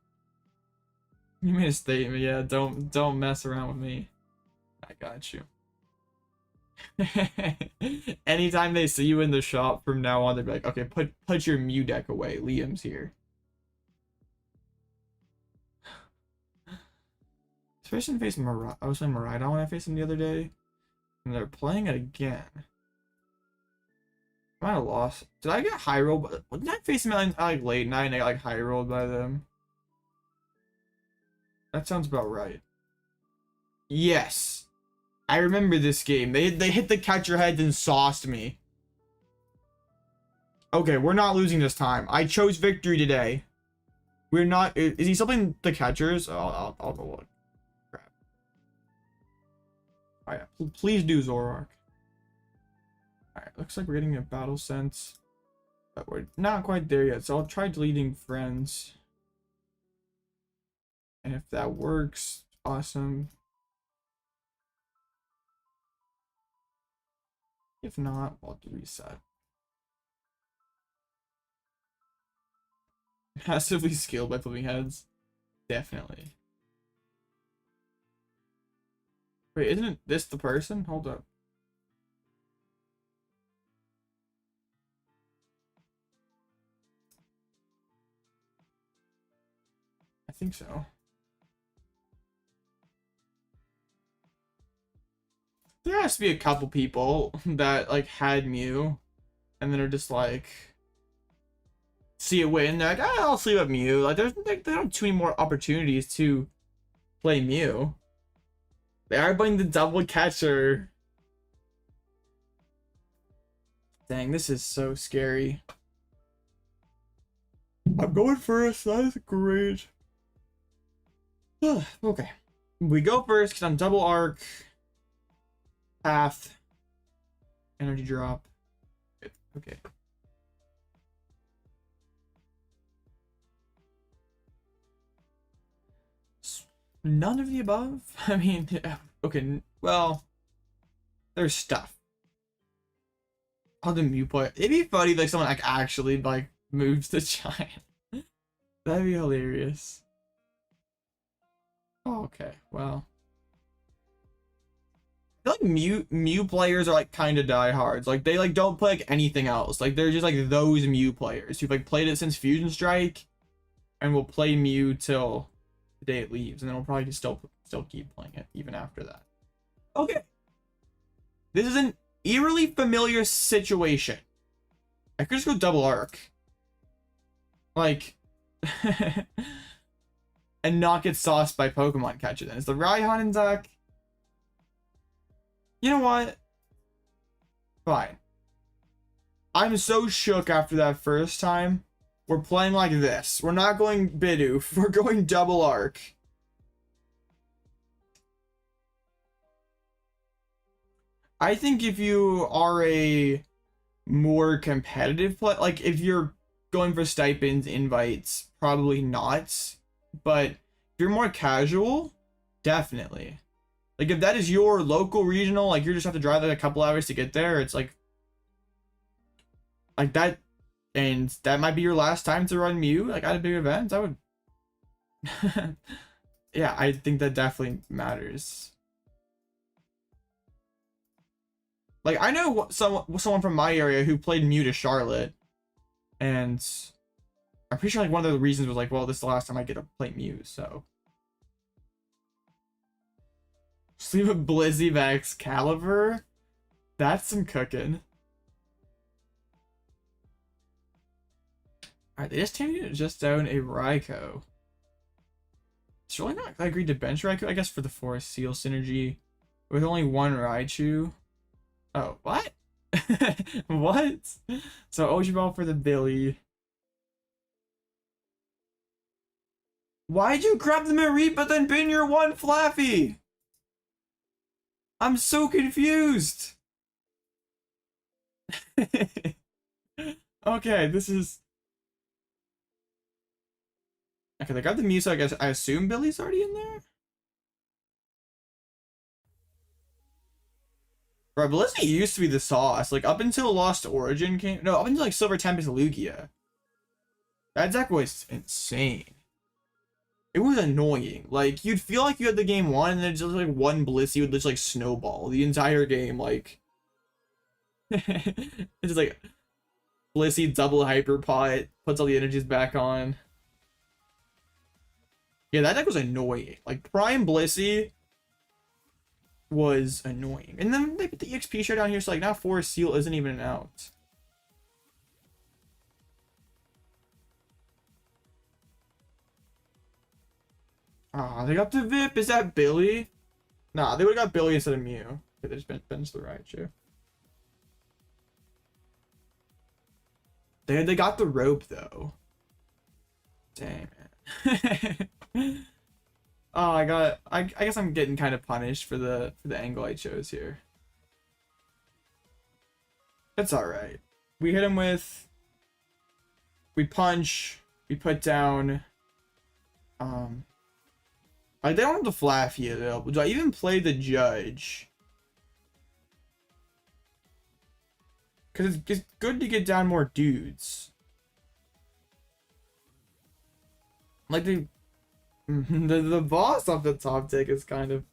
You made a statement. Yeah, don't mess around with me. I got you. Anytime they see you in the shop from now on, they'll be like, okay, put your Mew deck away. Liam's here. Especially face Mariah. I was playing Mariah when I faced him the other day. And they're playing it again. I might have lost. Did I get high rolled? Didn't I face him at like late night and I got like high rolled by them? That sounds about right. Yes. I remember this game. They hit the catcher heads and sauced me. Okay, we're not losing this time. I chose victory today. We're not. Is he still playing the catchers? Oh, I'll go look. Crap. Alright, please do Zorark. Alright, looks like we're getting a battle sense. But we're not quite there yet, so I'll try deleting friends. And if that works, awesome. If not, I'll do reset. Massively skilled by flipping heads. Definitely. Wait, isn't this the person? Hold up. I think so. There has to be a couple people that like had Mew and then are just like see it win. They're like, oh, I'll sleep at Mew. Like they don't have too many more opportunities to play Mew. They are playing the double catcher. Dang, this is so scary. I'm going first. That is great. Okay. We go first because I'm double arc. Path. Energy drop. Okay. None of the above? I mean, okay, well, there's stuff. Oh, the Mew player. It'd be funny if like someone like actually like moves the giant. That'd be hilarious. Oh, okay, well. I feel like Mew players are like kind of diehards. Like they like don't play like anything else. Like they're just like those Mew players who've like played it since Fusion Strike and will play Mew till the day it leaves, and then we'll probably just still keep playing it even after that. Okay. This is an eerily familiar situation. I could just go double arc. Like and not get sauced by Pokemon catcher then. It's the Raihan in deck. You know what? Fine. I'm so shook after that first time. We're playing like this. We're not going Bidoof. We're going double arc. I think if you are a more competitive player, like if you're going for stipends, invites, probably not. But if you're more casual, definitely. Like if that is your local regional, like you just have to drive like a couple hours to get there, it's like that, and that might be your last time to run Mew like at a big event. I would yeah, I think that definitely matters. Like I know someone from my area who played Mew to Charlotte, and I'm pretty sure like one of the reasons was like, well, this is the last time I get to play Mew, so sleeve a Blizzy Vex Caliber. That's some cooking. Alright, they just down a Raikou. It's really not. I agreed to bench Raikou, I guess, for the Forest Seal synergy with only one Raichu. Oh, what? What? So Oji Ball for the Billy. Why'd you grab the Marie but then bin your one Flaffy? I'm so confused. Okay, this is... Okay, they got the Mew, so I guess I assume Billy's already in there? Bro, Blizzy used to be the sauce. Like, up until Lost Origin came... No, up until, like, Silver Tempest Lugia. That deck was insane. It was annoying. Like, you'd feel like you had the game won, and then just, like, one Blissey would just, like, snowball the entire game, like... It's just, like... Blissey double Hyper Pot, puts all the energies back on. Yeah, that deck was annoying. Like, Prime Blissey was annoying. And then they put the EXP share down here, so like now Forest Seal isn't even out. Ah, they got the VIP. Is that Billy? Nah, they would have got Billy instead of Mew. Okay, they just benched the Raichu. They got the rope though. Dang man. Oh, I guess I'm getting kind of punished for the angle I chose here. That's all right. We hit him with, we punch, we put down. They don't have the Flaffy though. Do I even play the Judge? Because it's good to get down more dudes. Like the boss off the top tick is kind of...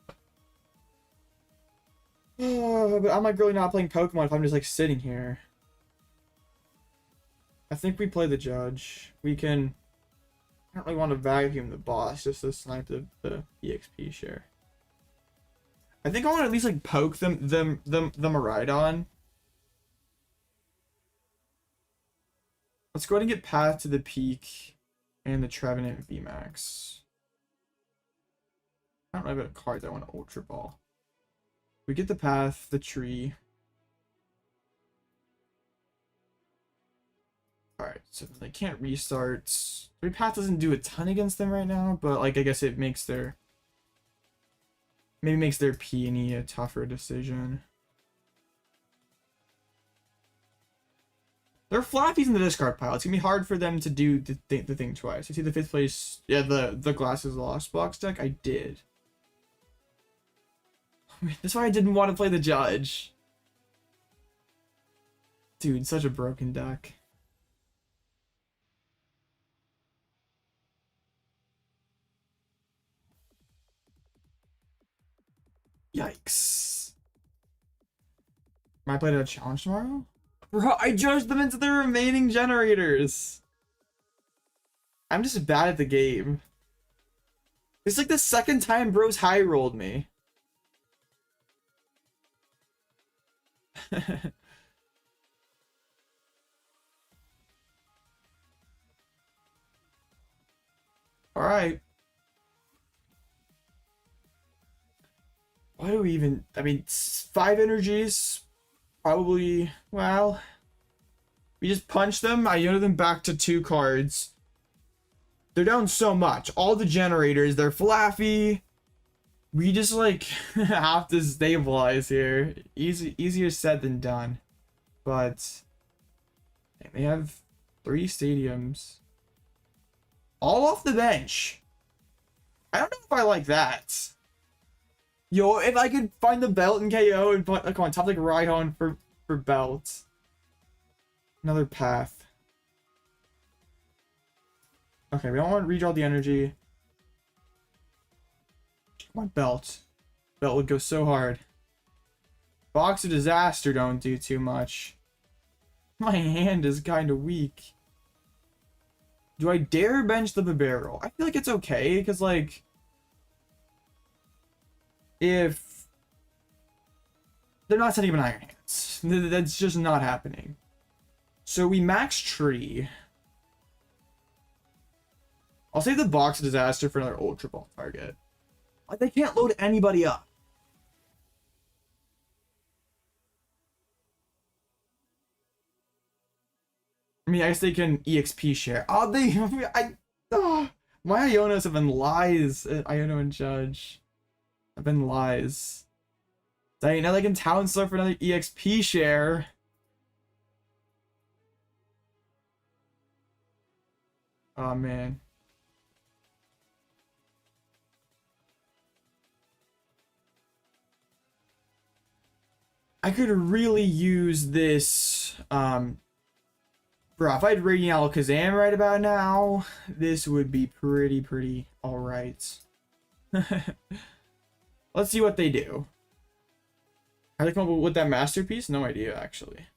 but I'm like really not playing Pokemon if I'm just like sitting here. I think we play the Judge. We can... I don't really want to vacuum the boss just to snipe the EXP share. I think I want to at least like poke the Miraidon. Let's go ahead and get Path to the Peak and the Trevenant VMAX. I don't really have a card that I want to Ultra Ball. We get the Path, the tree. Alright, so they can't restart. Maybe Path doesn't do a ton against them right now, but like I guess it makes their... Maybe makes their Peony a tougher decision. There are Flappies in the discard pile. It's gonna be hard for them to do the thing twice. I see the 5th place... Yeah, the Glasses Lost box deck. I did. That's why I didn't want to play the Judge. Dude, such a broken deck. Yikes. Might play a challenge tomorrow? Bro, I judged them into the remaining generators. I'm just bad at the game. It's like the second time bro's high rolled me. Alright. Why do we even... I mean, 5 energies. Probably... Well... We just punch them. I Iono them back to 2 cards. They're down so much. All the generators, they're flaffy. We just, like, have to stabilize here. Easier said than done. But... They have 3 stadiums. All off the bench. I don't know if I like that. Yo, if I could find the belt and KO and put, like, on top like Raihan for belt. Another PAF. Okay, we don't want to redraw the energy. Come on, belt. Belt would go so hard. Box of Disaster don't do too much. My hand is kind of weak. Do I dare bench the Bibarel? I feel like it's okay, because, like... If... They're not setting up an Iron Hands. That's just not happening. So we max Tree. I'll save the Box of Disaster for another Ultra Ball target. Like, they can't load anybody up. I mean, I guess they can EXP share. Oh, my Ionos have been lies. Iono and Judge have been lies. Dang, now they can Townstar for another EXP share. Oh, man. I could really use this, Bro, if I had Radiant Alakazam right about now, this would be pretty alright. Let's see what they do. How do they come up with that masterpiece? No idea, actually.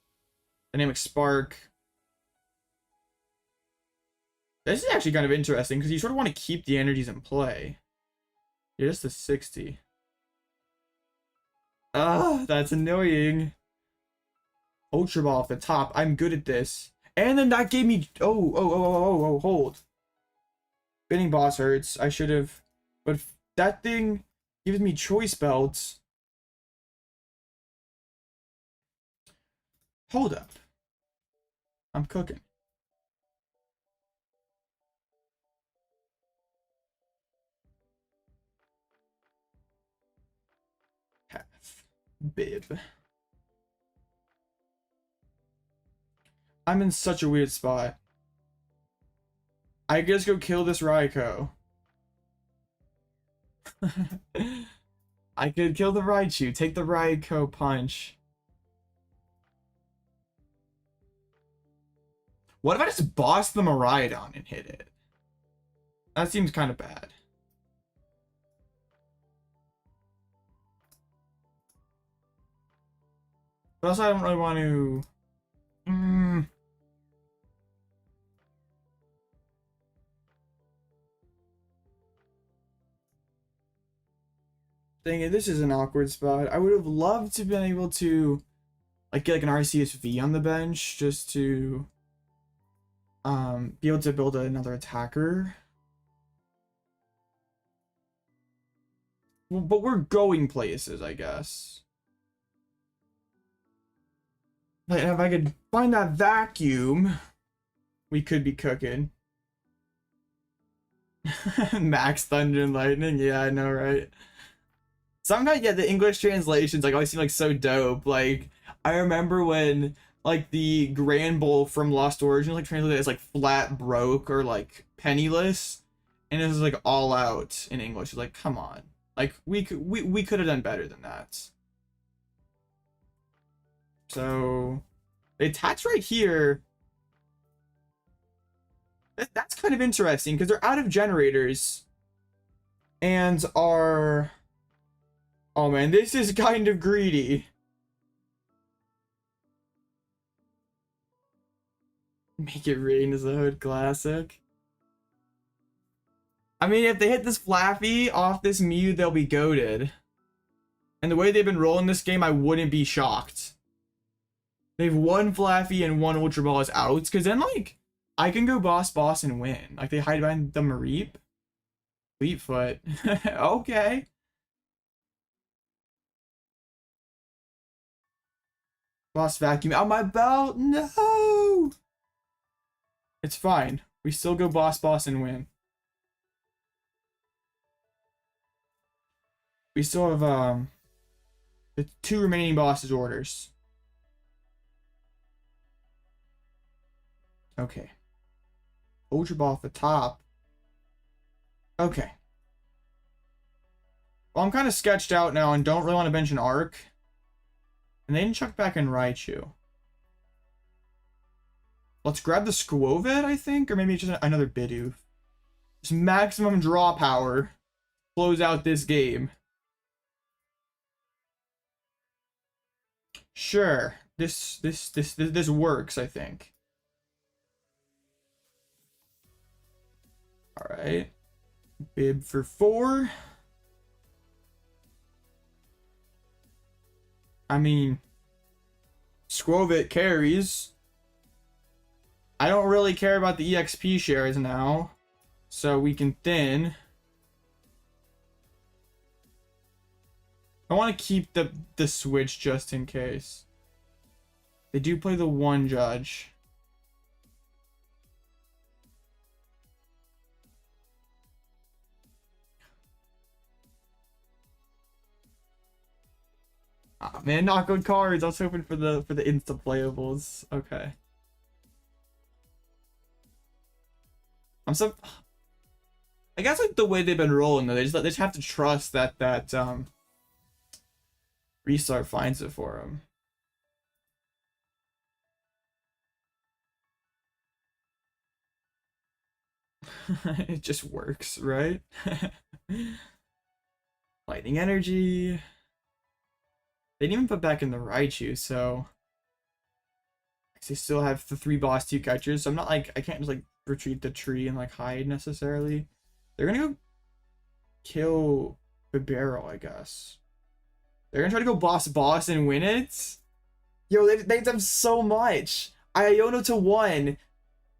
Dynamic Spark. This is actually kind of interesting, because you sort of want to keep the energies in play. Yeah, just a 60. Ah, that's annoying. Ultra Ball off the top. I'm good at this. And then that gave me... Oh, hold. Spinning Boss hurts. I should have... But that thing gives me Choice Belts. Hold up. I'm cooking. Half. Bib. I'm in such a weird spot. I guess go kill this Raikou. I could kill the Raichu, take the Raikou punch. What if I just boss the Miraidon and hit it? That seems kind of bad. But also I don't really want to... Dang it, this is an awkward spot. I would have loved to have been able to like get like an Arceus V on the bench just to be able to build another attacker. Well, but we're going places, I guess. Like, if I could find that vacuum, we could be cooking. Max Thunder and Lightning, yeah, I know, right? Sometimes, yeah, the English translations like always seem like so dope. Like, I remember when like the Grand Bowl from Lost Origins like translated as like flat broke or like penniless, and it was like all out in English. It's like, come on, like we could have done better than that. So They attach right here. That's kind of interesting because they're out of generators and are... Oh man, this is kind of greedy. Make it rain is a hood classic. I mean, if they hit this Flaffy off this Mew, they'll be goated. And the way they've been rolling this game, I wouldn't be shocked. They've one Flaffy and one Ultra Ball is out. Because then, like, I can go boss and win. Like, they hide behind the Mareep. Fleetfoot. Okay. Lost Vacuum out my belt. No! It's fine. We still go boss and win. We still have the 2 remaining bosses orders. Okay. Ultra Ball at the top. Okay. Well, I'm kind of sketched out now and don't really want to bench an Arc. And they didn't chuck back in Raichu. Let's grab the Skwovet, I think, or maybe just another Bidoof. Just maximum draw power. Close out this game. Sure, this works, I think. All right, Bib for 4. I mean, Skwovet carries. I don't really care about the EXP shares now, so we can thin. I want to keep the switch just in case. They do play the 1 Judge. Ah, man, not good cards. I was hoping for the insta playables. Okay. I guess like the way they've been rolling though, they just have to trust that VSTAR finds it for him. It just works, right? Lightning Energy. They didn't even put back in the Raichu, so they still have the 3 boss 2 catchers. So I'm not like, I can't just like retreat the tree and like hide necessarily. They're gonna go kill Bibarel, I guess. They're gonna try to go boss and win it. Yo, they've done so much. Iono to 1,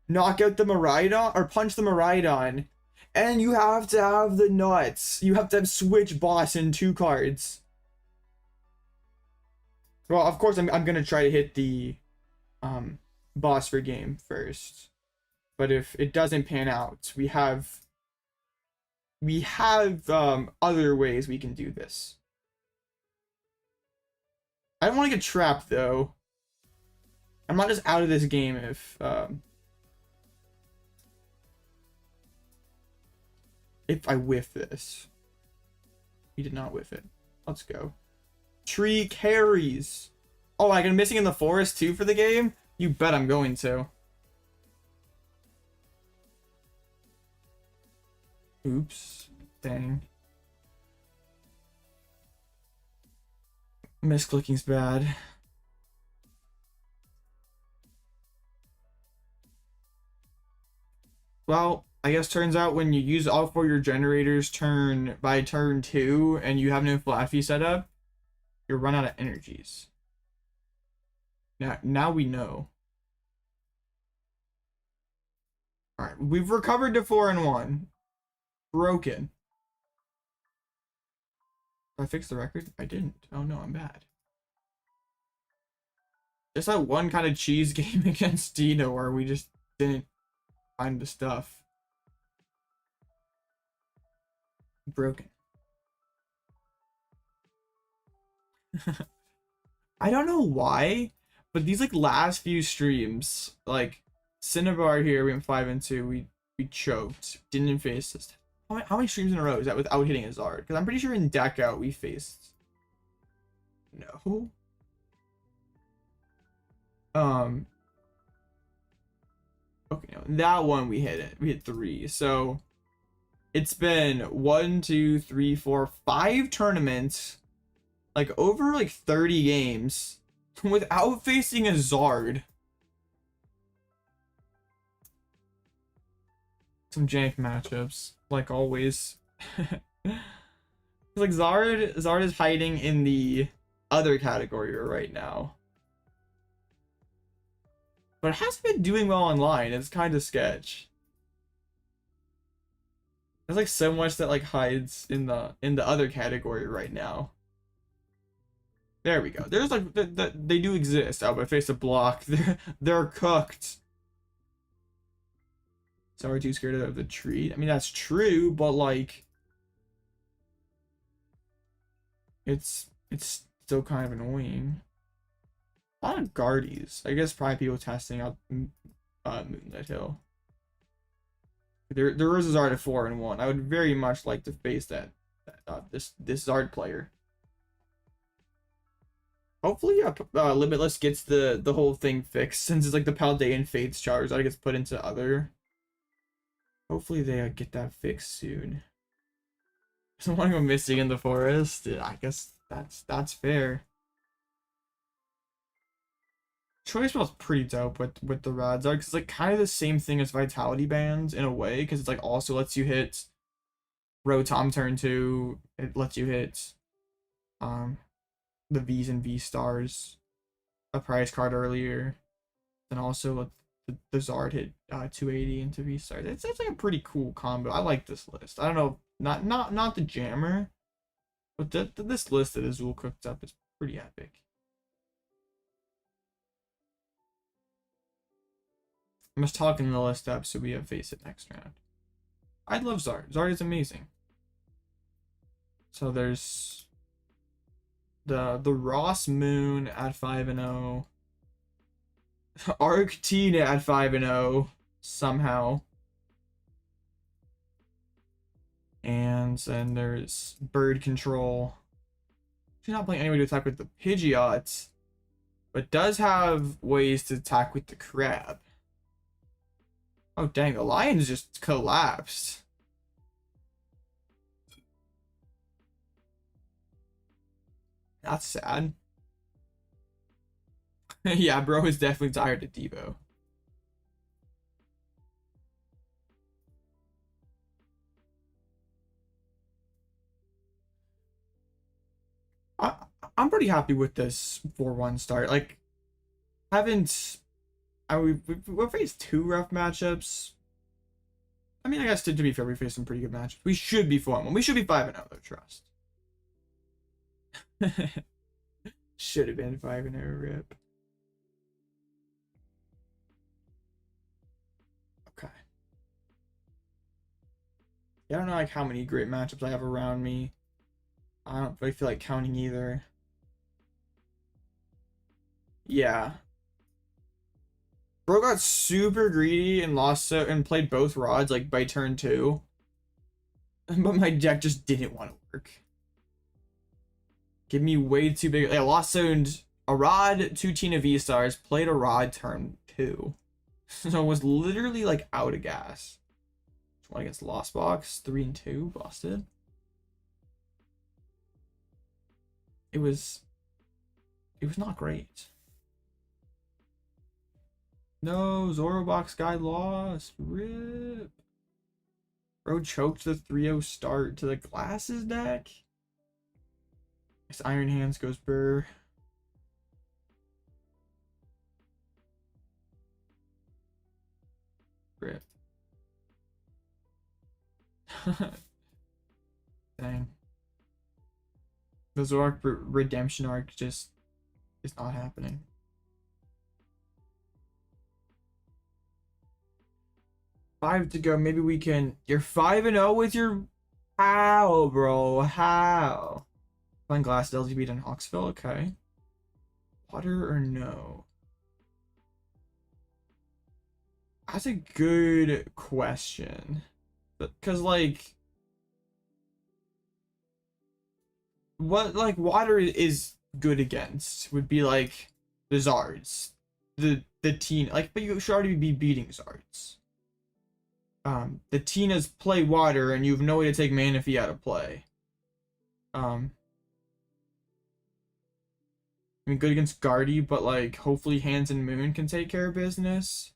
knock out the Miraidon or punch the Miraidon, and you have to have the nuts. You have to have switch boss in 2 cards. Well, of course, I'm gonna try to hit the boss for game first, but if it doesn't pan out, we have other ways we can do this. I don't want to get trapped though. I'm not just out of this game if I whiff this. We did not whiff it. Let's go. Tree carries. Oh, like I'm missing in the forest too for the game? You bet I'm going to. Oops. Dang. Misclicking's bad. Well, I guess turns out when you use all 4 of your generators by turn 2 and you have no Flaffy set up, you'll run out of energies. Now we know. Alright, we've recovered to 4 and 1. Broken. Did I fix the record? I didn't. Oh no, I'm bad. Just that one kind of cheese game against Dino where we just didn't find the stuff. Broken. I don't know why, but these like last few streams, like Cinnabar here, we went 5 and 2, we choked, didn't face this. How many streams in a row is that without hitting a Zard? Because I'm pretty sure in Deck Out we faced. No. Um, okay, no, that one we hit it. We hit 3. So it's been 1, 2, 3, 4, 5 tournaments, like over like 30 games, without facing a Zard. Some jank matchups, like always. Like Zard is hiding in the other category right now. But it hasn't been doing well online. It's kind of sketch. There's like so much that like hides in the other category right now. There we go. There's like they do exist. Oh, but face a block. They're cooked. Sorry, too scared of the tree. I mean that's true, but like it's still kind of annoying. A lot of Guardies. I guess probably people testing out Moonlit Hill. There is a Zard at 4 and 1. I would very much like to face this Zard player. Hopefully, Limitless gets the whole thing fixed, since it's like the Paldean Fates charge that gets put into other. Hopefully they get that fixed soon. Someone go missing in the forest. Yeah, I guess that's fair. Choice Belt's pretty dope with the Rad Zard, because it's like kind of the same thing as Vitality Bands in a way, because it's like also lets you hit Rotom turn 2. It lets you hit the V's and VSTARs, a prize card earlier, and also let the Zard hit 280 into VSTAR. It's like a pretty cool combo. I like this list. I don't know, not the Jammer, but this list that Azul cooked up is pretty epic. I'm just talking the list up so we have face it next round. I love Zard. Zard is amazing. So there's the Ross Moon at 5-0. Arctina at 5-0 somehow. And then there's Bird Control. She's not playing anyway to attack with the Pidgeot, but does have ways to attack with the Crab. Oh dang, the Lions just collapsed. That's sad. Yeah, bro is definitely tired of Devo. I'm pretty happy with this 4-1 start. Like, we've faced 2 rough matchups. I mean, I guess to be fair, we faced some pretty good matchups. We should be 4-1. We should be 5-0 though, trust. Should have been 5-0 rip. Okay. Yeah, I don't know like how many great matchups I have around me. I don't really feel like counting either. Yeah. Bro got super greedy and and played both rods like by turn 2. But my deck just didn't want to work. Give me way too big. Yeah, lost zoned a rod, 2 Tina V-Stars, played a rod turn 2. So it was literally like out of gas. One against Lost Box, 3 and 2, busted. It was not great. No, Zorobox guy lost. Rip. Bro choked the 3-0 start to the Glasses deck. This Iron Hands goes Burr. Rip. Dang. The Zoroark redemption arc just is not happening. Five to go. Maybe we can. You're 5-0 with your. How, bro? How? Playing Glass LGB in Hawksville. Okay. Water or no? That's a good question. Because, like. What, like, water is good against would be, like, the Zards. the teen, like, but you should already be beating Zards. The Tina's play water, and you have no way to take Manaphy out of play. I mean, good against Guardy, but like, hopefully Hands and Moon can take care of business.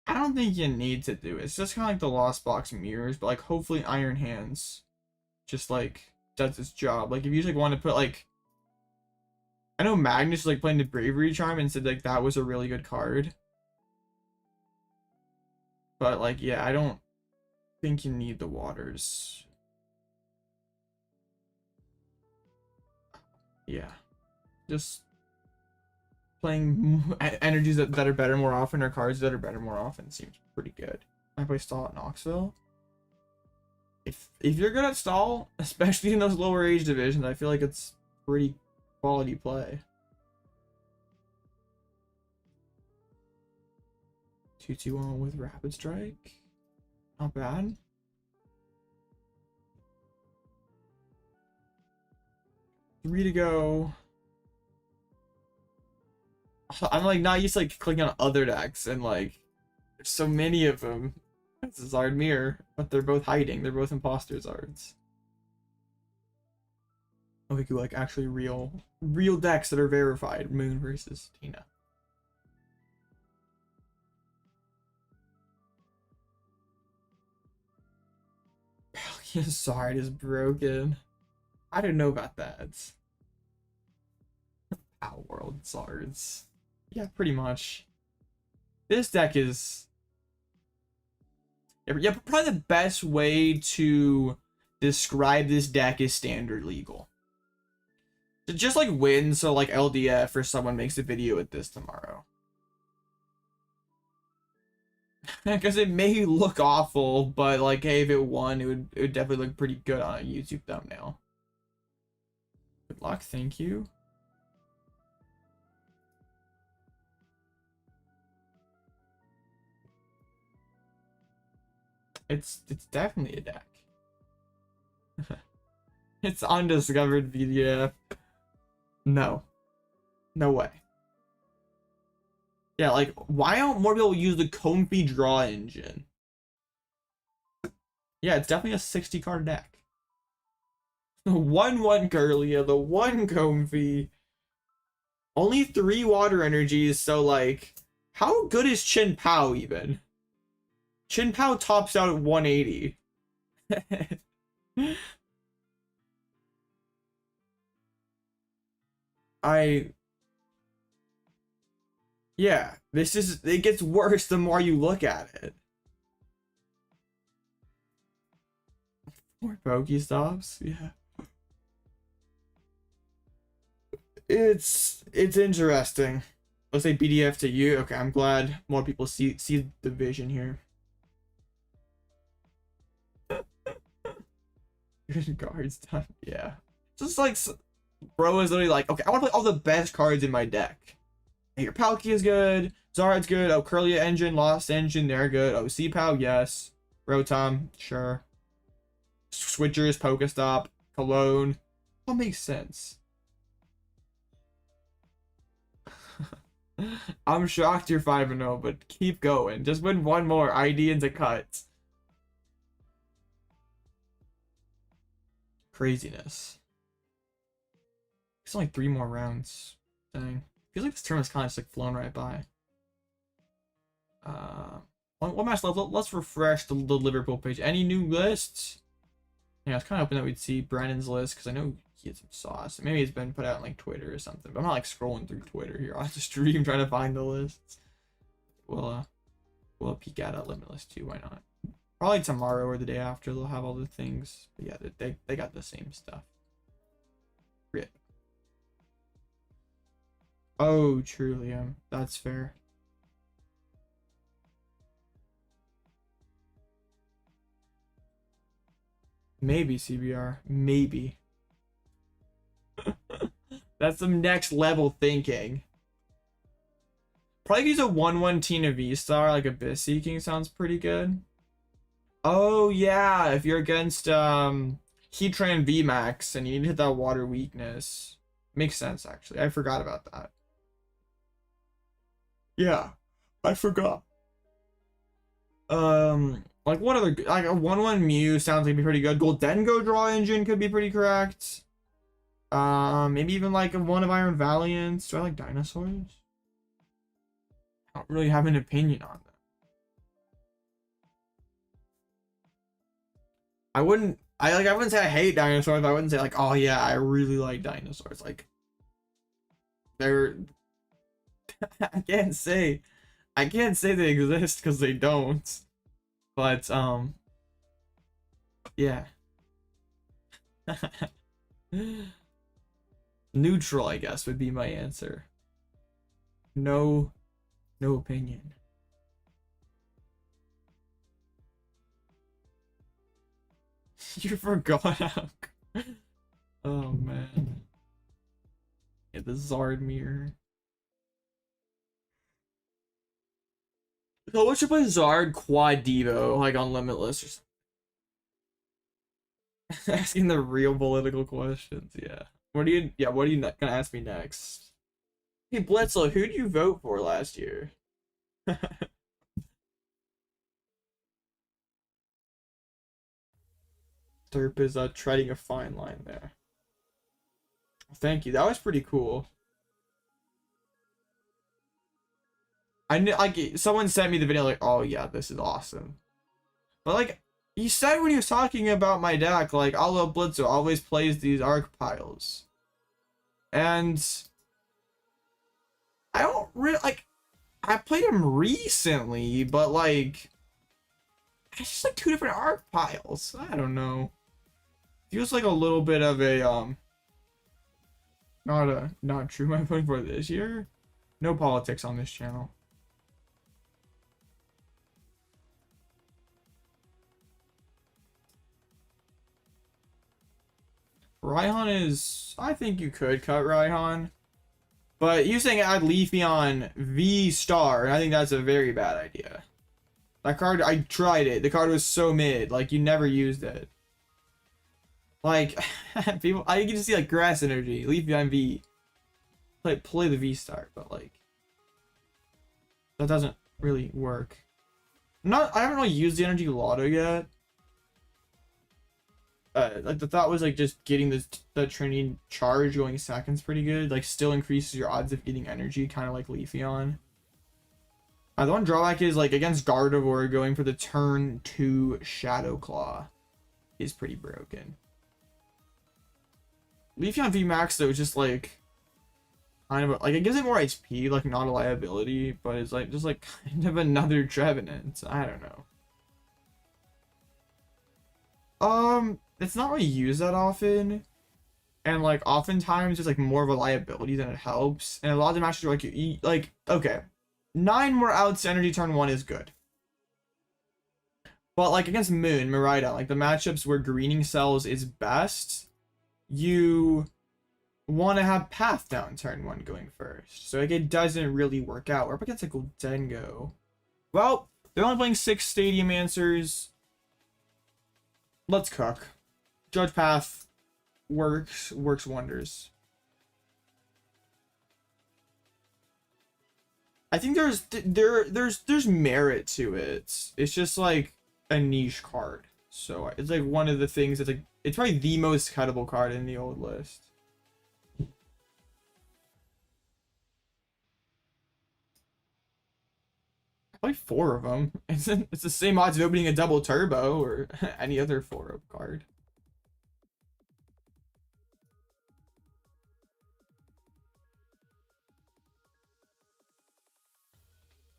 I don't think you need to do it. It's just kind of like the Lost Box mirrors, but like, hopefully Iron Hands just like does its job. Like, if you just like want to put like, I know Magnus was like playing the Bravery Charm and said like that was a really good card. But like, yeah, I don't think you need the waters. Yeah. Just playing energies that are better more often, or cards that are better more often, seems pretty good. I play Stall at Knoxville. If you're good at Stall, especially in those lower age divisions, I feel like it's pretty quality play. 2-2-1 with Rapid Strike. Not bad. Three to go. I'm like not used to like clicking on other decks, and like there's so many of them. It's a Zard mirror, but they're both hiding. They're both imposter Zards. Oh, we could like actually real decks that are verified. Moon versus Tina. Palkia Zard is broken. I didn't know about that. Ow, World Zards. Yeah, pretty much. This deck is... Yeah, probably the best way to describe this deck is standard legal. Just like win, so like LDF or someone makes a video with this tomorrow. Because it may look awful, but like, hey, if it won, it would definitely look pretty good on a YouTube thumbnail. Good luck, thank you. It's definitely a deck. It's undiscovered PDF. No. No way. Yeah, like, why don't more people use the Comfy draw engine? Yeah, it's definitely a 60 card deck. The 1/1 Curlia, the 1 Comfy. Only 3 water energies, so like, how good is Chin Pao even? Chin Pao tops out at 180. Yeah, it gets worse the more you look at it. More Pokestops, yeah. It's interesting. Let's say BDF to you. Okay, I'm glad more people see the vision here. Good cards done. Yeah. Just like, bro is literally like, okay, I want to play all the best cards in my deck. Hey, your Palkia is good. Zard's good. Oh, Curlia Engine, Lost Engine, they're good. Oh, C-Pow, yes. Rotom, sure. Switchers, Pokestop, Cologne. All makes sense. I'm shocked you're 5-0, but keep going. Just win one more ID into cuts. Craziness. It's only 3 more rounds. Dang. Feels like this tournament's kind of just like flown right by. One match left. Let's refresh the Liverpool page. Any new lists? Yeah, I was kind of hoping that we'd see Brandon's list because I know he had some sauce. Maybe it's been put out on like Twitter or something. But I'm not like scrolling through Twitter here on the stream trying to find the lists. We'll peek at Limitless too. Why not? Probably tomorrow or the day after they'll have all the things. But yeah, they got the same stuff. Rip. Oh, truly, that's fair. Maybe CBR, maybe. That's some next level thinking. Probably use a 1/1 Tina VSTAR, like Abyss Seeking sounds pretty good. Oh yeah, if you're against Heatran VMAX and you need to hit that water weakness. Makes sense actually. I forgot about that. Yeah, I forgot. Like what other, like a 1/1 Mew sounds like it'd be pretty good. Goldengo draw engine could be pretty cracked. Maybe even like a one of Iron Valiants. Do I like dinosaurs? I don't really have an opinion on them. I wouldn't say I hate dinosaurs, but I wouldn't say like, oh yeah, I really like dinosaurs. Like they're I can't say they exist because they don't. But yeah. Neutral, I guess, would be my answer. No opinion. You forgot. Oh man. Yeah, the Zard mirror. So what should play Zard Quad Devo like on Limitless or something? Asking the real political questions, yeah. What are you gonna ask me next? Hey Blitzle, who did you vote for last year? Derp is treading a fine line there. Thank you. That was pretty cool. I knew, like, someone sent me the video like, oh yeah, this is awesome. But like, he said when he was talking about my deck, like, Alloutblitzle always plays these ArcPiles. And I don't really, like, I played him recently, but like, it's just like two different ArcPiles. I don't know. Feels like a little bit of a, not true. Am I voting for this year? No politics on this channel. Raihan is, I think you could cut Raihan. But you saying add Leafeon VSTAR, and I think that's a very bad idea. That card, I tried it. The card was so mid. Like, you never used it. Like, people, I can just see, like, Grass Energy, Leafeon V. Play the VSTAR, but, like, that doesn't really work. I haven't really used the Energy Loto yet. Like the thought was like just getting the Trinity charge going seconds pretty good. Like still increases your odds of getting energy, kind of like Leafeon. The one drawback is like against Gardevoir, going for the turn 2 Shadow Claw is pretty broken. Leafeon VMAX though is just like kind of like it gives it more HP, like not a liability, but it's like just like kind of another Trevenant. I don't know. It's not really used that often, and like oftentimes it's like more of a liability than it helps. And a lot of the matches are like you like okay, 9 more outs energy turn 1 is good, but like against Moon Miraida, like the matchups where greening cells is best, you want to have PAF down turn 1 going first, so like it doesn't really work out. We're up against like Goldengo. Well, they're only playing 6 stadium answers. Let's cook. Judge PAF works wonders. I think there's merit to it. It's just like a niche card. So it's like one of the things that's like it's probably the most cuttable card in the old list. Like 4 of them. It's the same odds of opening a double turbo or any other 4 card.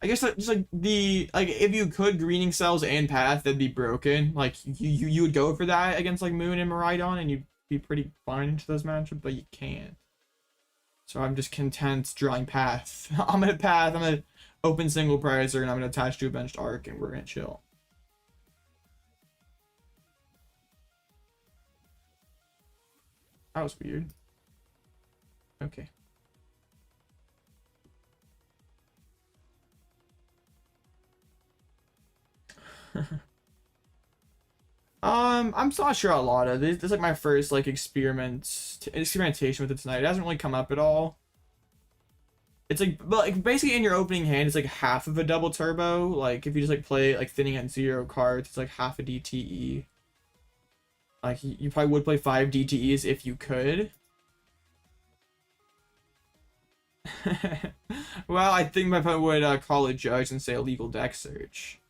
I guess that just like if you could greening cells and path, that'd be broken. Like you would go for that against like Moon and Miraidon, and you'd be pretty fine into those matchups, but you can't. So I'm just content drawing path. I'm gonna path. I'm gonna open single prizer, and I'm gonna attach to a benched arc, and we're gonna chill. That was weird. Okay. I'm not sure a lot of this. This is like my first like experimentation with it tonight. It hasn't really come up at all. It's like, but like basically in your opening hand, it's like half of a double turbo. Like if you just like play like thinning at 0 cards, it's like half a DTE. Like you probably would play 5 DTEs if you could. Well, I think my opponent would call a judge and say illegal deck search.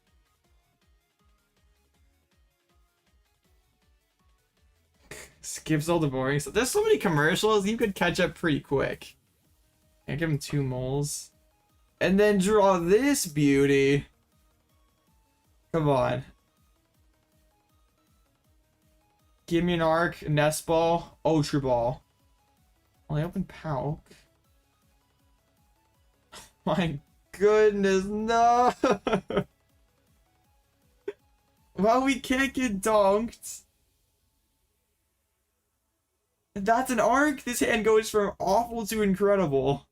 Skips all the boring stuff. There's so many commercials, you could catch up pretty quick. I give him 2 moles. And then draw this beauty. Come on. Give me an Arc, Nest Ball, Ultra Ball. Well, I open Pauk. My goodness, no! Well, we can't get donked. That's an Arc? This hand goes from awful to incredible.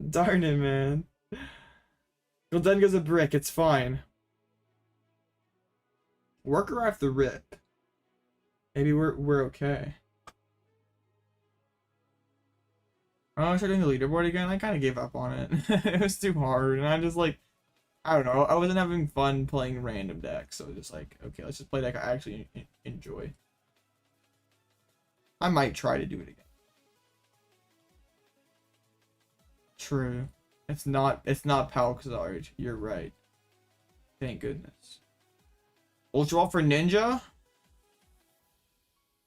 Darn it, man. Well, then goes a brick, it's fine. Worker off the rip. Maybe we're okay. Oh, I started doing the leaderboard again. I kind of gave up on it. It was too hard, and I just like, I don't know. I wasn't having fun playing random decks, so just like, okay, let's just play a deck I actually enjoy. I might try to do it again. True. It's not Pauk's art. You're right. Thank goodness. Ultra Ball for Ninja?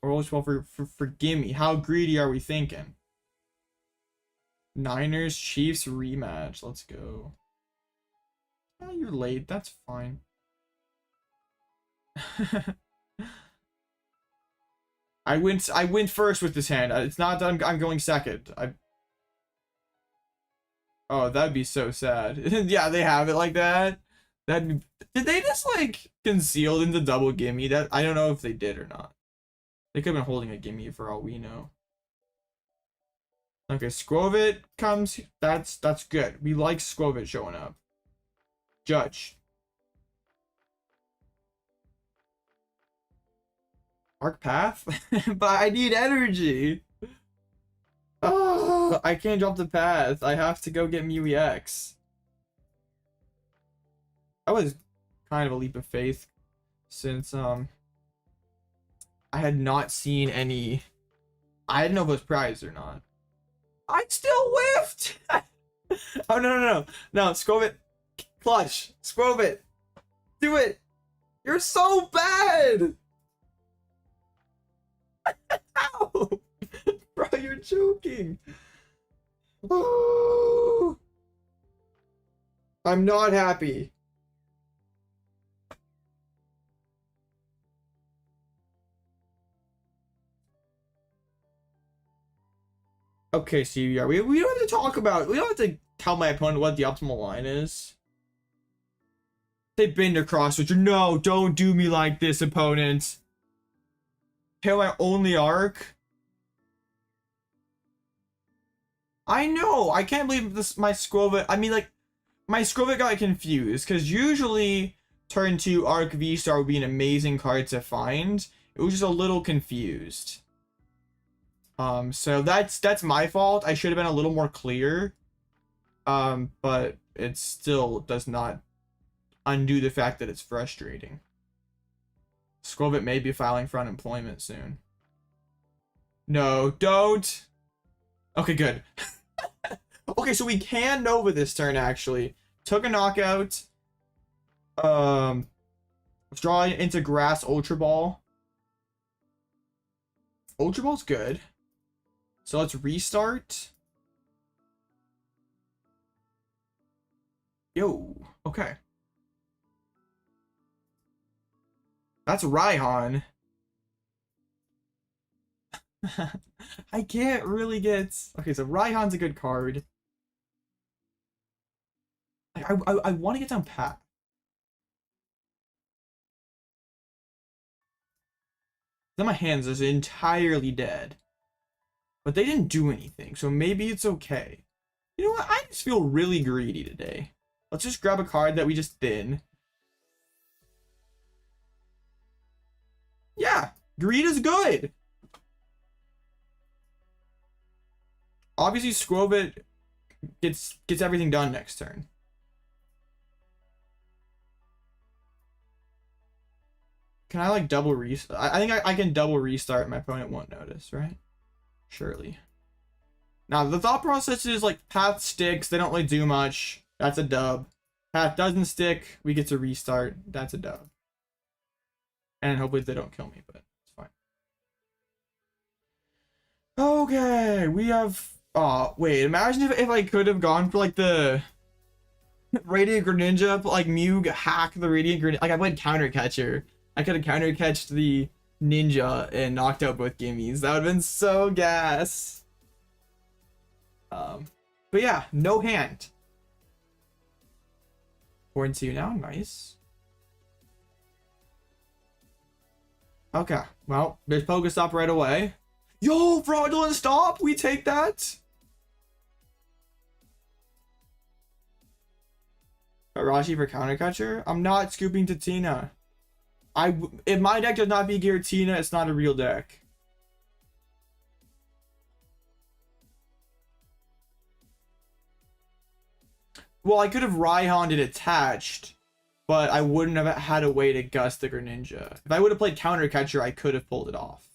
Or Ultra Ball for Gimme? How greedy are we thinking? Niners, Chiefs rematch. Let's go. Oh, you're late. That's fine. I went first with this hand. It's not that I'm going second. Oh, that'd be so sad. Yeah, they have it like that. Did they just like concealed into double gimme? That I don't know if they did or not. They could have been holding a gimme for all we know. Okay, Skwovet comes. That's good. We like Skwovet showing up. Judge. ArcPile? But I need energy. Oh, I can't drop the path. I have to go get Mew EX. That was kind of a leap of faith, since I had not seen any. I didn't know if it was prized or not. I still whiffed. Oh no! Skwovet, clutch, Skwovet, do it. You're so bad. Ow! Bro, you're joking. Oh, I'm not happy. Okay, CBR. We don't have to talk about. We don't have to tell my opponent what the optimal line is. They've been to cross switcher. No, don't do me like this, opponent. Kill my only arc. I know. I can't believe this. My Skwovet. I mean, like, my Skwovet got confused because usually turn 2 Arc VSTAR would be an amazing card to find. It was just a little confused. So that's my fault. I should have been a little more clear. But it still does not undo the fact that it's frustrating. Skwovet may be filing for unemployment soon. No, don't. Okay, good. Okay, so we can Nova this turn, actually. Took a knockout. Draw into grass Ultra Ball. Ultra Ball's good. So let's restart. Yo, okay. That's Raihan. I can't really get... Okay, so Raihan's a good card. I want to get down PAF. Then my hands is entirely dead. But they didn't do anything, so maybe it's okay. You know what? I just feel really greedy today. Let's just grab a card that we just thin. Yeah, greed is good. Obviously, Skwovet gets everything done next turn. Can I like double restart? I think I can double restart. My opponent won't notice, right? Surely. Now the thought process is like path sticks. They don't really do much. That's a dub. Path doesn't stick. We get to restart. That's a dub. And hopefully they don't kill me, but it's fine. Okay, we have. Oh wait, imagine if I could have gone for like the Radiant Greninja, like Mew hack the Radiant Greninja. Like I played Counter Catcher. I could have counter catched the ninja and knocked out both gimmies. That would have been so gas. But yeah, no hand. 4-2 now, nice. Okay, well, there's Pokestop right away. Yo, fraudulent stop, we take that. Jirachi for counter catcher. I'm not scooping to Tina. If my deck does not be Giratina, it's not a real deck. Well, I could have Raihan it attached, but I wouldn't have had a way to gust the Greninja. If I would have played Counter Catcher, I could have pulled it off.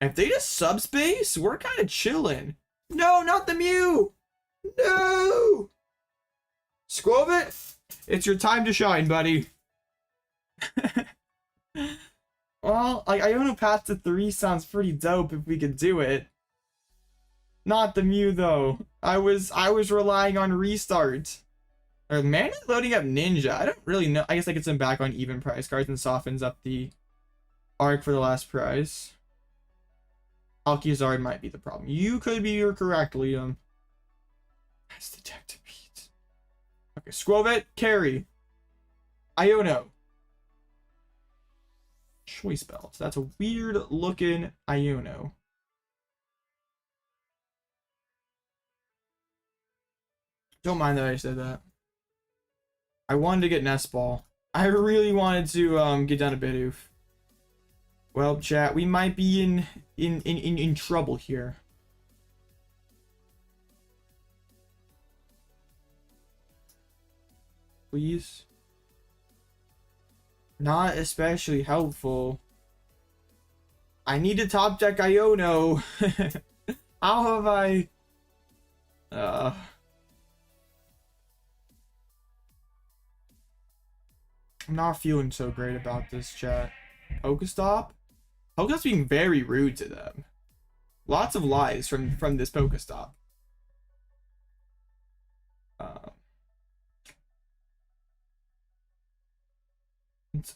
If they just subspace, we're kind of chilling. No, not the Mew! No! Skwovet, it's your time to shine, buddy. Well, like Iono PAF to 3 sounds pretty dope if we could do it. Not the Mew though. I was relying on restart. Or man loading up Ninja. I don't really know. I guess I get some back on even price cards and softens up the arc for the last prize. Alkazard might be the problem. You could be correct, Liam. That's the deck to beat. Okay, Skwovet, carry. Iono. Choice Belt. That's a weird looking Iono. Don't mind that I said that. I wanted to get Nest Ball. I really wanted to get down to Bidoof. Well, chat, we might be in trouble here. Please. Not especially helpful. I need to top deck Iono. How have I? I'm not feeling so great about this, chat. Pokestop? Pokestop's being very rude to them. Lots of lies from this Pokestop.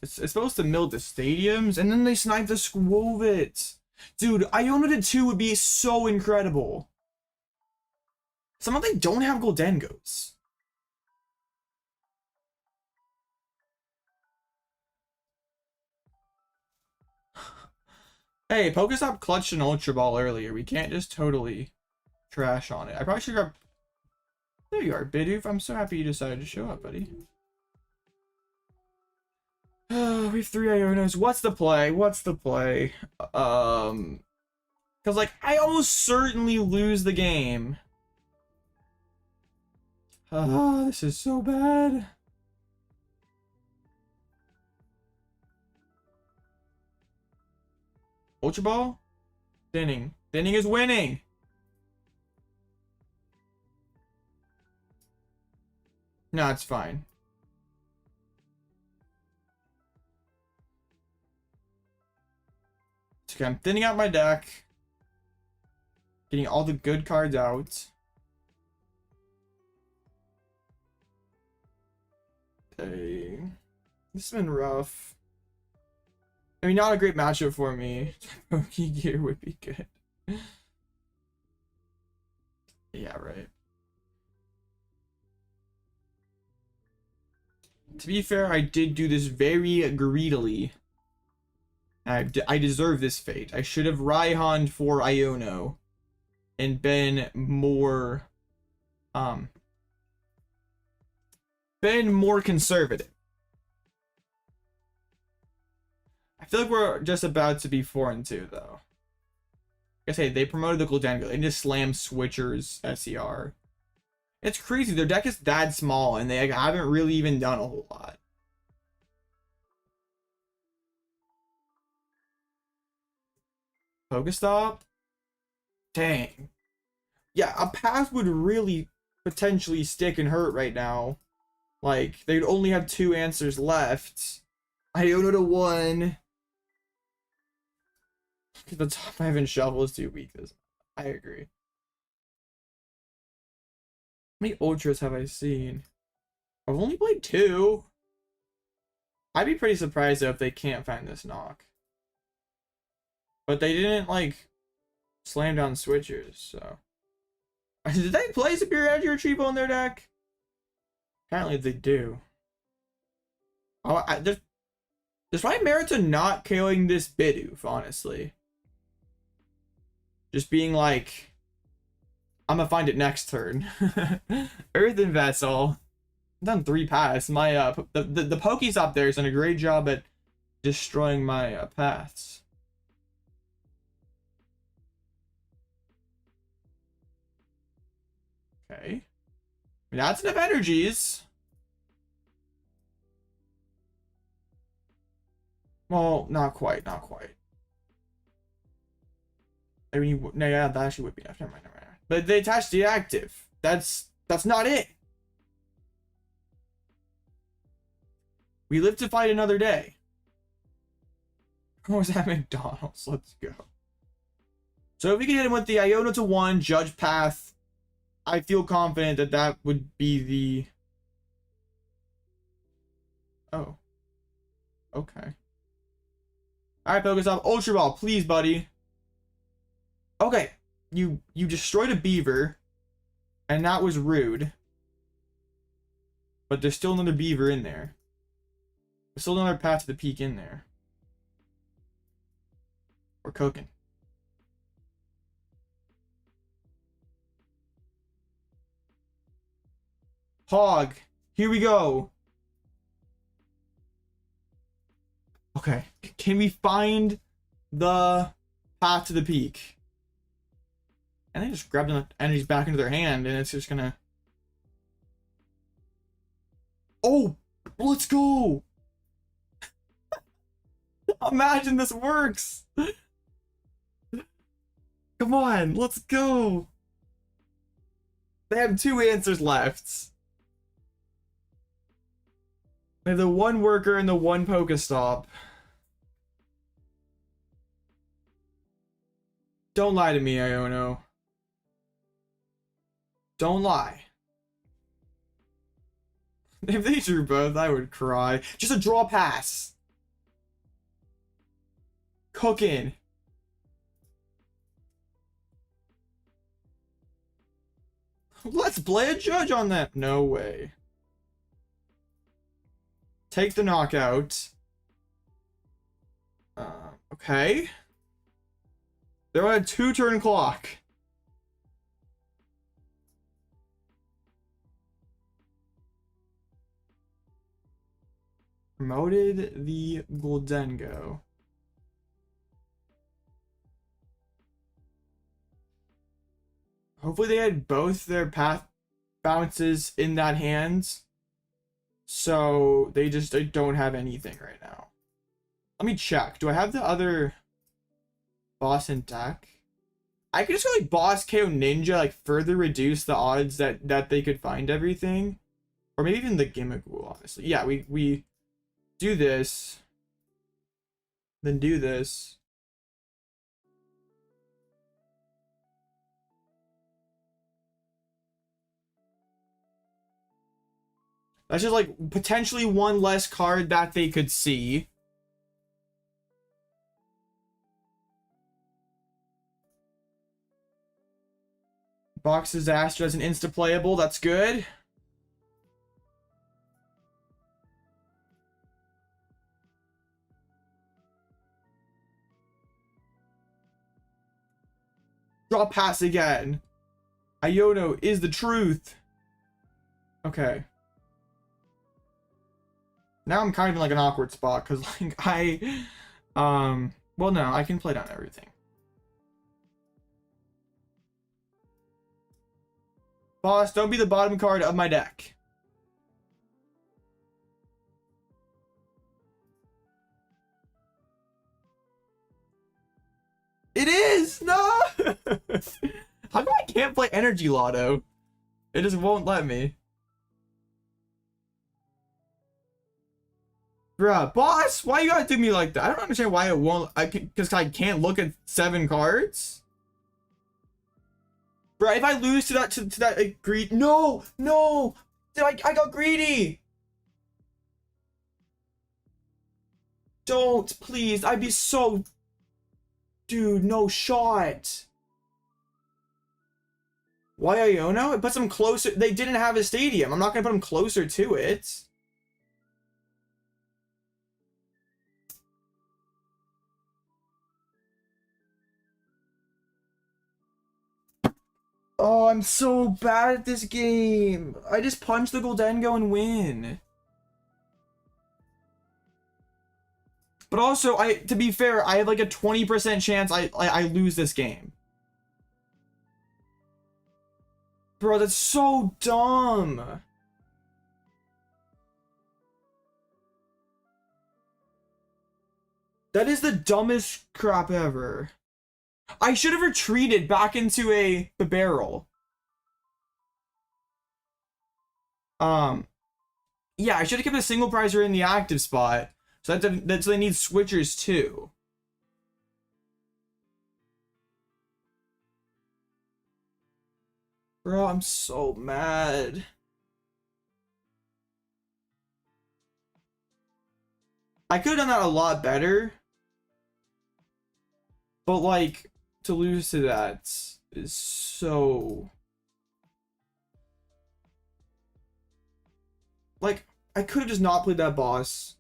It's supposed to mill the stadiums, and then they snipe the Skwovet. Dude, Iono to 2 would be so incredible. Somehow they don't have Goldengos. Hey, Pokestop clutched an Ultra Ball earlier. We can't just totally trash on it. I probably should grab... There you are, Bidoof. I'm so happy you decided to show up, buddy. We have 3 Ionos. What's the play? What's the play? Because, like, I almost certainly lose the game. This is so bad. Ultra Ball? Thinning. Thinning is winning! No, it's fine. It's okay, I'm thinning out my deck. Getting all the good cards out. Dang. This has been rough. I mean, not a great matchup for me. Pokegear would be good. Yeah, right. To be fair, I did do this very greedily. I deserve this fate. I should have Raihan for Iono and been more conservative. I feel like we're just about to be 4-2 though. I say they promoted the Gludengo. They just slammed Switcher's SER. It's crazy. Their deck is that small, and they like, haven't really even done a whole lot. Pokestop? Dang. Yeah, a PAF would really potentially stick and hurt right now. Like, they'd only have 2 answers left. Iono to 1. The top 5 in Shuffle is too weak. I agree. How many Ultras have I seen? I've only played 2. I'd be pretty surprised though if they can't find this knock. But they didn't, like, slam down switchers, so. Did they play Superior Energy Retrieval in their deck? Apparently they do. Oh, there's probably merit to not killing this Bidoof, honestly. Just being like, I'm gonna find it next turn. Earthen Vessel. I've done 3 paths. My the Pokestop there has done a great job at destroying my paths. Okay. I mean, that's enough energies. Well, not quite, not quite. I mean, no, yeah, that actually would be enough. Never mind, never mind. But they attached the active. That's not it. We live to fight another day. What was that, McDonald's? Let's go. So if we can hit him with the Iono to 1, Judge PAF, I feel confident that that would be the... Oh. Okay. Alright, Pokestop. Ultra Ball, please, buddy. Okay. You destroyed a beaver. And that was rude. But there's still another beaver in there. There's still another path to the peak in there. We're cooking. Hog. Here we go. Okay. Can we find the path to the peak? And they just grabbed the energies back into their hand, and it's just gonna... Oh! Let's go! Imagine this works! Come on, let's go! They have 2 answers left. They have the 1 worker and the 1 Pokestop. Don't lie to me, Iono. Don't lie. If they drew both, I would cry. Just a draw pass. Cooking. Let's play a judge on that. No way. Take the knockout. Okay. They're on a 2-turn clock. Promoted the Gludengo. Hopefully they had both their path bounces in that hand. So they just don't have anything right now. Let me check. Do I have the other boss in deck? I could just go like boss KO Ninja, like further reduce the odds that they could find everything. Or maybe even the Gimmickwool, honestly. Yeah, we do this. Then do this. That's just like potentially 1 less card that they could see. Box of Disaster as an insta-playable. That's good. Draw pass again. Iono is the truth. Okay. Now I'm kind of in like an awkward spot because like well no, I can play down everything. Boss, don't be the bottom card of my deck. It is! No! How come I can't play Energy Loto? It just won't let me. Bruh, boss, why you gotta do me like that? I don't understand why it won't. Because I can't look at 7 cards? Bruh, if I lose to that like, greed. No! No! I got greedy! Don't, please. I'd be so... Dude, no shot. Why Iono? It puts them closer. They didn't have a stadium. I'm not gonna put them closer to it. Oh, I'm so bad at this game. I just punch the Goldengo and win. But also, to be fair, I have like a 20% chance I lose this game. Bro, that's so dumb. That is the dumbest crap ever. I should have retreated back into a Bibarel. Yeah, I should have kept a single prizer in the active spot. So so they need switchers too. Bro, I'm so mad. I could have done that a lot better. But like, to lose to that is so... Like, I could have just not played that boss.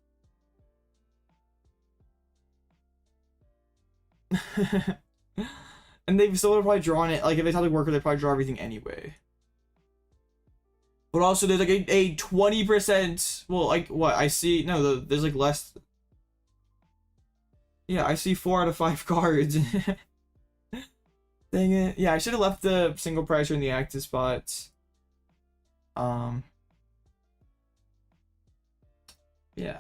And they've still probably drawn it. Like, if they thought the worker, they'd probably draw everything anyway. But also, there's like a 20%. Well, like, what? I see. No, there's like less. Yeah, I see 4 out of 5 cards. Dang it. Yeah, I should have left the single pricer in the active spot. Yeah.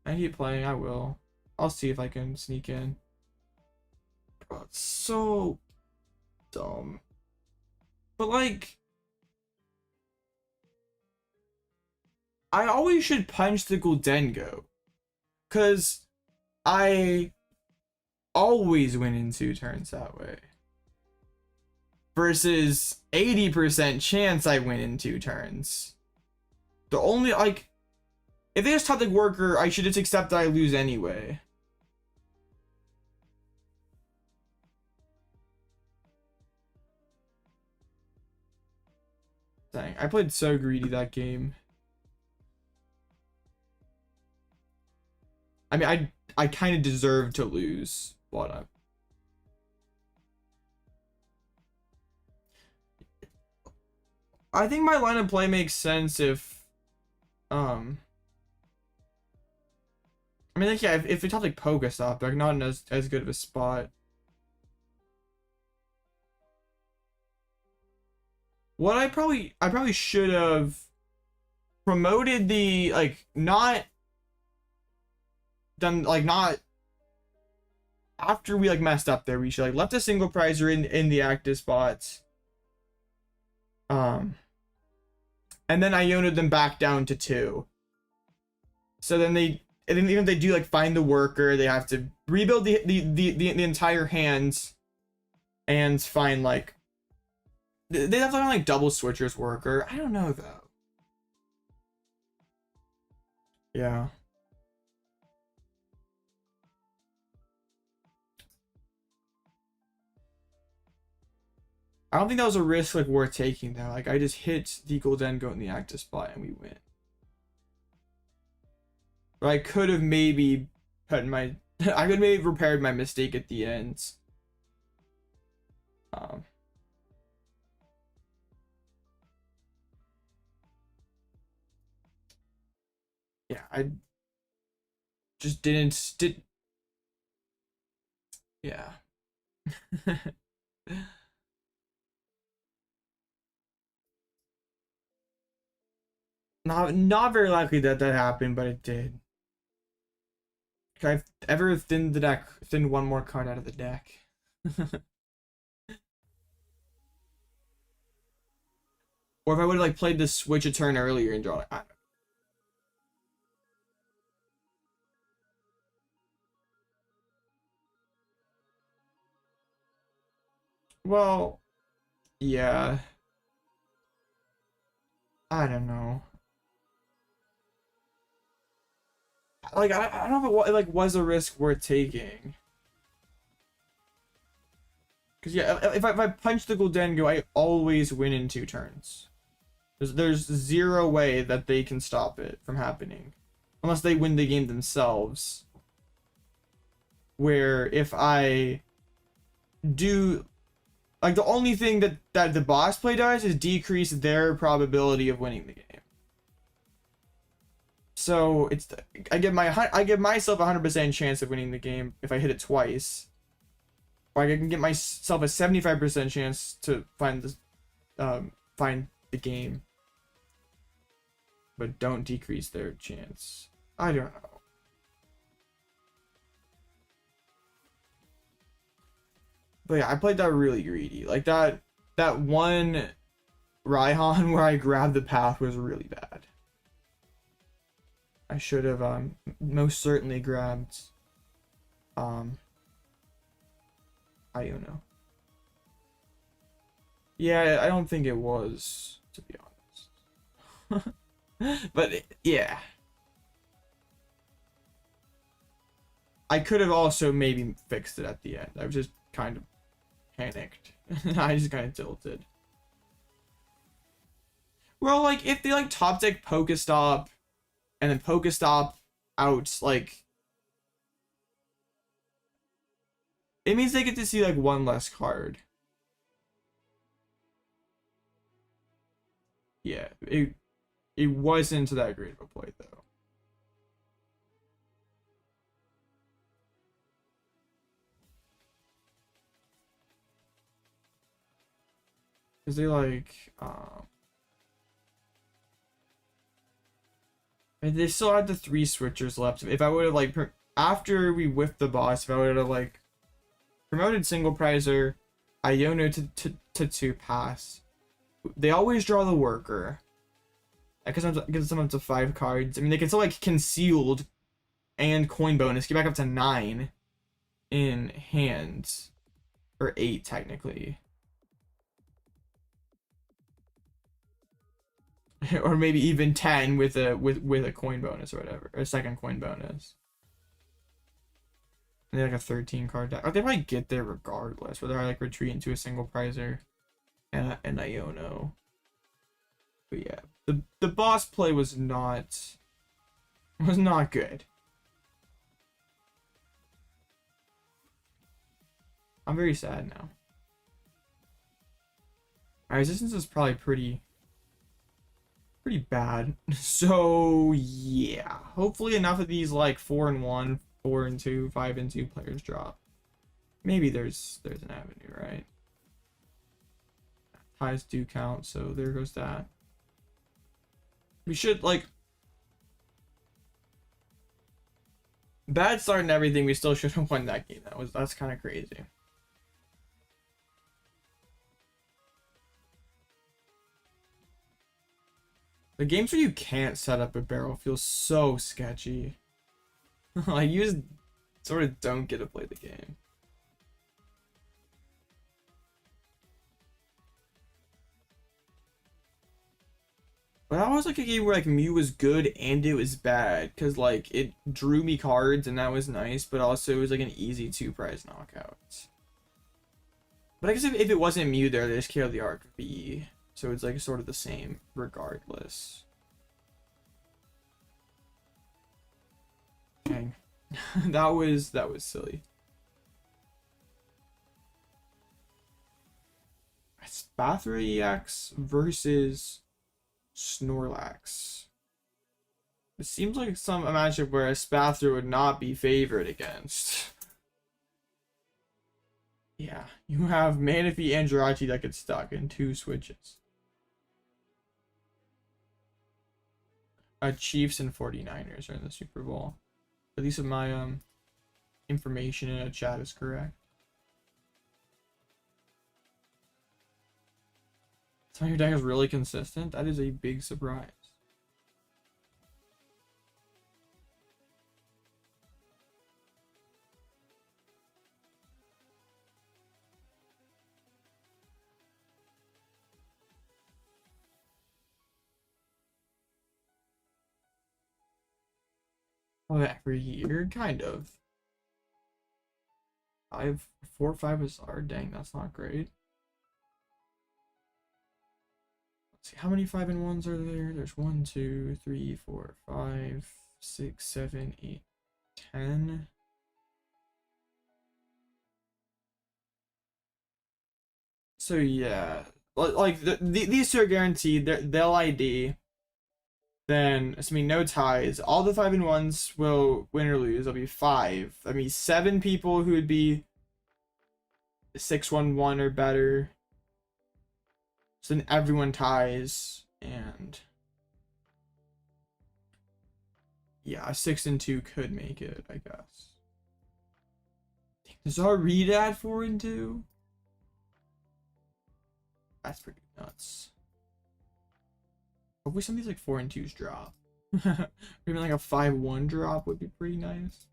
I keep playing, I will. I'll see if I can sneak in. Bro, it's so dumb. But like, I always should punch the Goldengo. Cause I always win in 2 turns that way. Versus 80% chance I win in 2 turns. The only, like, if they just taught the worker, I should just accept that I lose anyway. Dang, I played so greedy that game. I mean, I kind of deserve to lose, but I think my line of play makes sense if, I mean, like, yeah, if it's like Pokestop, like, not in as good of a spot. What I probably should have promoted the, like, not done, like, not after we like messed up there. We should like left a single prizer in the active spots, and then Iono'd them back down to 2. So then even if they do like find the worker, they have to rebuild the entire hands and find like they have to find like double switchers worker. I don't know though. Yeah. I don't think that was a risk like worth taking though. Like I just hit the Goldengo in the active spot and we win. But I could have maybe put my I could maybe repaired my mistake at the end. Yeah, I just did yeah. Not very likely that that happened, but it did. I've ever thinned the deck, thinned one more card out of the deck. Or if I would have like played the switch a turn earlier and draw like, well, yeah. I don't know. Like I don't know if it like was a risk worth taking. Cause yeah, if I punch the Guldengo, I always win in 2 turns. There's zero way that they can stop it from happening, unless they win the game themselves. Where if I do, like the only thing that the boss play does is decrease their probability of winning the game. So it's I give myself a 100% chance of winning the game if I hit it twice, or I can get myself a 75% chance to find the game, but don't decrease their chance. I don't know. But yeah, I played that really greedy. Like that one Raihan where I grabbed the path was really bad. I should have most certainly grabbed Iono. Yeah, I don't think it was, to be honest. But yeah. I could have also maybe fixed it at the end. I was just kind of panicked. I just kind of tilted. Well, like if they like top deck Pokestop and then Pokestop out, like it means they get to see like one less card. Yeah, it wasn't that great of a play though. Cause they like and they still had the 3 switchers left. If I would have like after we whiffed the boss, if I would have like promoted single prizer, Iono to 2 pass. They always draw the worker. That gives them up to 5 cards. I mean, they can still like concealed and coin bonus, get back up to 9 in hands, or 8 technically, or maybe even 10 with a coin bonus or whatever, or a second coin bonus. And they like a 13 card deck. Oh, they probably get there regardless, whether I like retreat into a single prizer and Iono. But yeah, the boss play was not good. I'm very sad now. My resistance is probably pretty bad. So yeah, hopefully enough of these like 4-1, 4-2, 5-2 players drop. Maybe there's an avenue, right? Ties do count, so there goes that. We should like bad start and everything. We still should have won that game. That's kind of crazy. The games where you can't set up a barrel feel so sketchy. Like you just sort of don't get to play the game. But that was like a game where like Mew was good and it was bad, because like it drew me cards and that was nice, but also it was like an easy 2 prize knockout. But I guess if it wasn't Mew there, they just killed the Arc V, so it's like sort of the same regardless. Dang. that was silly. Spathra EX versus Snorlax. It seems like a matchup where a Spathra would not be favored against. Yeah, you have Manaphy and Jirachi that get stuck in 2 switches. Chiefs and 49ers are in the Super Bowl. At least if my information in a chat is correct. So your deck is really consistent. That is a big surprise. Oh, every year, kind of. I have 4 or 5 ASR. Dang, that's not great. Let's see, how many 5-in-1s are there? There's 1, 2, 3, 4, 5, 6, 7, 8, 10. So yeah, like these two are guaranteed. They'll ID. Then, assuming no ties, all the 5-in-1s will win or lose. There'll be 5. I mean, 7 people who would be 6-1-1 or better. So then everyone ties, and yeah, a 6-2 could make it, I guess. Does our read at 4-2? That's pretty nuts. Hopefully some of these like 4-2s drop. Maybe like a 5-1 drop would be pretty nice.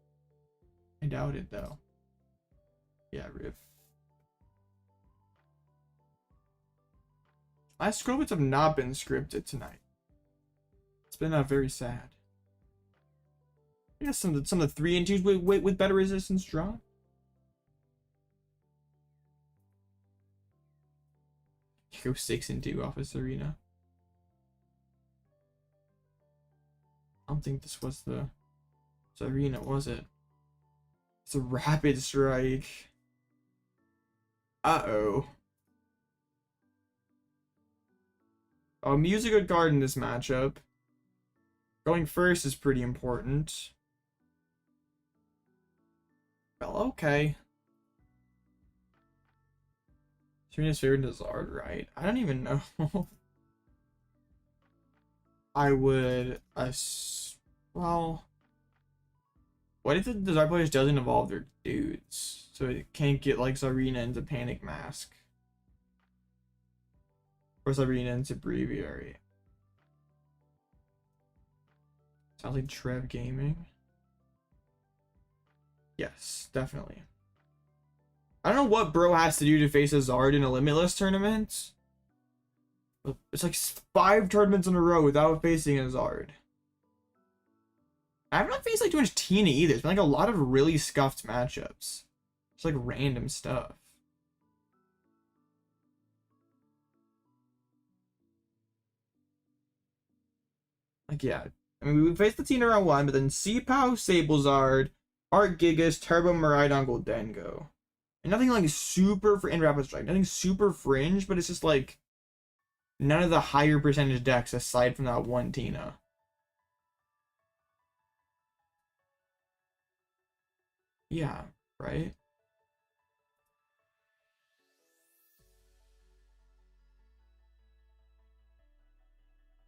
I doubt it though. Yeah, Riff. My Skwovet have not been scripted tonight. It's been very sad. I guess some of the 3-2s with better resistance drop. Go 6-2 off of Serena. I don't think this was the Serena, was it? It's a rapid strike. Uh-oh. Oh, Mew's a good card in this matchup. Going first is pretty important. Well, okay. Serena's favorite is Zard, right? I don't even know. I would well, what if the Zard players doesn't evolve their dudes? So it can't get like Zarina into Panic Mask. Or Zarina into Breviary. Sounds like Trev Gaming. Yes, definitely. I don't know what bro has to do to face a Zard in a Limitless tournament. But it's like 5 tournaments in a row without facing a Zard. I have not faced like too much Tina either. It's been like a lot of really scuffed matchups. It's like random stuff. Like, yeah. I mean, we faced the Tina round 1, but then C-Pow, Sablezard, Art Gigas, Turbo Miraidon, Goldengo. And nothing like super and Rapid Strike. Nothing super fringe, but it's just like none of the higher percentage decks aside from that one Tina. Yeah, right?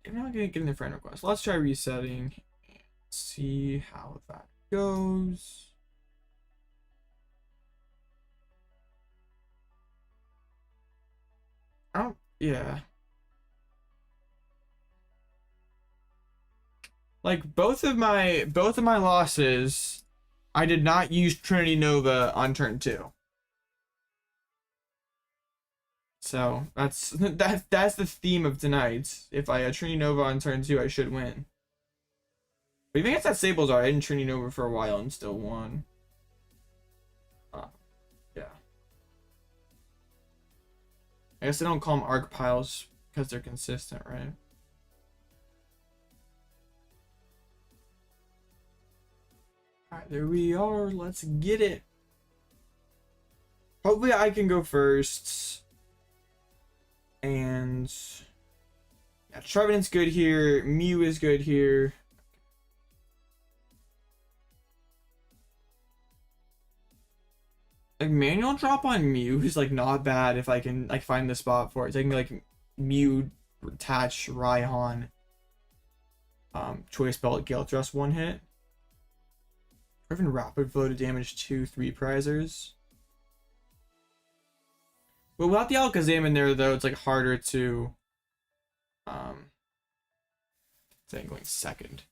I'm not gonna get in the friend request. Let's try resetting and see how that goes. Oh, yeah. Like both of my losses, I did not use Trinity Nova on turn 2. So that's the theme of tonight. If I had Trinity Nova on turn 2, I should win. But even against that Sablezard, I didn't Trinity Nova for a while and still won. Yeah. I guess they don't call them ArcPiles because they're consistent, right? Alright, there we are. Let's get it. Hopefully I can go first. And yeah, Trevenant's good here. Mew is good here. Like manual drop on Mew is like not bad if I can like find the spot for it. Taking like Mew, attach Raihan. Choice Belt Gale Thrust 1-hit. Or even Rapid Flow to damage 2 3-prizers. But without the Alakazam in there, though, it's like harder to saying going second.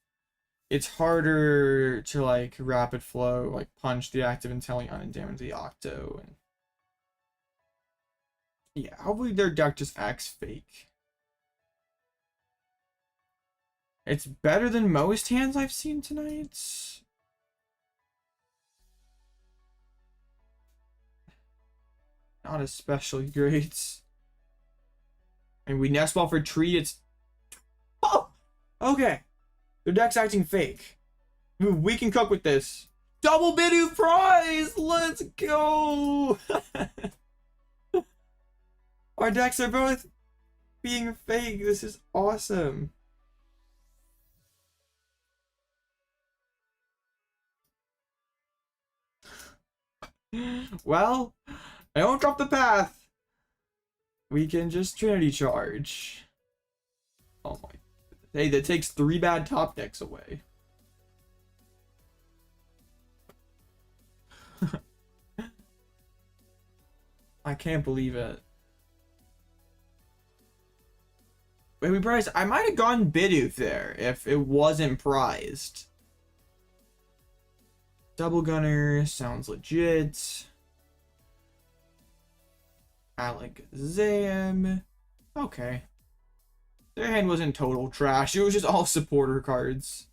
It's harder to like Rapid Flow, like punch the active Inteleon and damage the Octo. And yeah, hopefully their deck just acts fake. It's better than most hands I've seen tonight. Not especially great. And we nest ball for tree. It's okay. The deck's acting fake. We can cook with this. Double Bidoof prize! Let's go! Our decks are both being fake. This is awesome. Well, I don't drop the path. We can just Trinity Charge. Oh my. Hey, that takes 3 bad top decks away. I can't believe it. Wait, we prized. I might have gone Bidoof there if it wasn't prized. Double Gunner sounds legit. Alakazam. Okay. Their hand wasn't total trash. It was just all supporter cards.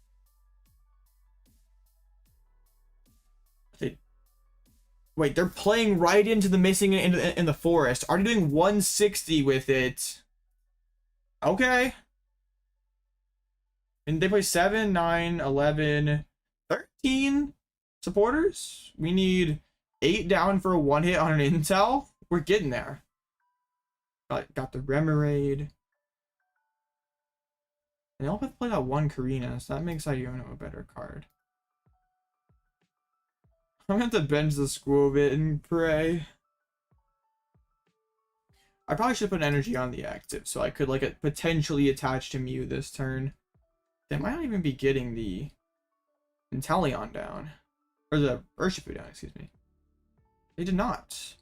Wait, they're playing right into the missing in the forest. Already doing 160 with it. Okay. And they play 7, 9, 11, 13 supporters. We need 8 down for a 1-hit on an Intel. We're getting there. Got the Remoraid. And they all have to play that 1 Karina, so that makes Iono a better card. I'm gonna have to bench the Skwovet and pray. I probably should put energy on the active so I could like potentially attach to Mew this turn. They might not even be getting the Inteleon down. Or the Urshifu down, excuse me. They did not.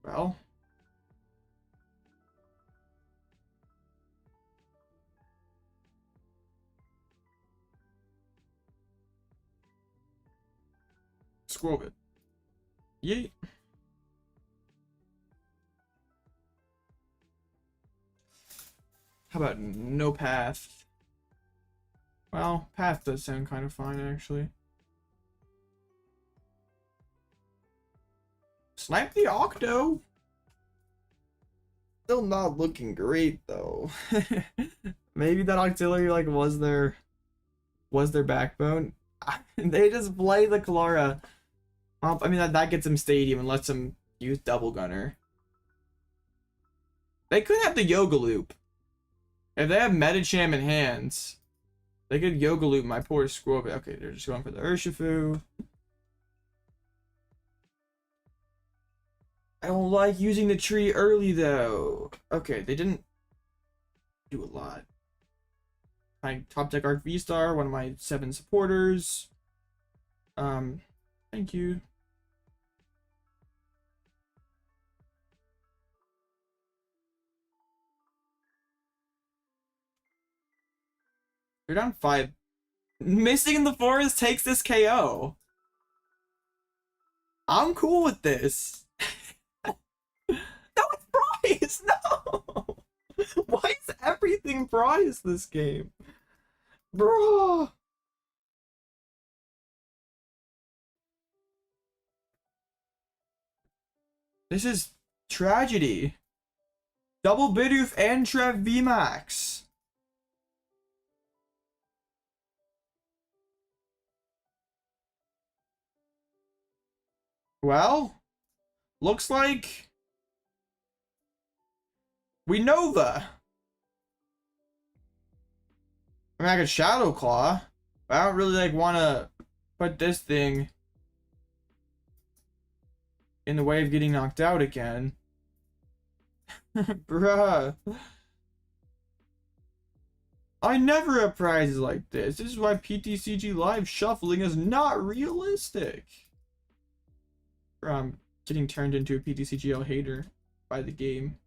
Well. Skwovet. Yeet. How about no path? Well, path does sound kind of fine, actually. Snipe the Octo. Still not looking great, though. Maybe that auxiliary like was their backbone. They just play the Clara. I mean, that gets him Stadium and lets him use Double Gunner. They could have the Yoga Loop. If they have Metacham in hands, they could Yoga Loop my poor Skwovet. Okay, they're just going for the Urshifu. I don't like using the tree early, though. Okay, they didn't do a lot. My top deck Arc VSTAR, one of my 7 supporters. Thank you. You're down 5. Missing in the forest takes this KO. I'm cool with this. No, it's prize! No! Why is everything prize this game? Bro. This is tragedy. Double Bidoof and Trev VMAX. Well, looks like we Nova. I mean, I could Shadow Claw, but I don't really like want to put this thing in the way of getting knocked out again. Bruh. I never have prizes like this. This is why PTCG Live shuffling is not realistic. From getting turned into a PTCGL hater by the game.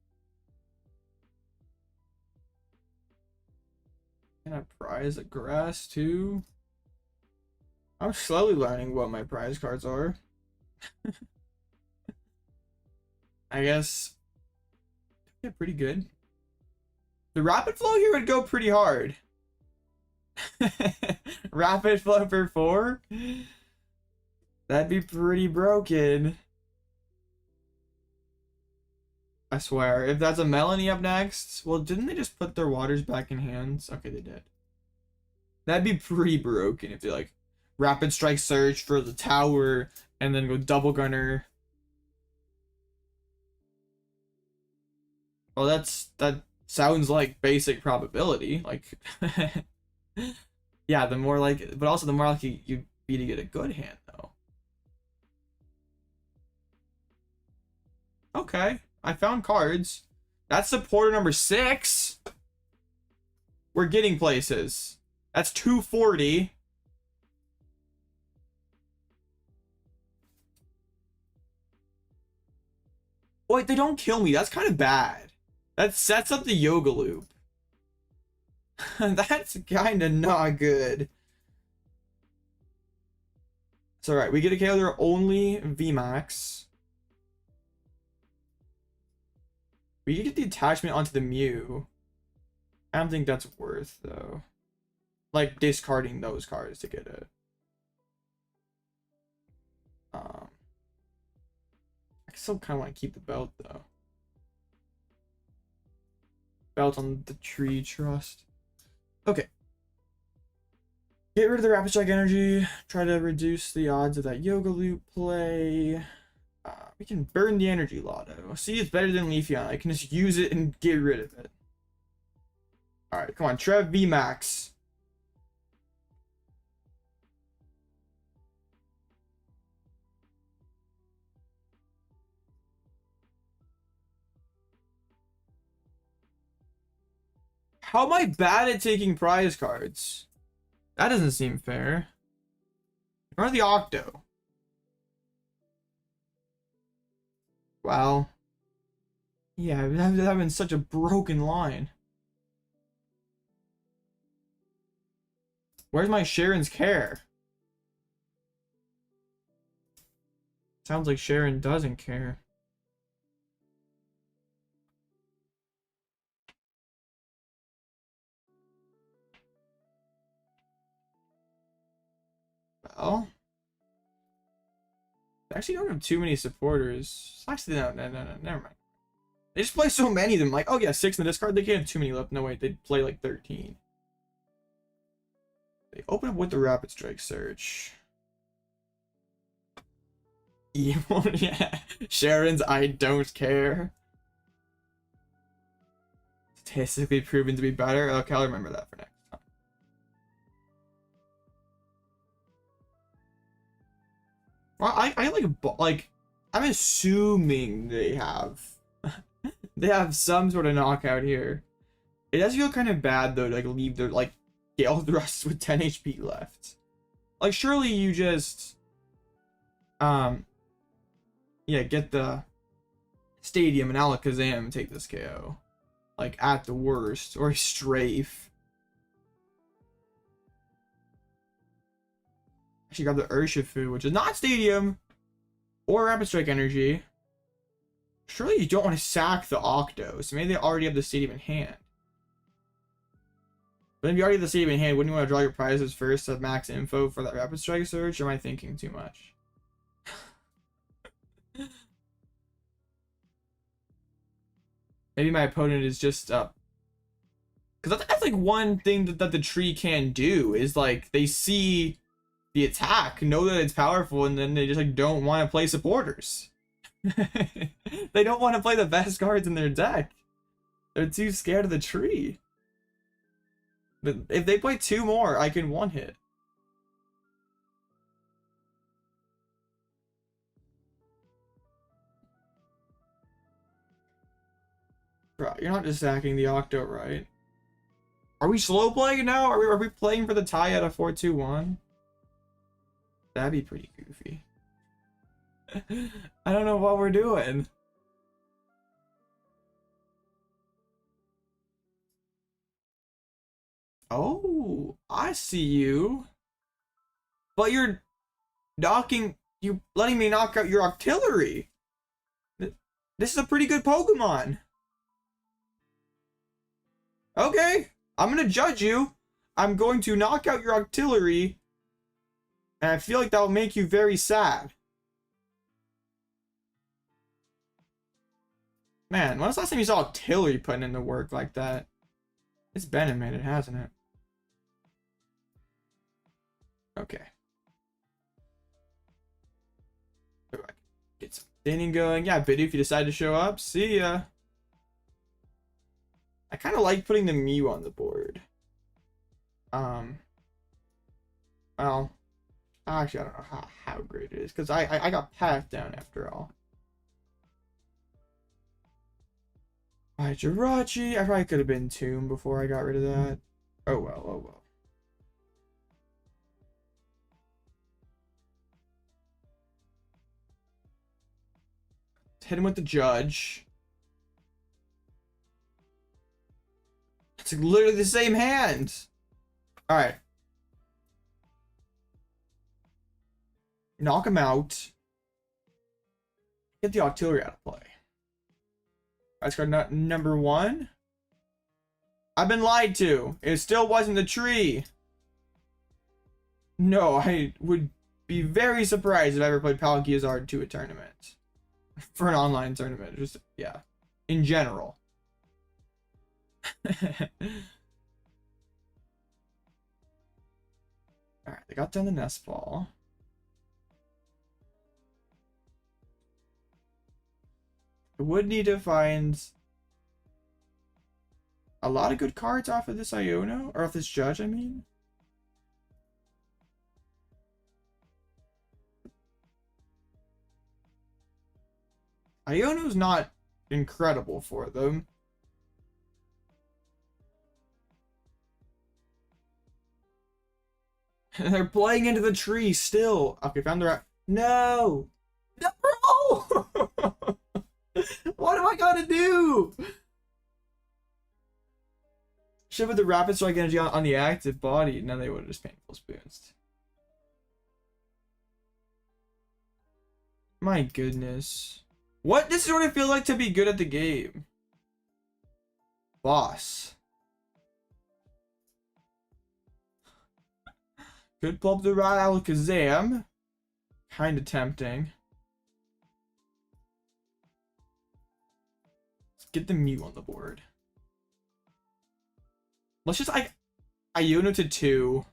Can I prize a grass too? I'm slowly learning what my prize cards are. I guess. Yeah, pretty good. The rapid flow here would go pretty hard. Rapid flow for 4? That'd be pretty broken. I swear. If that's a Melanie up next, well, didn't they just put their waters back in hands? Okay, they did. That'd be pretty broken if they like rapid strike search for the tower and then go double gunner. Well, that sounds like basic probability. Like, yeah, the more like, but also the more likely you'd be to get a good hand, though. Okay, I found cards. That's supporter number 6. We're getting places. That's 240. Wait, they don't kill me. That's kind of bad. That sets up the yoga loop. That's kind of not good. It's alright. We get to KO their only VMAX. We can get the attachment onto the Mew. I don't think that's worth, though. Like, discarding those cards to get it. I still kind of want to keep the belt, though. Belt on the tree trust. Okay. Get rid of the Rapid Strike energy. Try to reduce the odds of that Yoga Loop play. We can burn the Energy Loto. See, it's better than Leafeon. I can just use it and get rid of it. Alright, come on. Trev VMAX. How am I bad at taking prize cards? That doesn't seem fair. Or the Octo. Wow. Yeah, that would have been such a broken line. Where's my Cheren's care? Sounds like Cheren doesn't care. Well, I actually don't have too many supporters. Actually, no, never mind. They just play so many of them. Like, oh yeah, 6 in the discard. They can't have too many left. No, wait, they play like 13. They open up with the Rapid Strike Search. Evil, yeah. Cheren's I don't care. Statistically proven to be better. Okay, I'll remember that for next time. Well, I like I'm assuming they have they have some sort of knockout here. It does feel kind of bad though to like leave their like Gale Thrusts with 10 HP left. Like surely you just yeah, get the Stadium and Alakazam and take this KO. Like at the worst. Or Strafe. Actually got the Urshifu, which is not Stadium or Rapid Strike Energy. Surely you don't want to sack the Octo, so maybe they already have the Stadium in hand. But if you already have the Stadium in hand, wouldn't you want to draw your prizes first to have max info for that Rapid Strike search? Or am I thinking too much? Maybe my opponent is just up. Because that's like one thing that the tree can do is like they see the attack, know that it's powerful, and then they just like don't want to play supporters. They don't want to play the best cards in their deck. They're too scared of the tree. But if they play 2 more, I can one hit. Bro, you're not just sacking the Octo, right? Are we slow playing now? Are we playing for the tie at a 4-2-1? That'd be pretty goofy. I don't know what we're doing. Oh, I see you. But you're letting me knock out your artillery. This is a pretty good Pokemon. Okay, I'm gonna judge you. I'm going to knock out your artillery. And I feel like that will make you very sad. Man, when was the last time you saw artillery putting in the work like that? It's been a minute, hasn't it? Okay. So I can get some thinning going. Yeah, Bidoof, if you decide to show up, see ya. I kind of like putting the Mew on the board. Well, actually, I don't know how great it is, because I got PAF down after all. Alright, Jirachi. I probably could have been Tomb before I got rid of that. Oh well, oh well. Hit him with the Judge. It's literally the same hand. Alright. Knock him out. Get the artillery out of play. Let's go number 1. I've been lied to. It still wasn't the tree. No, I would be very surprised if I ever played Palkia ASR to a tournament. For an online tournament. Just, yeah. In general. Alright, they got down the nest ball. I would need to find a lot of good cards off of this Iono, or off this Judge, I mean. Iono's not incredible for them. They're playing into the tree still. Okay, found the right. No! No! What am I gonna do? Should have put the rapid strike energy on the active body. Now they would have just painful spoons. My goodness. What? This is what it feels like to be good at the game. Boss. Could pull up the right Alakazam. Kinda tempting. Let's get the Mew on the board. Let's just like Iono to 2.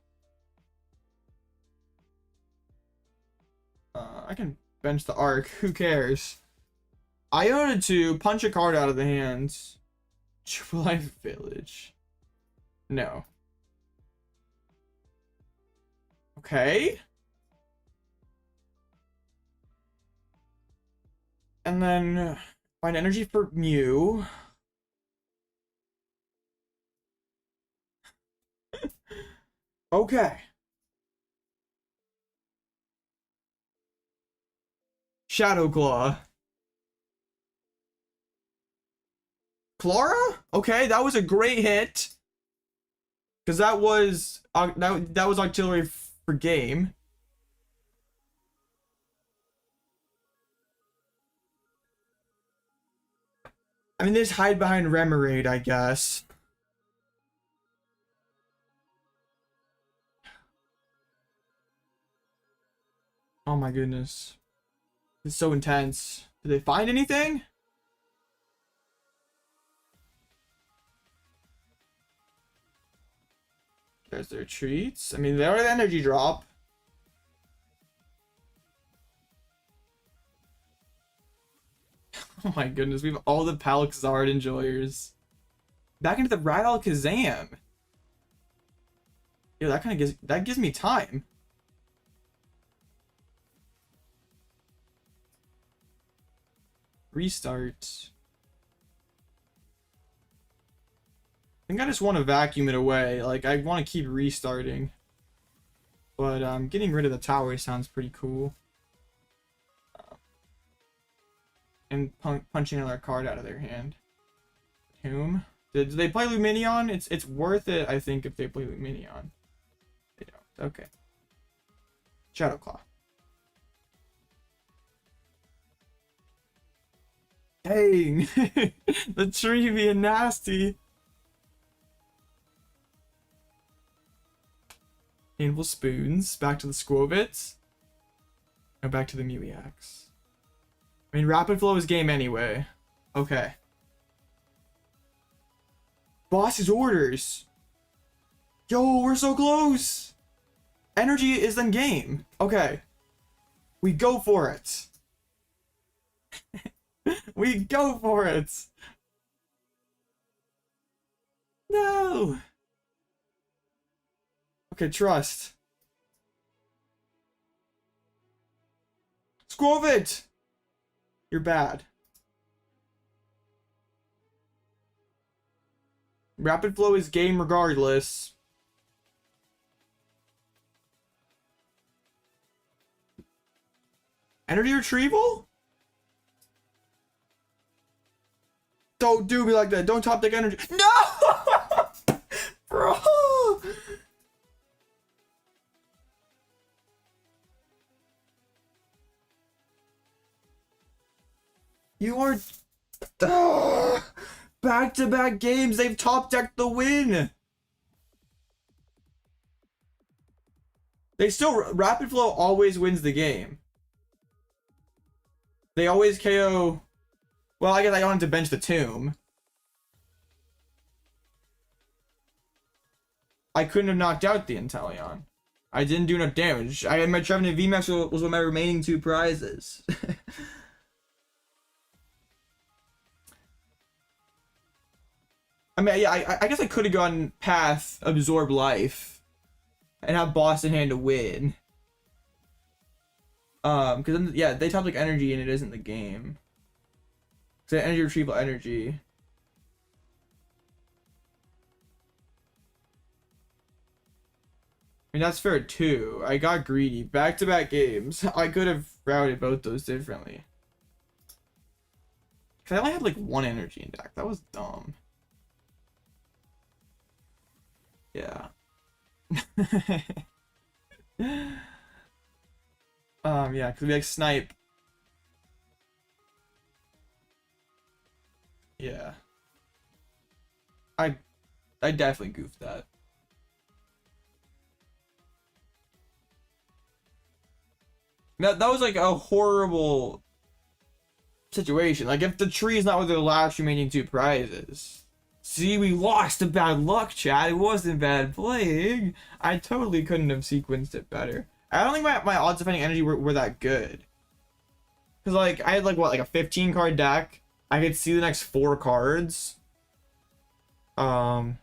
I can bench the Arc. Who cares? Iono to 2. Punch a card out of the hands. Triple Life Village. No. Okay. And then find energy for Mew. Okay. Shadow Claw. Clara? Okay, that was a great hit. Because that was that was artillery for game. I mean, there's hide behind Remoraid, I guess. Oh my goodness. It's so intense. Did they find anything? There's their treats. I mean, they are the energy drop. Oh my goodness, we have all the Palexard enjoyers. Back into the Raihan Kazam. Yo, that kind of gives me time. Restart. think I just want to vacuum it away. Like, I want to keep restarting. But getting rid of the tower sounds pretty cool. And punching another card out of their hand. Whom? Did they play Luminion? It's worth it, I think, if they play Luminion. They don't. Okay. Shadow Claw. Dang! The tree being nasty. Painful Spoons. Back to the Skwovet. And back to the Mew-EX. I mean, Rapid Flow is game anyway. Okay. Boss's orders. Yo, we're so close. Energy is then game. Okay. We go for it. We go for it. No. Okay, trust. Skwovet. You're bad. Rapid Flow is game regardless. Energy Retrieval? Don't do me like that. Don't top deck energy. No! Bro! You are... Back-to-back games, they've top-decked the win! They still... Rapid Flow always wins the game. They always KO... Well, I guess I wanted to bench the Tomb. I couldn't have knocked out the Inteleon. I didn't do enough damage. I had my Trevenant VMAX was one of my remaining 2 prizes. I mean, yeah, I guess I could have gone PAF, Absorb Life, and have Boss in hand to win. Because then, yeah, they top like energy and it isn't the game. So energy retrieval energy. I mean, that's fair too. I got greedy. Back-to-back games. I could have routed both those differently. Because I only had like 1 energy in deck. That was dumb. Yeah. Yeah, because we like snipe. Yeah. I definitely goofed that. That was like a horrible situation. Like if the tree is not with the last remaining 2 prizes. See, we lost to bad luck, chat. It wasn't bad playing. I totally couldn't have sequenced it better. I don't think my odds of finding energy were that good. Because, like, I had, like, what, like a 15 card deck. I could see the next 4 cards. No,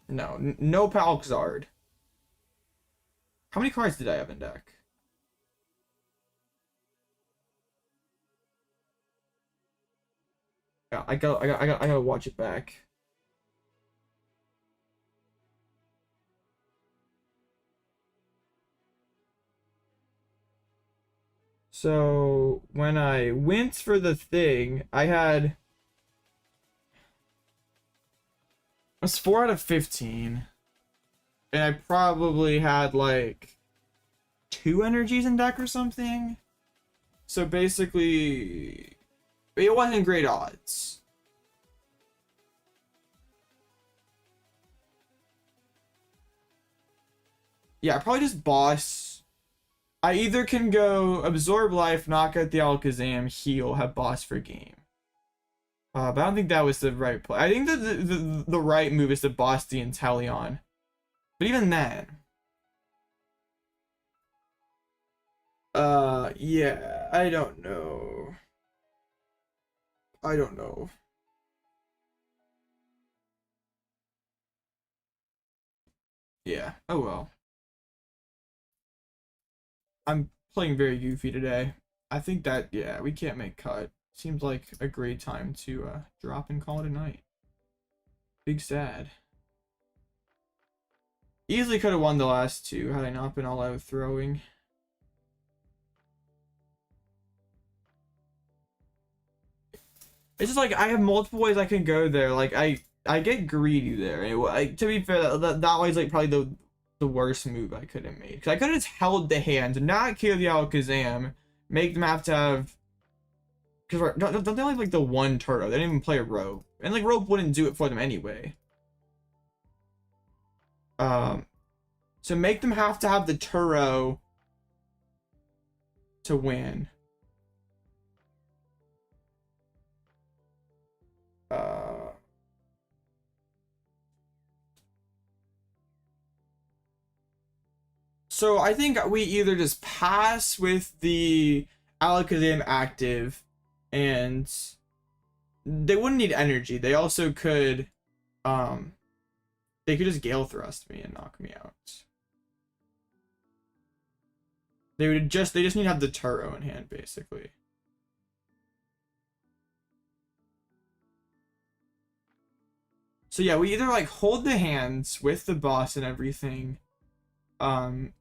no Palkzard. How many cards did I have in deck? Yeah, I gotta watch it back. So when I went for the thing, I was 4 out of 15. And I probably had like 2 energies in deck or something. So basically, it wasn't great odds. Yeah, probably just boss. I either can go Absorb Life, knock out the Alakazam, heal, have boss for game. But I don't think that was the right play. I think that the right move is to boss the Inteleon. But even then. Yeah, I don't know. I don't know. Yeah, oh well. I'm playing very goofy today. I think that, yeah, we can't make cut. seems like a great time to drop and call it a night. Big sad. Easily could have won the last two had I not been all out throwing. It's just like I have multiple ways I can go there. Like I get greedy there. To be fair, that was like probably the worst move I could have made. Because I could have just held the hands, not kill the Alakazam, make them have to have. Because don't they only have like the one turtle? They didn't even play a rope, and like rope wouldn't do it for them anyway. So make them have to have the Turo to win. So I think we either just pass with the Alakazam active, and they wouldn't need energy. They also could, they could just Gale Thrust me and knock me out. They just need to have the Turo in hand, basically. So yeah, we either like hold the hands with the boss and everything, and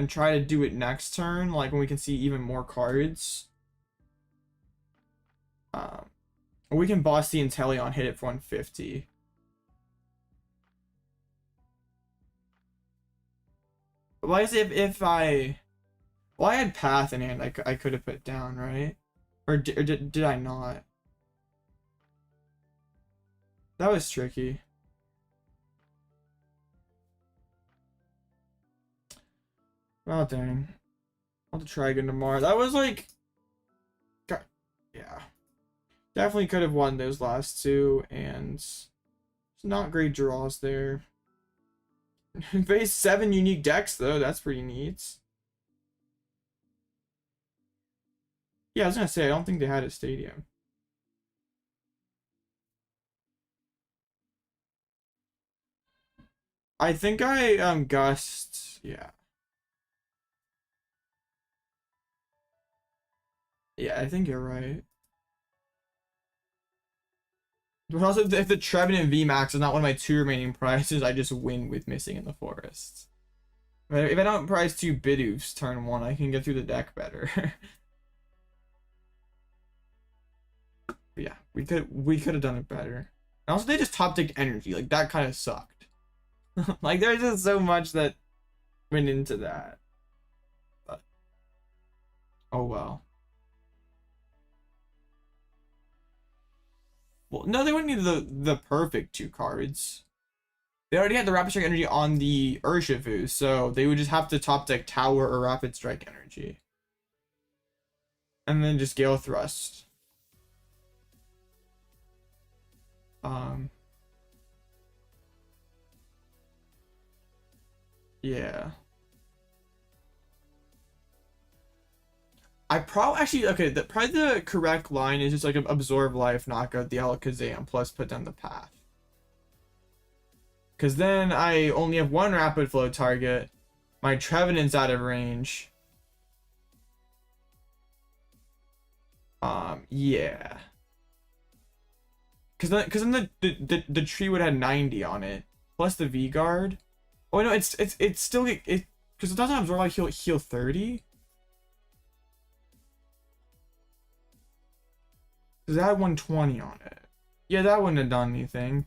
try to do it next turn, like when we can see even more cards. Or we can boss the Inteleon, hit it for 150. Well, I guess if I... Well, I had Path in hand, I could have put down, right? Or did I not? That was tricky. Oh, dang. I'll have to try again tomorrow. That was like... God, yeah. Definitely could have won those last two, and... not great draws there. Phase 7 unique decks, though. That's pretty neat. Yeah, I was gonna say, I don't think they had a stadium. I think I gust, yeah. Yeah, I think you're right. But also, if the Trevenant VMAX is not one of my 2 remaining prizes, I just win with missing in the forest. If I don't prize 2 Bidoofs turn 1, I can get through the deck better. Yeah, we could have done it better. And also, they just top decked energy. Like, that kind of sucked. Like, there's just so much that went into that. But, oh well. Well, no, they wouldn't need the perfect 2 cards. They already had the Rapid Strike energy on the Urshifu, so they would just have to top deck Tower or Rapid Strike energy. And then just Gale Thrust. Yeah. I probably actually okay. Probably the correct line is just like absorb life, knock out the Alakazam, plus put down the path. Because then I only have 1 rapid flow target. My Trevenant's out of range. Yeah. Because then the tree would have 90 on it, plus the V guard. Oh no, it's still because it doesn't absorb like heal 30. Because it had 120 on it. Yeah, that wouldn't have done anything.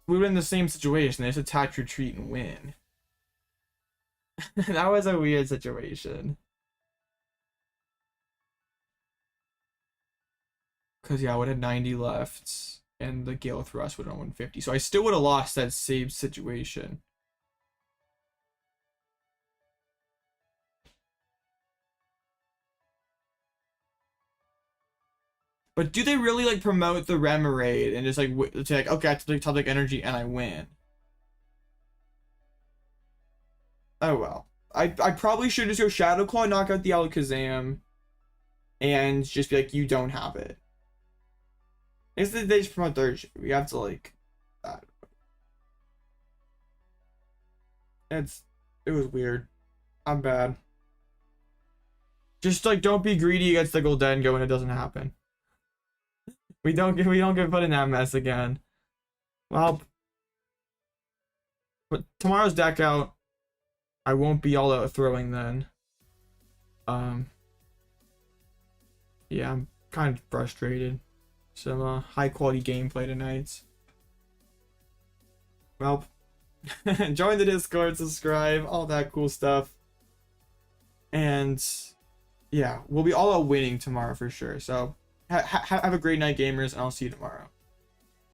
We were in the same situation. They just attack, retreat, and win. That was a weird situation. Because, yeah, I would have 90 left. And the Gale Thrust would have 150. So I still would have lost that same situation. But do they really like promote the Remoraid and just like say like, okay, I have to top deck energy and I win? Oh well. I probably should just go Shadow Claw, knock out the Alakazam, and just be like, you don't have it. It's that they just promote third. We have to like that. It was weird. I'm bad. Just like don't be greedy against the Goldengo when it doesn't happen. we don't get put in that mess again. Well, but tomorrow's deck out, I won't be all out throwing then. Yeah, I'm kind of frustrated. Some high quality gameplay tonight. Well, join the Discord, subscribe, all that cool stuff. And yeah, we'll be all out winning tomorrow for sure. So have a great night, gamers, and I'll see you tomorrow.